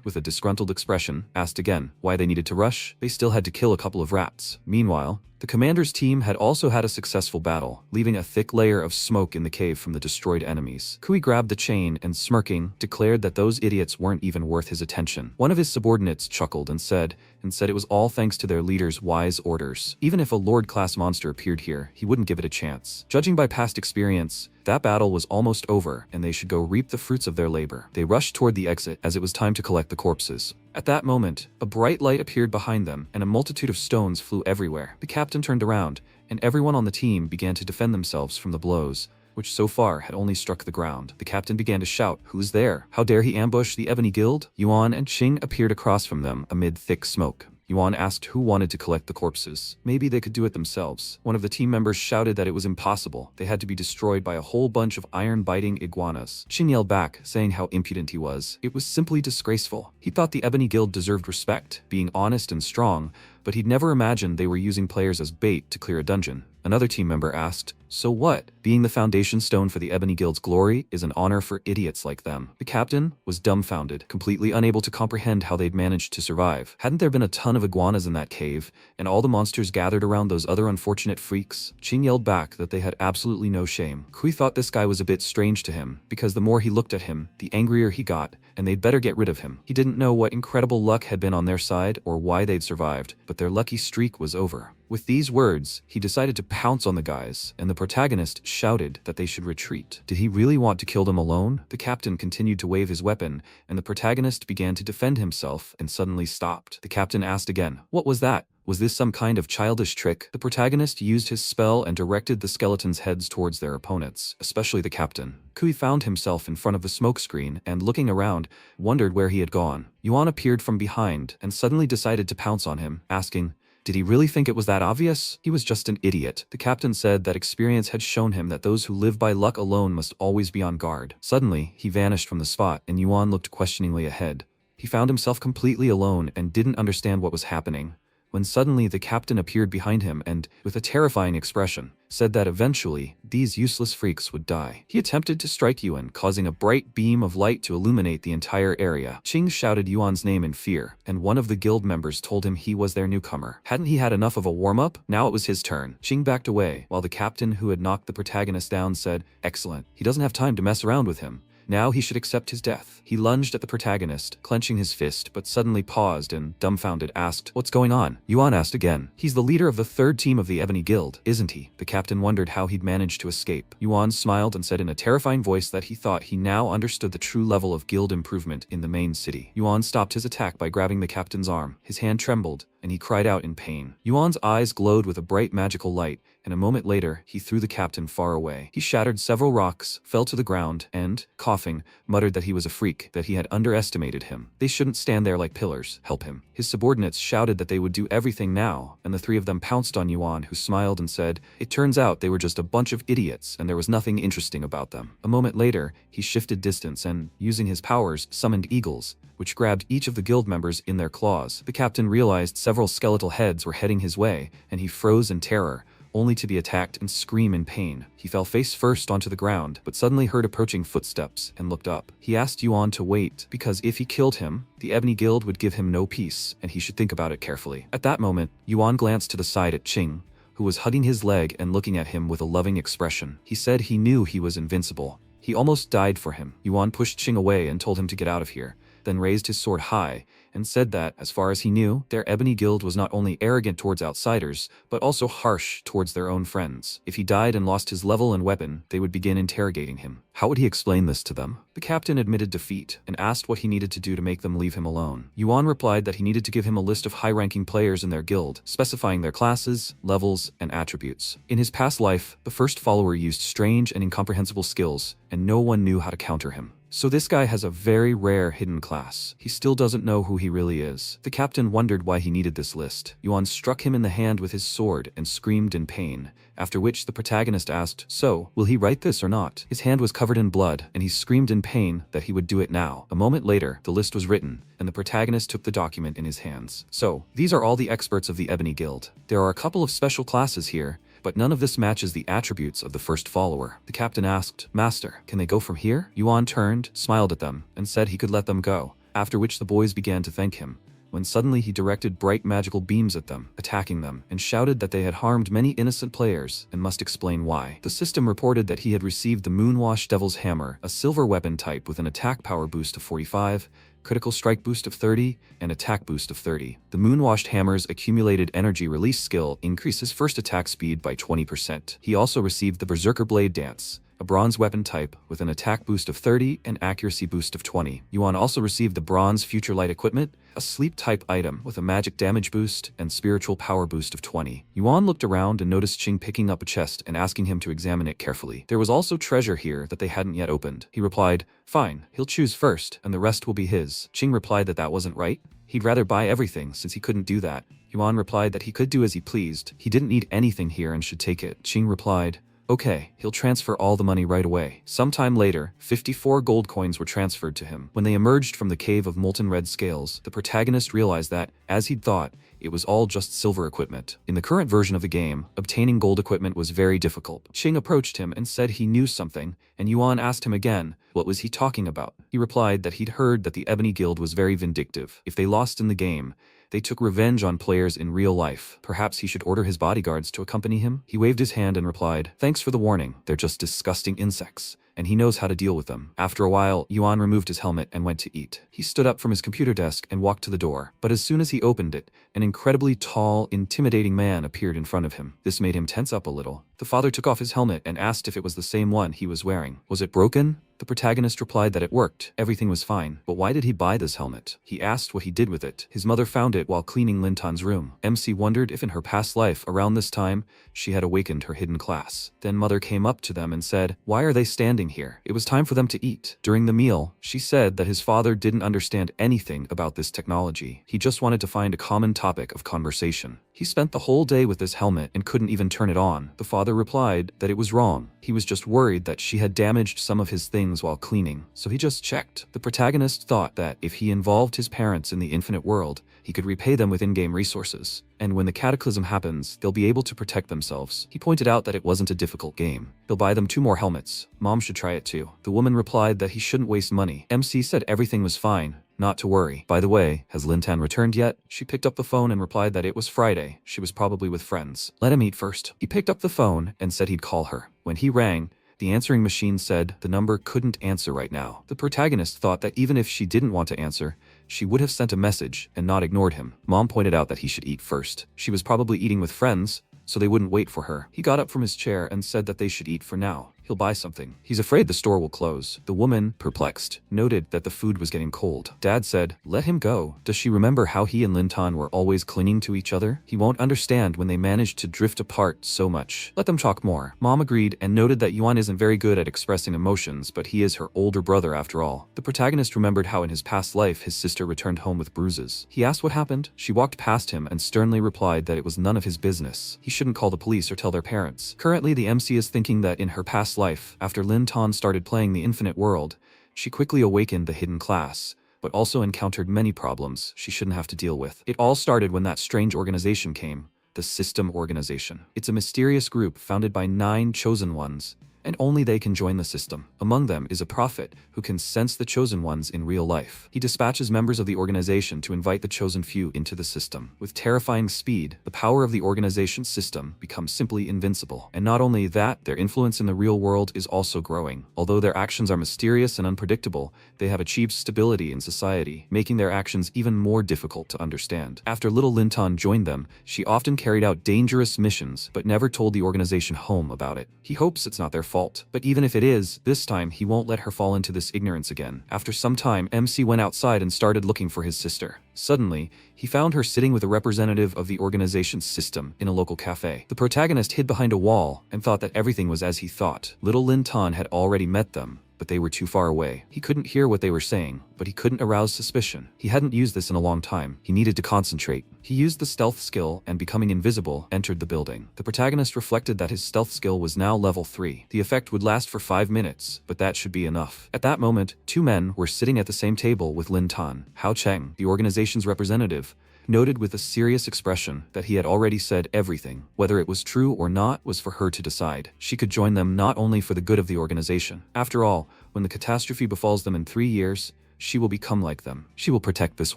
S1: with a disgruntled expression, asked again why they needed to rush. They still had to kill a couple of rats. Meanwhile, the commander's team had also had a successful battle, leaving a thick layer of smoke in the cave from the destroyed enemies. Kui grabbed the chain and, smirking, declared that those idiots weren't even worth his attention. One of his subordinates chuckled and said it was all thanks to their leader's wise orders. Even if a Lord-class monster appeared here, he wouldn't give it a chance. Judging by past experience, that battle was almost over, and they should go reap the fruits of their labor. They rushed toward the exit as it was time to collect the corpses. At that moment, a bright light appeared behind them, and a multitude of stones flew everywhere. The captain turned around, and everyone on the team began to defend themselves from the blows, which so far had only struck the ground. The captain began to shout, "Who's there? How dare he ambush the Ebony Guild?" Yuan and Qing appeared across from them amid thick smoke. Yuan asked who wanted to collect the corpses. Maybe they could do it themselves. One of the team members shouted that it was impossible. They had to be destroyed by a whole bunch of iron-biting iguanas. Qing yelled back, saying how impudent he was. It was simply disgraceful. He thought the Ebony Guild deserved respect, being honest and strong, but he'd never imagined they were using players as bait to clear a dungeon. Another team member asked, "So what? Being the foundation stone for the Ebony Guild's glory is an honor for idiots like them." The captain was dumbfounded, completely unable to comprehend how they'd managed to survive. Hadn't there been a ton of iguanas in that cave, and all the monsters gathered around those other unfortunate freaks? Qing yelled back that they had absolutely no shame. Kui thought this guy was a bit strange to him, because the more he looked at him, the angrier he got, and they'd better get rid of him. He didn't know what incredible luck had been on their side or why they'd survived, but their lucky streak was over. With these words, he decided to pounce on the guys, and the protagonist shouted that they should retreat. Did he really want to kill them alone? The captain continued to wave his weapon, and the protagonist began to defend himself and suddenly stopped. The captain asked again, "What was that? Was this some kind of childish trick?" The protagonist used his spell and directed the skeletons' heads towards their opponents, especially the captain. Kui found himself in front of the smokescreen and, looking around, wondered where he had gone. Yuan appeared from behind and suddenly decided to pounce on him, asking, did he really think it was that obvious? He was just an idiot. The captain said that experience had shown him that those who live by luck alone must always be on guard. Suddenly, he vanished from the spot, and Yuan looked questioningly ahead. He found himself completely alone and didn't understand what was happening. when suddenly the captain appeared behind him and, with a terrifying expression, said that eventually, these useless freaks would die. He attempted to strike Yuan, causing a bright beam of light to illuminate the entire area. Qing shouted Yuan's name in fear, and one of the guild members told him he was their newcomer. Hadn't he had enough of a warm-up? Now it was his turn. Qing backed away, while the captain who had knocked the protagonist down said, "Excellent. He doesn't have time to mess around with him. Now he should accept his death." He lunged at the protagonist, clenching his fist, but suddenly paused and, dumbfounded, asked, "What's going on?" Yuan asked again. "He's the leader of the third team of the Ebony Guild, isn't he?" The captain wondered how he'd managed to escape. Yuan smiled and said in a terrifying voice that he thought he now understood the true level of guild improvement in the main city. Yuan stopped his attack by grabbing the captain's arm. His hand trembled, and he cried out in pain. Yuan's eyes glowed with a bright magical light, and a moment later, he threw the captain far away. He shattered several rocks, fell to the ground, and, coughing, muttered that he was a freak, that he had underestimated him. They shouldn't stand there like pillars. Help him. His subordinates shouted that they would do everything now, and the three of them pounced on Yuan, who smiled and said, "It turns out they were just a bunch of idiots, and there was nothing interesting about them." A moment later, he shifted distance and, using his powers, summoned eagles, which grabbed each of the guild members in their claws. The captain realized several skeletal heads were heading his way, and he froze in terror, only to be attacked and scream in pain. He fell face first onto the ground, but suddenly heard approaching footsteps and looked up. He asked Yuan to wait, because if he killed him, the Ebony Guild would give him no peace, and he should think about it carefully. At that moment, Yuan glanced to the side at Qing, who was hugging his leg and looking at him with a loving expression. He said he knew he was invincible. He almost died for him. Yuan pushed Qing away and told him to get out of here, then raised his sword high, and said that, as far as he knew, their Ebony Guild was not only arrogant towards outsiders, but also harsh towards their own friends. If he died and lost his level and weapon, they would begin interrogating him. How would he explain this to them? The captain admitted defeat, and asked what he needed to do to make them leave him alone. Yuan replied that he needed to give him a list of high-ranking players in their guild, specifying their classes, levels, and attributes. In his past life, the first follower used strange and incomprehensible skills, and no one knew how to counter him. So this guy has a very rare hidden class. He still doesn't know who he really is. The captain wondered why he needed this list. Yuan struck him in the hand with his sword and screamed in pain, after which the protagonist asked, "So, will he write this or not?" His hand was covered in blood, and he screamed in pain that he would do it now. A moment later, the list was written, and the protagonist took the document in his hands. "So, these are all the experts of the Ebony Guild. There are a couple of special classes here, but none of this matches the attributes of the first follower." The captain asked, "Master, can they go from here?" Yuan turned, smiled at them, and said he could let them go, after which the boys began to thank him, when suddenly he directed bright magical beams at them, attacking them, and shouted that they had harmed many innocent players and must explain why. The system reported that he had received the Moonwash Devil's Hammer, a silver weapon type with an attack power boost of 45, critical strike boost of 30, and attack boost of 30. The Moonwashed Hammer's accumulated energy release skill increases first attack speed by 20%. He also received the Berserker Blade Dance, a bronze weapon type with an attack boost of 30 and accuracy boost of 20. Yuan also received the bronze Future Light Equipment, a sleep type item with a magic damage boost and spiritual power boost of 20. Yuan looked around and noticed Qing picking up a chest and asking him to examine it carefully. There was also treasure here that they hadn't yet opened. He replied, "Fine, he'll choose first, and the rest will be his." Qing replied that that wasn't right. He'd rather buy everything since he couldn't do that. Yuan replied that he could do as he pleased. He didn't need anything here and should take it. Qing replied, "Okay, he'll transfer all the money right away." Sometime later, 54 gold coins were transferred to him. When they emerged from the cave of molten red scales, the protagonist realized that, as he'd thought, it was all just silver equipment. In the current version of the game, obtaining gold equipment was very difficult. Qing approached him and said he knew something, and Yuan asked him again, what was he talking about? He replied that he'd heard that the Ebony Guild was very vindictive. If they lost in the game, they took revenge on players in real life. Perhaps he should order his bodyguards to accompany him? He waved his hand and replied, "Thanks for the warning. They're just disgusting insects, and he knows how to deal with them." After a while, Yuan removed his helmet and went to eat. He stood up from his computer desk and walked to the door, but as soon as he opened it, an incredibly tall, intimidating man appeared in front of him. This made him tense up a little. The father took off his helmet and asked if it was the same one he was wearing. Was it broken? The protagonist replied that it worked, everything was fine, but why did he buy this helmet? He asked what he did with it. His mother found it while cleaning Lintan's room. MC wondered if in her past life, around this time, she had awakened her hidden class. Then mother came up to them and said, "Why are they standing here?" It was time for them to eat. During the meal, she said that his father didn't understand anything about this technology. He just wanted to find a common topic of conversation. He spent the whole day with this helmet and couldn't even turn it on. The father replied that it was wrong. He was just worried that she had damaged some of his things things while cleaning, so he just checked. The protagonist thought that if he involved his parents in the infinite world, he could repay them with in-game resources, and when the cataclysm happens, they'll be able to protect themselves. He pointed out that it wasn't a difficult game. He'll buy them 2 more helmets. Mom should try it too. The woman replied that he shouldn't waste money. MC said everything was fine. Not to worry. By the way, has Lintan returned yet? She picked up the phone and replied that it was Friday. She was probably with friends. Let him eat first. He picked up the phone and said he'd call her. When he rang, the answering machine said the number couldn't answer right now. The protagonist thought that even if she didn't want to answer, she would have sent a message and not ignored him. Mom pointed out that he should eat first. She was probably eating with friends, so they wouldn't wait for her. He got up from his chair and said that they should eat for now. He'll buy something. He's afraid the store will close. The woman, perplexed, noted that the food was getting cold. Dad said, let him go. Does she remember how he and Lintan were always clinging to each other? He won't understand when they managed to drift apart so much. Let them talk more. Mom agreed and noted that Yuan isn't very good at expressing emotions, but he is her older brother after all. The protagonist remembered how in his past life his sister returned home with bruises. He asked what happened. She walked past him and sternly replied that it was none of his business. He shouldn't call the police or tell their parents. Currently, the MC is thinking that in her past life, after Lin Tan started playing the Infinite World, she quickly awakened the hidden class, but also encountered many problems she shouldn't have to deal with. It all started when that strange organization came, the System Organization. It's a mysterious group founded by 9 chosen ones, and only they can join the system. Among them is a prophet who can sense the chosen ones in real life. He dispatches members of the organization to invite the chosen few into the system. With terrifying speed, the power of the organization's system becomes simply invincible. And not only that, their influence in the real world is also growing. Although their actions are mysterious and unpredictable, they have achieved stability in society, making their actions even more difficult to understand. After little Lintan joined them, she often carried out dangerous missions, but never told the organization home about it. He hopes it's not their fault, but even if it is, this time he won't let her fall into this ignorance again. After some time, MC went outside and started looking for his sister. Suddenly, he found her sitting with a representative of the organization's system in a local cafe. The protagonist hid behind a wall and thought that everything was as he thought. Little Lin Tan had already met them, but they were too far away. He couldn't hear what they were saying, but he couldn't arouse suspicion. He hadn't used this in a long time. He needed to concentrate. He used the stealth skill and, becoming invisible, entered the building. The protagonist reflected that his stealth skill was now level 3. The effect would last for 5 minutes, but that should be enough. At that moment, 2 men were sitting at the same table with Lin Tan. Hao Cheng, the organization's representative, noted with a serious expression that he had already said everything. Whether it was true or not was for her to decide. She could join them not only for the good of the organization. After all, when the catastrophe befalls them in 3 years, she will become like them. She will protect this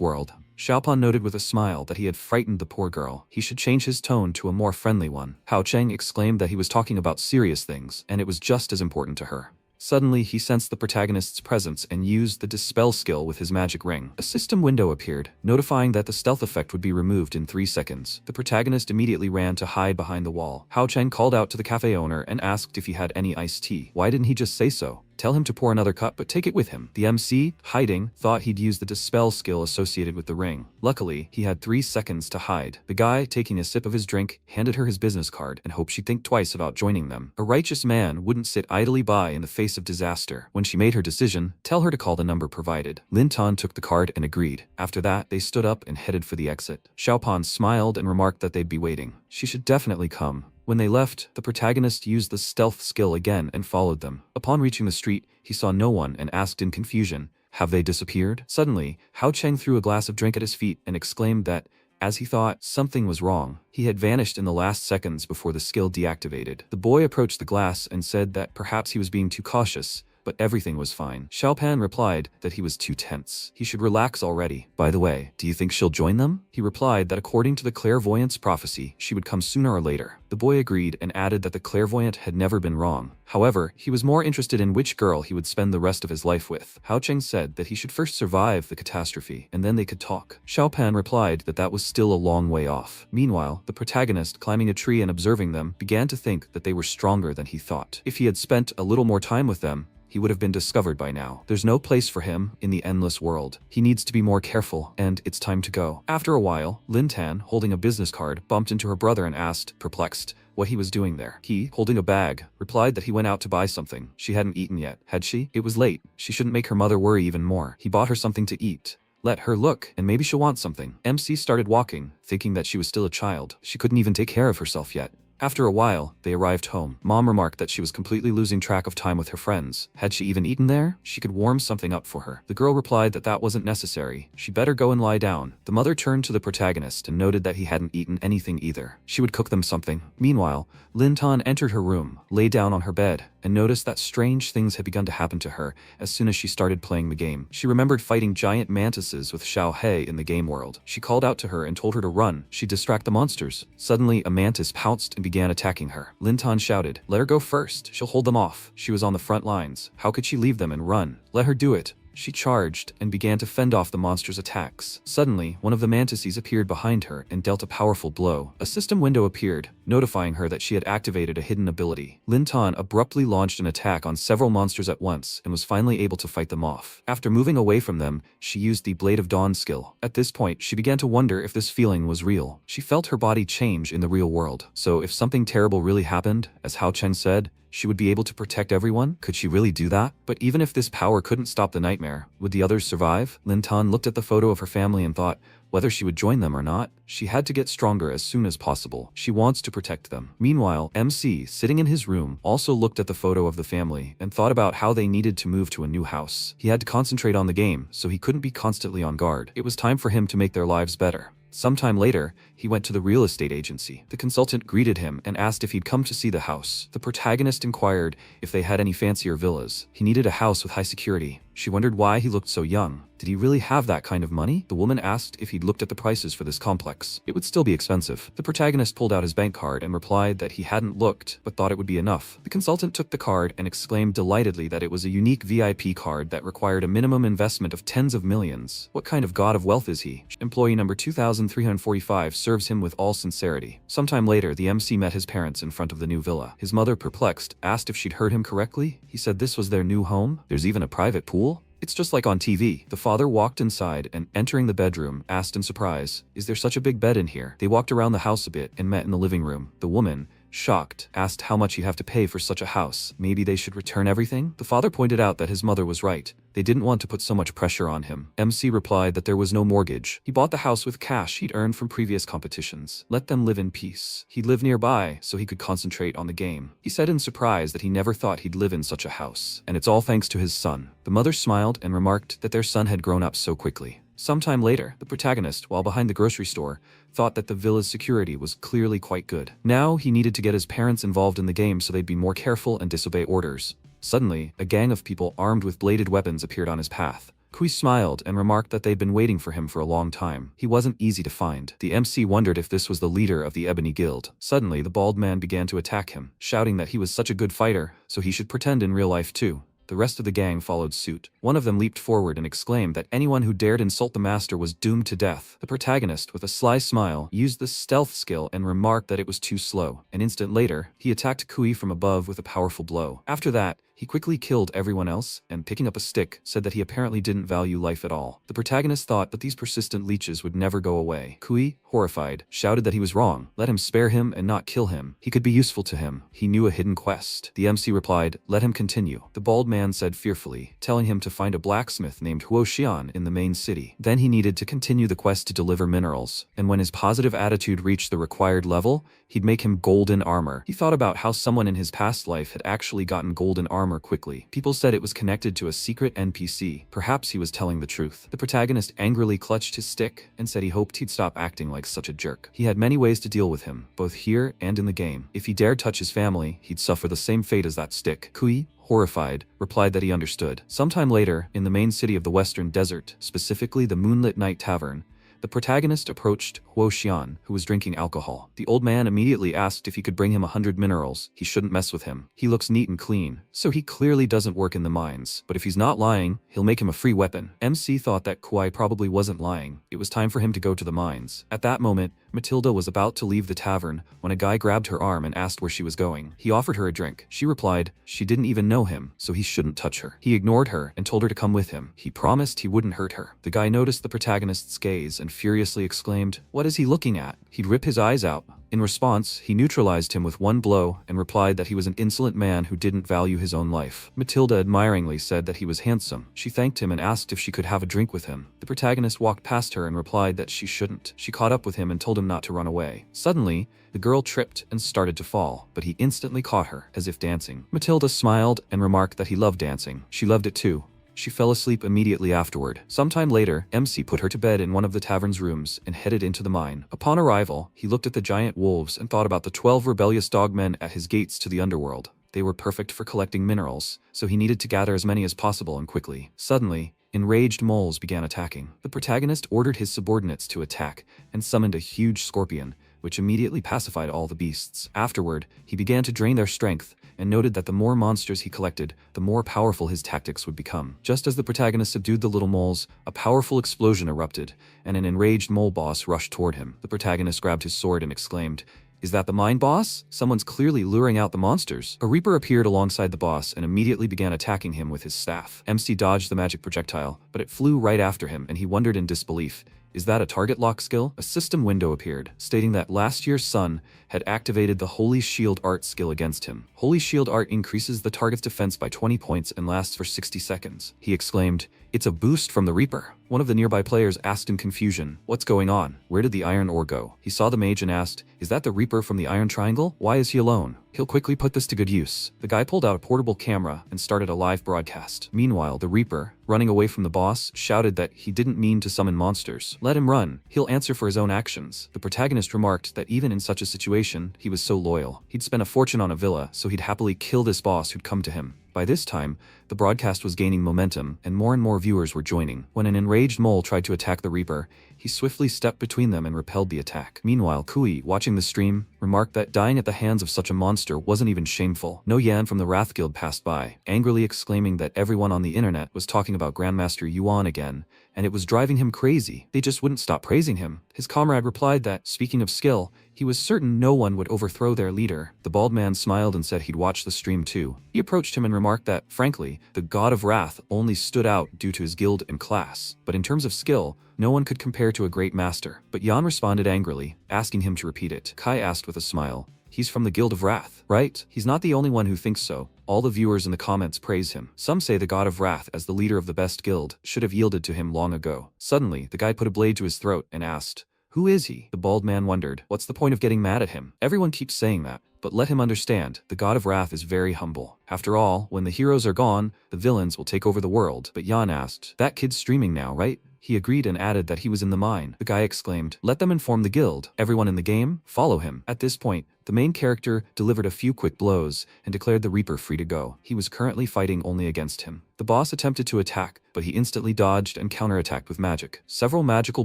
S1: world. Xiaopan noted with a smile that he had frightened the poor girl. He should change his tone to a more friendly one. Hao Cheng exclaimed that he was talking about serious things, and it was just as important to her. Suddenly, he sensed the protagonist's presence and used the Dispel skill with his magic ring. A system window appeared, notifying that the stealth effect would be removed in 3 seconds. The protagonist immediately ran to hide behind the wall. Hao Cheng called out to the cafe owner and asked if he had any iced tea. Why didn't he just say so? Tell him to pour another cup, but take it with him. The MC, hiding, thought he'd use the Dispel skill associated with the ring. Luckily, he had 3 seconds to hide. The guy, taking a sip of his drink, handed her his business card and hoped she'd think twice about joining them. A righteous man wouldn't sit idly by in the face of disaster. When she made her decision, tell her to call the number provided. Lin Tan took the card and agreed. After that, they stood up and headed for the exit. Xiaopan smiled and remarked that they'd be waiting. She should definitely come. When they left, the protagonist used the stealth skill again and followed them. Upon reaching the street, he saw no one and asked in confusion, "Have they disappeared?" Suddenly, Hao Cheng threw a glass of drink at his feet and exclaimed that, as he thought, something was wrong. He had vanished in the last seconds before the skill deactivated. The boy approached the glass and said that perhaps he was being too cautious, but everything was fine. Xiaopan replied that he was too tense. He should relax already. By the way, do you think she'll join them? He replied that according to the clairvoyant's prophecy, she would come sooner or later. The boy agreed and added that the clairvoyant had never been wrong. However, he was more interested in which girl he would spend the rest of his life with. Hao Cheng said that he should first survive the catastrophe, and then they could talk. Xiaopan replied that that was still a long way off. Meanwhile, the protagonist, climbing a tree and observing them, began to think that they were stronger than he thought. If he had spent a little more time with them, he would have been discovered by now. There's no place for him in the endless world. He needs to be more careful, and it's time to go. After a while, Lin Tan, holding a business card, bumped into her brother and asked, perplexed, what he was doing there. He, holding a bag, replied that he went out to buy something. She hadn't eaten yet, had she? It was late. She shouldn't make her mother worry even more. He bought her something to eat. Let her look, and maybe she'll want something. MC started walking, thinking that she was still a child. She couldn't even take care of herself yet. After a while, they arrived home. Mom remarked that she was completely losing track of time with her friends. Had she even eaten there? She could warm something up for her. The girl replied that that wasn't necessary. She better go and lie down. The mother turned to the protagonist and noted that he hadn't eaten anything either. She would cook them something. Meanwhile, Linton entered her room, lay down on her bed, and noticed that strange things had begun to happen to her as soon as she started playing the game. She remembered fighting giant mantises with Xiao He in the game world. She called out to her and told her to run. She'd distract the monsters. Suddenly, a mantis pounced and began attacking her. Linton shouted, "Let her go first. She'll hold them off." She was on the front lines. How could she leave them and run? Let her do it. She charged and began to fend off the monster's attacks. Suddenly, one of the mantises appeared behind her and dealt a powerful blow. A system window appeared, notifying her that she had activated a hidden ability. Linton abruptly launched an attack on several monsters at once and was finally able to fight them off. After moving away from them, she used the Blade of Dawn skill. At this point, she began to wonder if this feeling was real. She felt her body change in the real world. So if something terrible really happened, as Hao Chen said, she would be able to protect everyone? Could she really do that? But even if this power couldn't stop the nightmare, would the others survive? Linton looked at the photo of her family and thought, whether she would join them or not, she had to get stronger as soon as possible. She wants to protect them. Meanwhile, MC, sitting in his room, also looked at the photo of the family and thought about how they needed to move to a new house. He had to concentrate on the game, so he couldn't be constantly on guard. It was time for him to make their lives better. Sometime later, he went to the real estate agency. The consultant greeted him and asked if he'd come to see the house. The protagonist inquired if they had any fancier villas. He needed a house with high security. She wondered why he looked so young. Did he really have that kind of money? The woman asked if he'd looked at the prices for this complex. It would still be expensive. The protagonist pulled out his bank card and replied that he hadn't looked, but thought it would be enough. The consultant took the card and exclaimed delightedly that it was a unique VIP card that required a minimum investment of tens of millions. What kind of god of wealth is he? Employee number 2345 serves him with all sincerity. Sometime later, the MC met his parents in front of the new villa. His mother, perplexed, asked if she'd heard him correctly. He said this was their new home. There's even a private pool? It's just like on TV. The father walked inside and, entering the bedroom, asked in surprise, "Is there such a big bed in here?" They walked around the house a bit and met in the living room. The woman, shocked, asked how much he'd have to pay for such a house. Maybe they should return everything? The father pointed out that his mother was right. They didn't want to put so much pressure on him. MC replied that there was no mortgage. He bought the house with cash he'd earned from previous competitions. Let them live in peace. He'd live nearby so he could concentrate on the game. He said in surprise that he never thought he'd live in such a house. And it's all thanks to his son. The mother smiled and remarked that their son had grown up so quickly. Sometime later, the protagonist, while behind the grocery store, thought that the villa's security was clearly quite good. Now he needed to get his parents involved in the game so they'd be more careful and disobey orders. Suddenly, a gang of people armed with bladed weapons appeared on his path. Kui smiled and remarked that they'd been waiting for him for a long time. He wasn't easy to find. The MC wondered if this was the leader of the Ebony Guild. Suddenly, the bald man began to attack him, shouting that he was such a good fighter, so he should pretend in real life too. The rest of the gang followed suit. One of them leaped forward and exclaimed that anyone who dared insult the master was doomed to death. The protagonist, with a sly smile, used the stealth skill and remarked that it was too slow. An instant later, he attacked Kui from above with a powerful blow. After that, he quickly killed everyone else and, picking up a stick, said that he apparently didn't value life at all. The protagonist thought that these persistent leeches would never go away. Kui, horrified, shouted that he was wrong. Let him spare him and not kill him. He could be useful to him. He knew a hidden quest. The MC replied, "Let him continue." The bald man said fearfully, telling him to find a blacksmith named Huo Xian in the main city. Then he needed to continue the quest to deliver minerals, and when his positive attitude reached the required level, he'd make him golden armor. He thought about how someone in his past life had actually gotten golden armor quickly. People said it was connected to a secret NPC. Perhaps he was telling the truth. The protagonist angrily clutched his stick and said he hoped he'd stop acting like such a jerk. He had many ways to deal with him, both here and in the game. If he dared touch his family, he'd suffer the same fate as that stick. Kui, horrified, replied that he understood. Sometime later, in the main city of the Western Desert, specifically the Moonlit Night Tavern, the protagonist approached Huo Xian, who was drinking alcohol. The old man immediately asked if he could bring him 100 minerals. He shouldn't mess with him. He looks neat and clean, so he clearly doesn't work in the mines. But if he's not lying, he'll make him a free weapon. MC thought that Kui probably wasn't lying. It was time for him to go to the mines. At that moment, Matilda was about to leave the tavern when a guy grabbed her arm and asked where she was going. He offered her a drink. She replied she didn't even know him, so he shouldn't touch her. He ignored her and told her to come with him. He promised he wouldn't hurt her. The guy noticed the protagonist's gaze and furiously exclaimed, "What is he looking at?" He'd rip his eyes out, In response, he neutralized him with one blow and replied that he was an insolent man who didn't value his own life. Matilda admiringly said that he was handsome. She thanked him and asked if she could have a drink with him. The protagonist walked past her and replied that she shouldn't. She caught up with him and told him not to run away. Suddenly, the girl tripped and started to fall, but he instantly caught her, as if dancing. Matilda smiled and remarked that he loved dancing. She loved it too. She fell asleep immediately afterward. Sometime later, MC put her to bed in one of the tavern's rooms and headed into the mine. Upon arrival, he looked at the giant wolves and thought about the 12 rebellious dogmen at his gates to the underworld. They were perfect for collecting minerals, so he needed to gather as many as possible and quickly. Suddenly, enraged moles began attacking. The protagonist ordered his subordinates to attack and summoned a huge scorpion, which immediately pacified all the beasts. Afterward, he began to drain their strength and noted that the more monsters he collected, the more powerful his tactics would become. Just as the protagonist subdued the little moles, a powerful explosion erupted, and an enraged mole boss rushed toward him. The protagonist grabbed his sword and exclaimed, "Is that the mine boss? Someone's clearly luring out the monsters." A reaper appeared alongside the boss and immediately began attacking him with his staff. MC dodged the magic projectile, but it flew right after him, and he wondered in disbelief. Is that a target lock skill? A system window appeared, stating that last year's sun had activated the Holy Shield Art skill against him. Holy Shield Art increases the target's defense by 20 points and lasts for 60 seconds. He exclaimed, "It's a boost from the Reaper." One of the nearby players asked in confusion, "What's going on? Where did the iron ore go?" He saw the mage and asked, "Is that the Reaper from the Iron Triangle? Why is he alone? He'll quickly put this to good use." The guy pulled out a portable camera and started a live broadcast. Meanwhile, the Reaper, running away from the boss, shouted that he didn't mean to summon monsters. "Let him run. He'll answer for his own actions." The protagonist remarked that even in such a situation, he was so loyal. He'd spent a fortune on a villa, so he'd happily kill this boss who'd come to him. By this time, the broadcast was gaining momentum, and more viewers were joining. When an enraged mole tried to attack the Reaper, he swiftly stepped between them and repelled the attack. Meanwhile, Kui, watching the stream, remarked that dying at the hands of such a monster wasn't even shameful. No Yan from the Wrath Guild passed by, angrily exclaiming that everyone on the internet was talking about Grandmaster Yuan again, and it was driving him crazy. They just wouldn't stop praising him. His comrade replied that, speaking of skill, he was certain no one would overthrow their leader. The bald man smiled and said he'd watch the stream too. He approached him and remarked that, frankly, the God of Wrath only stood out due to his guild and class. But in terms of skill, no one could compare to a great master. But Yan responded angrily, asking him to repeat it. Kai asked with a smile, "He's from the Guild of Wrath, right?" He's not the only one who thinks so. All the viewers in the comments praise him. Some say the God of Wrath, as the leader of the best guild, should have yielded to him long ago. Suddenly, the guy put a blade to his throat and asked, "Who is he?" The bald man wondered, what's the point of getting mad at him? Everyone keeps saying that. But let him understand, the God of Wrath is very humble. After all, when the heroes are gone, the villains will take over the world. But Yan asked, "That kid's streaming now, right?" He agreed and added that he was in the mine. The guy exclaimed, "Let them inform the guild. Everyone in the game, follow him." At this point, the main character delivered a few quick blows and declared the Reaper free to go. He was currently fighting only against him. The boss attempted to attack, but he instantly dodged and counterattacked with magic. Several magical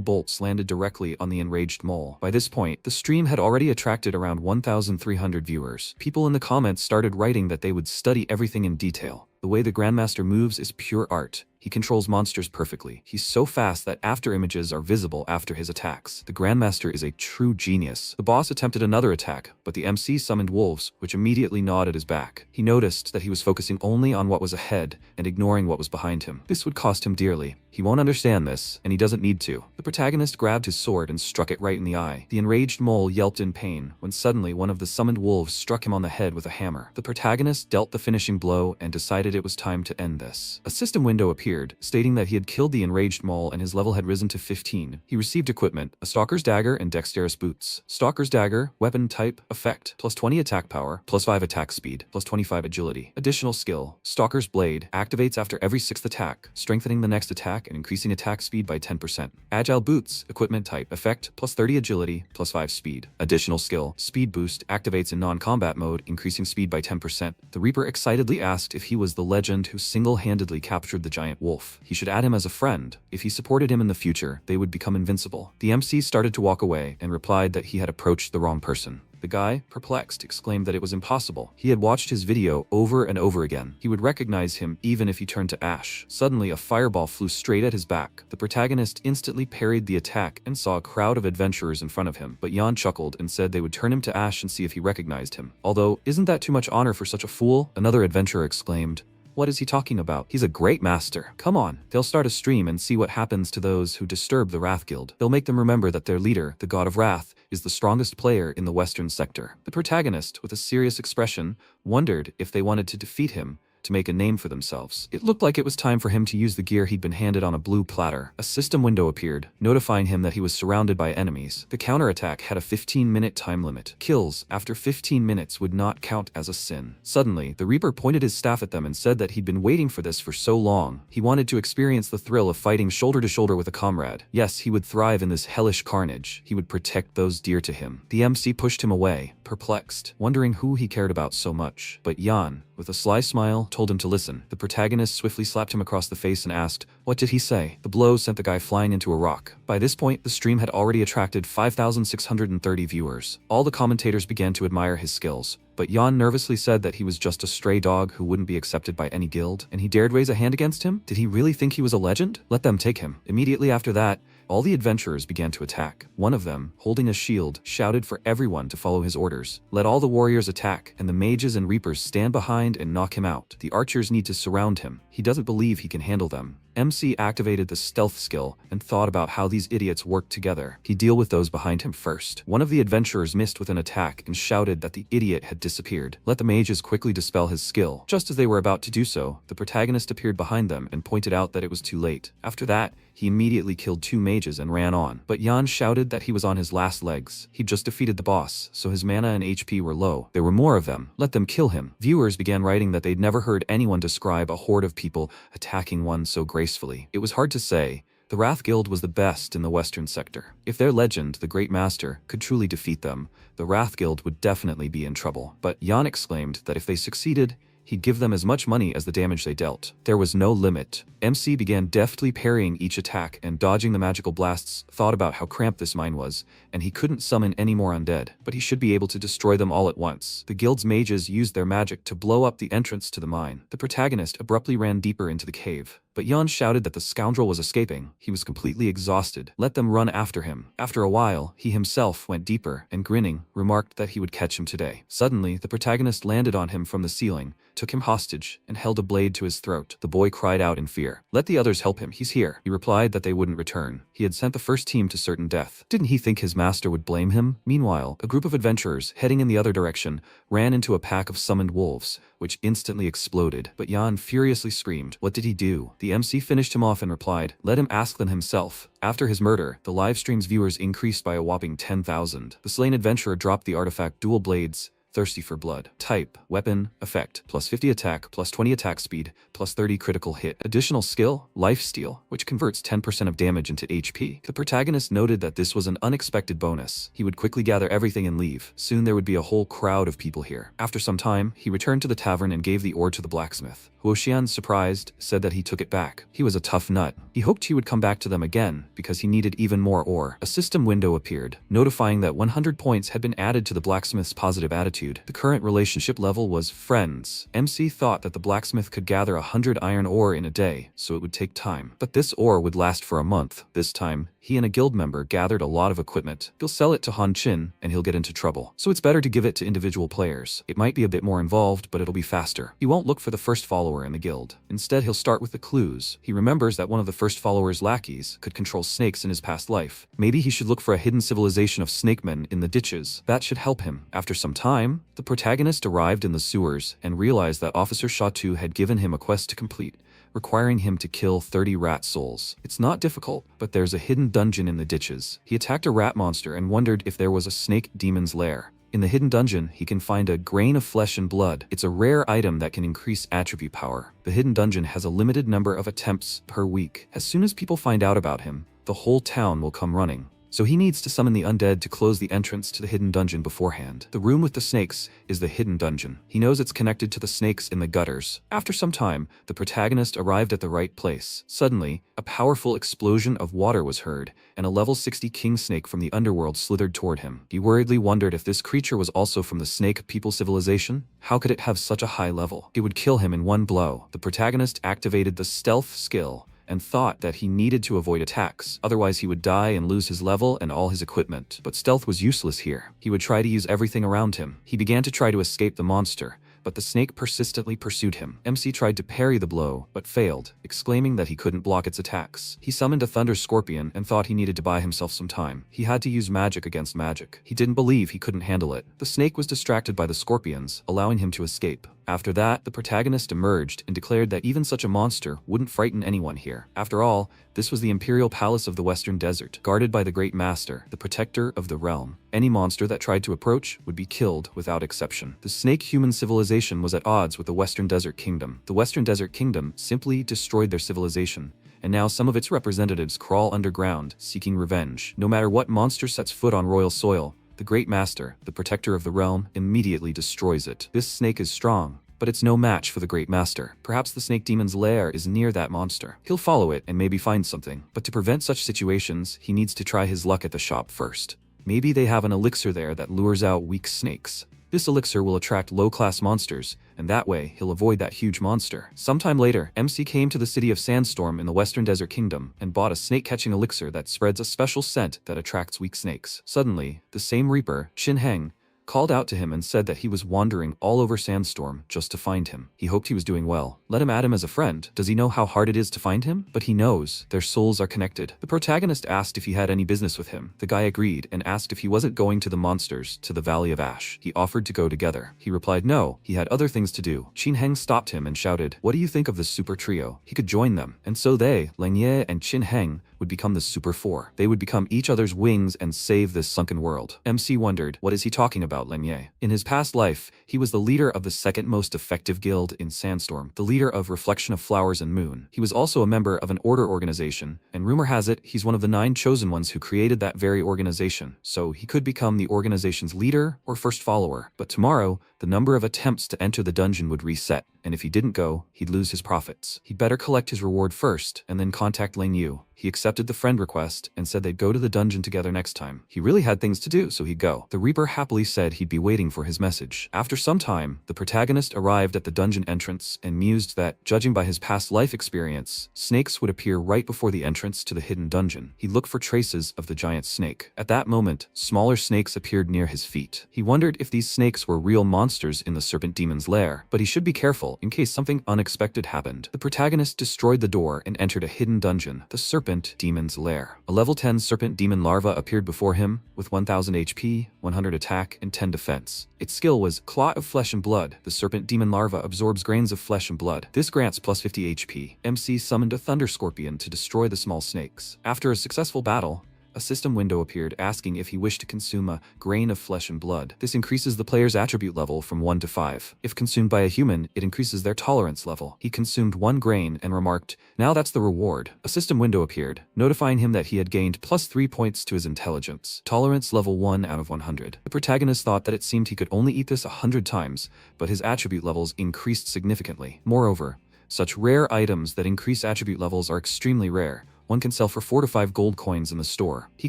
S1: bolts landed directly on the enraged mole. By this point, the stream had already attracted around 1,300 viewers. People in the comments started writing that they would study everything in detail. The way the Grandmaster moves is pure art. He controls monsters perfectly. He's so fast that after images are visible after his attacks. The Grandmaster is a true genius. The boss attempted another attack, but the MC summoned wolves, which immediately gnawed at his back. He noticed that he was focusing only on what was ahead and ignoring what was behind him. This would cost him dearly. He won't understand this, and he doesn't need to. The protagonist grabbed his sword and struck it right in the eye. The enraged mole yelped in pain, when suddenly one of the summoned wolves struck him on the head with a hammer. The protagonist dealt the finishing blow and decided it was time to end this. A system window appeared, stating that he had killed the enraged mole and his level had risen to 15. He received equipment, a Stalker's Dagger and Dexterous Boots. Stalker's Dagger, weapon type, effect, plus 20 attack power, plus 5 attack speed, plus 25 agility. Additional skill, Stalker's Blade, activates after every 6th attack, strengthening the next attack and increasing attack speed by 10%. Agile Boots, equipment type, effect, plus 30 agility, plus 5 speed. Additional skill, Speed Boost, activates in non-combat mode, increasing speed by 10%. The Reaper excitedly asked if he was the legend who single-handedly captured the giant wolf. He should add him as a friend. If he supported him in the future, they would become invincible. The MC started to walk away and replied that he had approached the wrong person. The guy, perplexed, exclaimed that it was impossible. He had watched his video over and over again. He would recognize him even if he turned to ash. Suddenly, a fireball flew straight at his back. The protagonist instantly parried the attack and saw a crowd of adventurers in front of him. But Yan chuckled and said they would turn him to ash and see if he recognized him. Although, isn't that too much honor for such a fool? Another adventurer exclaimed, "What is he talking about? He's a great master. Come on." They'll start a stream and see what happens to those who disturb the Wrath Guild. They'll make them remember that their leader, the God of Wrath, is the strongest player in the western sector. The protagonist, with a serious expression, wondered if they wanted to defeat him to make a name for themselves. It looked like it was time for him to use the gear he'd been handed on a blue platter. A system window appeared, notifying him that he was surrounded by enemies. The counterattack had a 15-minute time limit. Kills after 15 minutes would not count as a sin. Suddenly, the Reaper pointed his staff at them and said that he'd been waiting for this for so long. He wanted to experience the thrill of fighting shoulder to shoulder with a comrade. Yes, he would thrive in this hellish carnage. He would protect those dear to him. The MC pushed him away, perplexed, wondering who he cared about so much. But Jan, with a sly smile, told him to listen. The protagonist swiftly slapped him across the face and asked, "What did he say?" The blow sent the guy flying into a rock. By this point, the stream had already attracted 5,630 viewers. All the commentators began to admire his skills, but Jan nervously said that he was just a stray dog who wouldn't be accepted by any guild, and he dared raise a hand against him? Did he really think he was a legend? Let them take him. Immediately after that, all the adventurers began to attack. One of them, holding a shield, shouted for everyone to follow his orders. Let all the warriors attack, and the mages and reapers stand behind and knock him out. The archers need to surround him. He doesn't believe he can handle them. MC activated the stealth skill and thought about how these idiots work together. He'd deal with those behind him first. One of the adventurers missed with an attack and shouted that the idiot had disappeared. Let the mages quickly dispel his skill. Just as they were about to do so, the protagonist appeared behind them and pointed out that it was too late. After that, he immediately killed 2 mages and ran on. But Jan shouted that he was on his last legs. He'd just defeated the boss, so his mana and HP were low. There were more of them. Let them kill him. Viewers began writing that they'd never heard anyone describe a horde of people attacking one so gracefully. It was hard to say. The Wrath Guild was the best in the western sector. If their legend, the Great Master, could truly defeat them, the Wrath Guild would definitely be in trouble. But Jan exclaimed that if they succeeded, he'd give them as much money as the damage they dealt. There was no limit. MC began deftly parrying each attack and dodging the magical blasts, thought about how cramped this mine was, and he couldn't summon any more undead, but he should be able to destroy them all at once. The guild's mages used their magic to blow up the entrance to the mine. The protagonist abruptly ran deeper into the cave. But Jan shouted that the scoundrel was escaping. He was completely exhausted. Let them run after him. After a while, he himself went deeper and, grinning, remarked that he would catch him today. Suddenly, the protagonist landed on him from the ceiling, took him hostage, and held a blade to his throat. The boy cried out in fear. "Let the others help him, he's here." He replied that they wouldn't return. He had sent the first team to certain death. Didn't he think his master would blame him? Meanwhile, a group of adventurers, heading in the other direction, ran into a pack of summoned wolves, which instantly exploded. But Jan furiously screamed. What did he do? The MC finished him off and replied, "Let him ask them himself." After his murder, the livestream's viewers increased by a whopping 10,000. The slain adventurer dropped the artifact Dual Blades, Thirsty for Blood. Type, weapon, effect, plus 50 attack, plus 20 attack speed, plus 30 critical hit. Additional skill, Lifesteal, which converts 10% of damage into HP. The protagonist noted that this was an unexpected bonus. He would quickly gather everything and leave. Soon there would be a whole crowd of people here. After some time, he returned to the tavern and gave the ore to the blacksmith. Huoxian, surprised, said that he took it back. He was a tough nut. He hoped he would come back to them again, because he needed even more ore. A system window appeared, notifying that 100 points had been added to the blacksmith's positive attitude. The current relationship level was friends. MC thought that the blacksmith could gather 100 iron ore in a day, so it would take time. But this ore would last for a month. This time, he and a guild member gathered a lot of equipment. He'll sell it to Han Chin, and he'll get into trouble. So it's better to give it to individual players. It might be a bit more involved, but it'll be faster. He won't look for the first follower in the guild. Instead, he'll start with the clues. He remembers that one of the first follower's lackeys could control snakes in his past life. Maybe he should look for a hidden civilization of snakemen in the ditches. That should help him. After some time, the protagonist arrived in the sewers and realized that Officer Shatu had given him a quest to complete, requiring him to kill 30 rat souls. It's not difficult, but there's a hidden dungeon in the ditches. He attacked a rat monster and wondered if there was a snake demon's lair. In the hidden dungeon, he can find a grain of flesh and blood. It's a rare item that can increase attribute power. The hidden dungeon has a limited number of attempts per week. As soon as people find out about him, the whole town will come running. So he needs to summon the undead to close the entrance to the hidden dungeon beforehand. The room with the snakes is the hidden dungeon. He knows it's connected to the snakes in the gutters. After some time, the protagonist arrived at the right place. Suddenly, a powerful explosion of water was heard, and a level 60 king snake from the underworld slithered toward him. He worriedly wondered if this creature was also from the snake people civilization. How could it have such a high level? It would kill him in one blow. The protagonist activated the stealth skill and thought that he needed to avoid attacks, otherwise he would die and lose his level and all his equipment. But stealth was useless here. He would try to use everything around him. He began to try to escape the monster, but the snake persistently pursued him. MC tried to parry the blow, but failed, exclaiming that he couldn't block its attacks. He summoned a thunder scorpion and thought he needed to buy himself some time. He had to use magic against magic. He didn't believe he couldn't handle it. The snake was distracted by the scorpions, allowing him to escape. After that, the protagonist emerged and declared that even such a monster wouldn't frighten anyone here. After all, this was the Imperial Palace of the Western Desert, guarded by the Great Master, the protector of the realm. Any monster that tried to approach would be killed without exception. The snake-human civilization was at odds with the Western Desert Kingdom. The Western Desert Kingdom simply destroyed their civilization, and now some of its representatives crawl underground, seeking revenge. No matter what monster sets foot on royal soil, the Great Master, the protector of the realm, immediately destroys it. This snake is strong, but it's no match for the Great Master. Perhaps the snake demon's lair is near that monster. He'll follow it and maybe find something. But to prevent such situations, he needs to try his luck at the shop first. Maybe they have an elixir there that lures out weak snakes. This elixir will attract low-class monsters, and that way he'll avoid that huge monster. Sometime later, MC came to the city of Sandstorm in the Western Desert Kingdom and bought a snake-catching elixir that spreads a special scent that attracts weak snakes. Suddenly, the same Reaper, Chin Heng, called out to him and said that he was wandering all over Sandstorm just to find him. He hoped he was doing well. Let him add him as a friend. Does he know how hard it is to find him? But he knows. Their souls are connected. The protagonist asked if he had any business with him. The guy agreed and asked if he wasn't going to the monsters, to the Valley of Ash. He offered to go together. He replied no, he had other things to do. Chin Heng stopped him and shouted, "What do you think of this super trio?" He could join them. And so they, Lang Ye and Chin Heng, would become the Super Four. They would become each other's wings and save this sunken world. MC wondered, what is he talking about, Lang Ye? In his past life, he was the leader of the second most effective guild in Sandstorm, the leader of Reflection of Flowers and Moon. He was also a member of an order organization, and rumor has it he's one of the 9 chosen ones who created that very organization, so he could become the organization's leader or first follower. But tomorrow, the number of attempts to enter the dungeon would reset, and if he didn't go, he'd lose his profits. He'd better collect his reward first, and then contact Ling Yu. He accepted the friend request and said they'd go to the dungeon together next time. He really had things to do, so he'd go. The Reaper happily said he'd be waiting for his message. After some time, the protagonist arrived at the dungeon entrance and mused that, judging by his past life experience, snakes would appear right before the entrance to the hidden dungeon. He looked for traces of the giant snake. At that moment, smaller snakes appeared near his feet. He wondered if these snakes were real monsters in the serpent demon's lair, but he should be careful in case something unexpected happened. The protagonist destroyed the door and entered a hidden dungeon, the serpent demon's lair. A level 10 serpent demon larva appeared before him with 1000 HP, 100 attack, and 10 defense. Its skill was Clot of Flesh and Blood. The serpent demon larva absorbs grains of flesh and blood. This grants plus 50 HP. MC summoned a thunder scorpion to destroy the small snakes. After a successful battle, a system window appeared asking if he wished to consume a grain of flesh and blood. This increases the player's attribute level from 1 to 5. If consumed by a human, it increases their tolerance level. He consumed 1 grain and remarked, "Now that's the reward." A system window appeared, notifying him that he had gained plus 3 points to his intelligence. Tolerance level 1 out of 100. The protagonist thought that it seemed he could only eat this 100 times, but his attribute levels increased significantly. Moreover, such rare items that increase attribute levels are extremely rare. One can sell for 4 to 5 gold coins in the store. He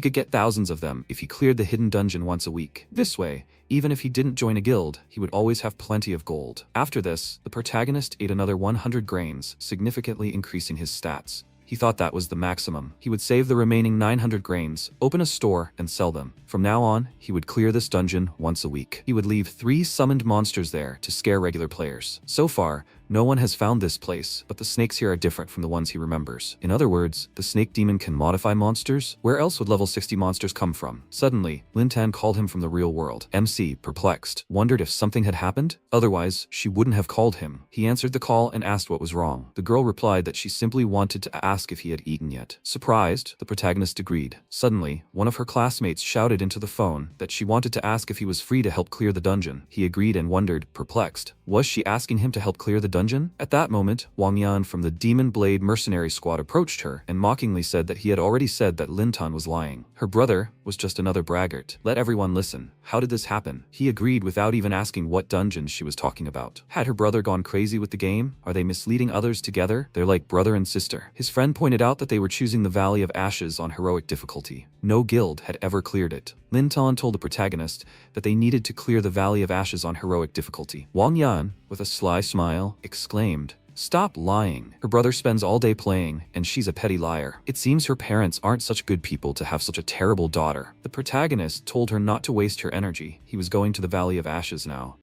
S1: could get thousands of them if he cleared the hidden dungeon once a week. This way, even if he didn't join a guild, he would always have plenty of gold. After this, the protagonist ate another 100 grains, significantly increasing his stats. He thought that was the maximum. He would save the remaining 900 grains, open a store, and sell them. From now on, he would clear this dungeon once a week. He would leave 3 summoned monsters there to scare regular players. So far, no one has found this place, but the snakes here are different from the ones he remembers. In other words, the snake demon can modify monsters? Where else would level 60 monsters come from? Suddenly, Lin Tan called him from the real world. MC, perplexed, wondered if something had happened. Otherwise, she wouldn't have called him. He answered the call and asked what was wrong. The girl replied that she simply wanted to ask if he had eaten yet. Surprised, the protagonist agreed. Suddenly, one of her classmates shouted into the phone that she wanted to ask if he was free to help clear the dungeon. He agreed and wondered, perplexed, was she asking him to help clear the dungeon? At that moment, Wang Yan from the Demon Blade mercenary squad approached her and mockingly said that he had already said that Lin Tan was lying. Her brother was just another braggart. Let everyone listen. How did this happen? He agreed without even asking what dungeon she was talking about. Had her brother gone crazy with the game? Are they misleading others together? They're like brother and sister. His friend pointed out that they were choosing the Valley of Ashes on heroic difficulty. No guild had ever cleared it. Lin Tan told the protagonist that they needed to clear the Valley of Ashes on heroic difficulty. Wang Yan, with a sly smile, exclaimed, "Stop lying. Her brother spends all day playing, and she's a petty liar. It seems her parents aren't such good people to have such a terrible daughter." The protagonist told her not to waste her energy. He was going to the Valley of Ashes now.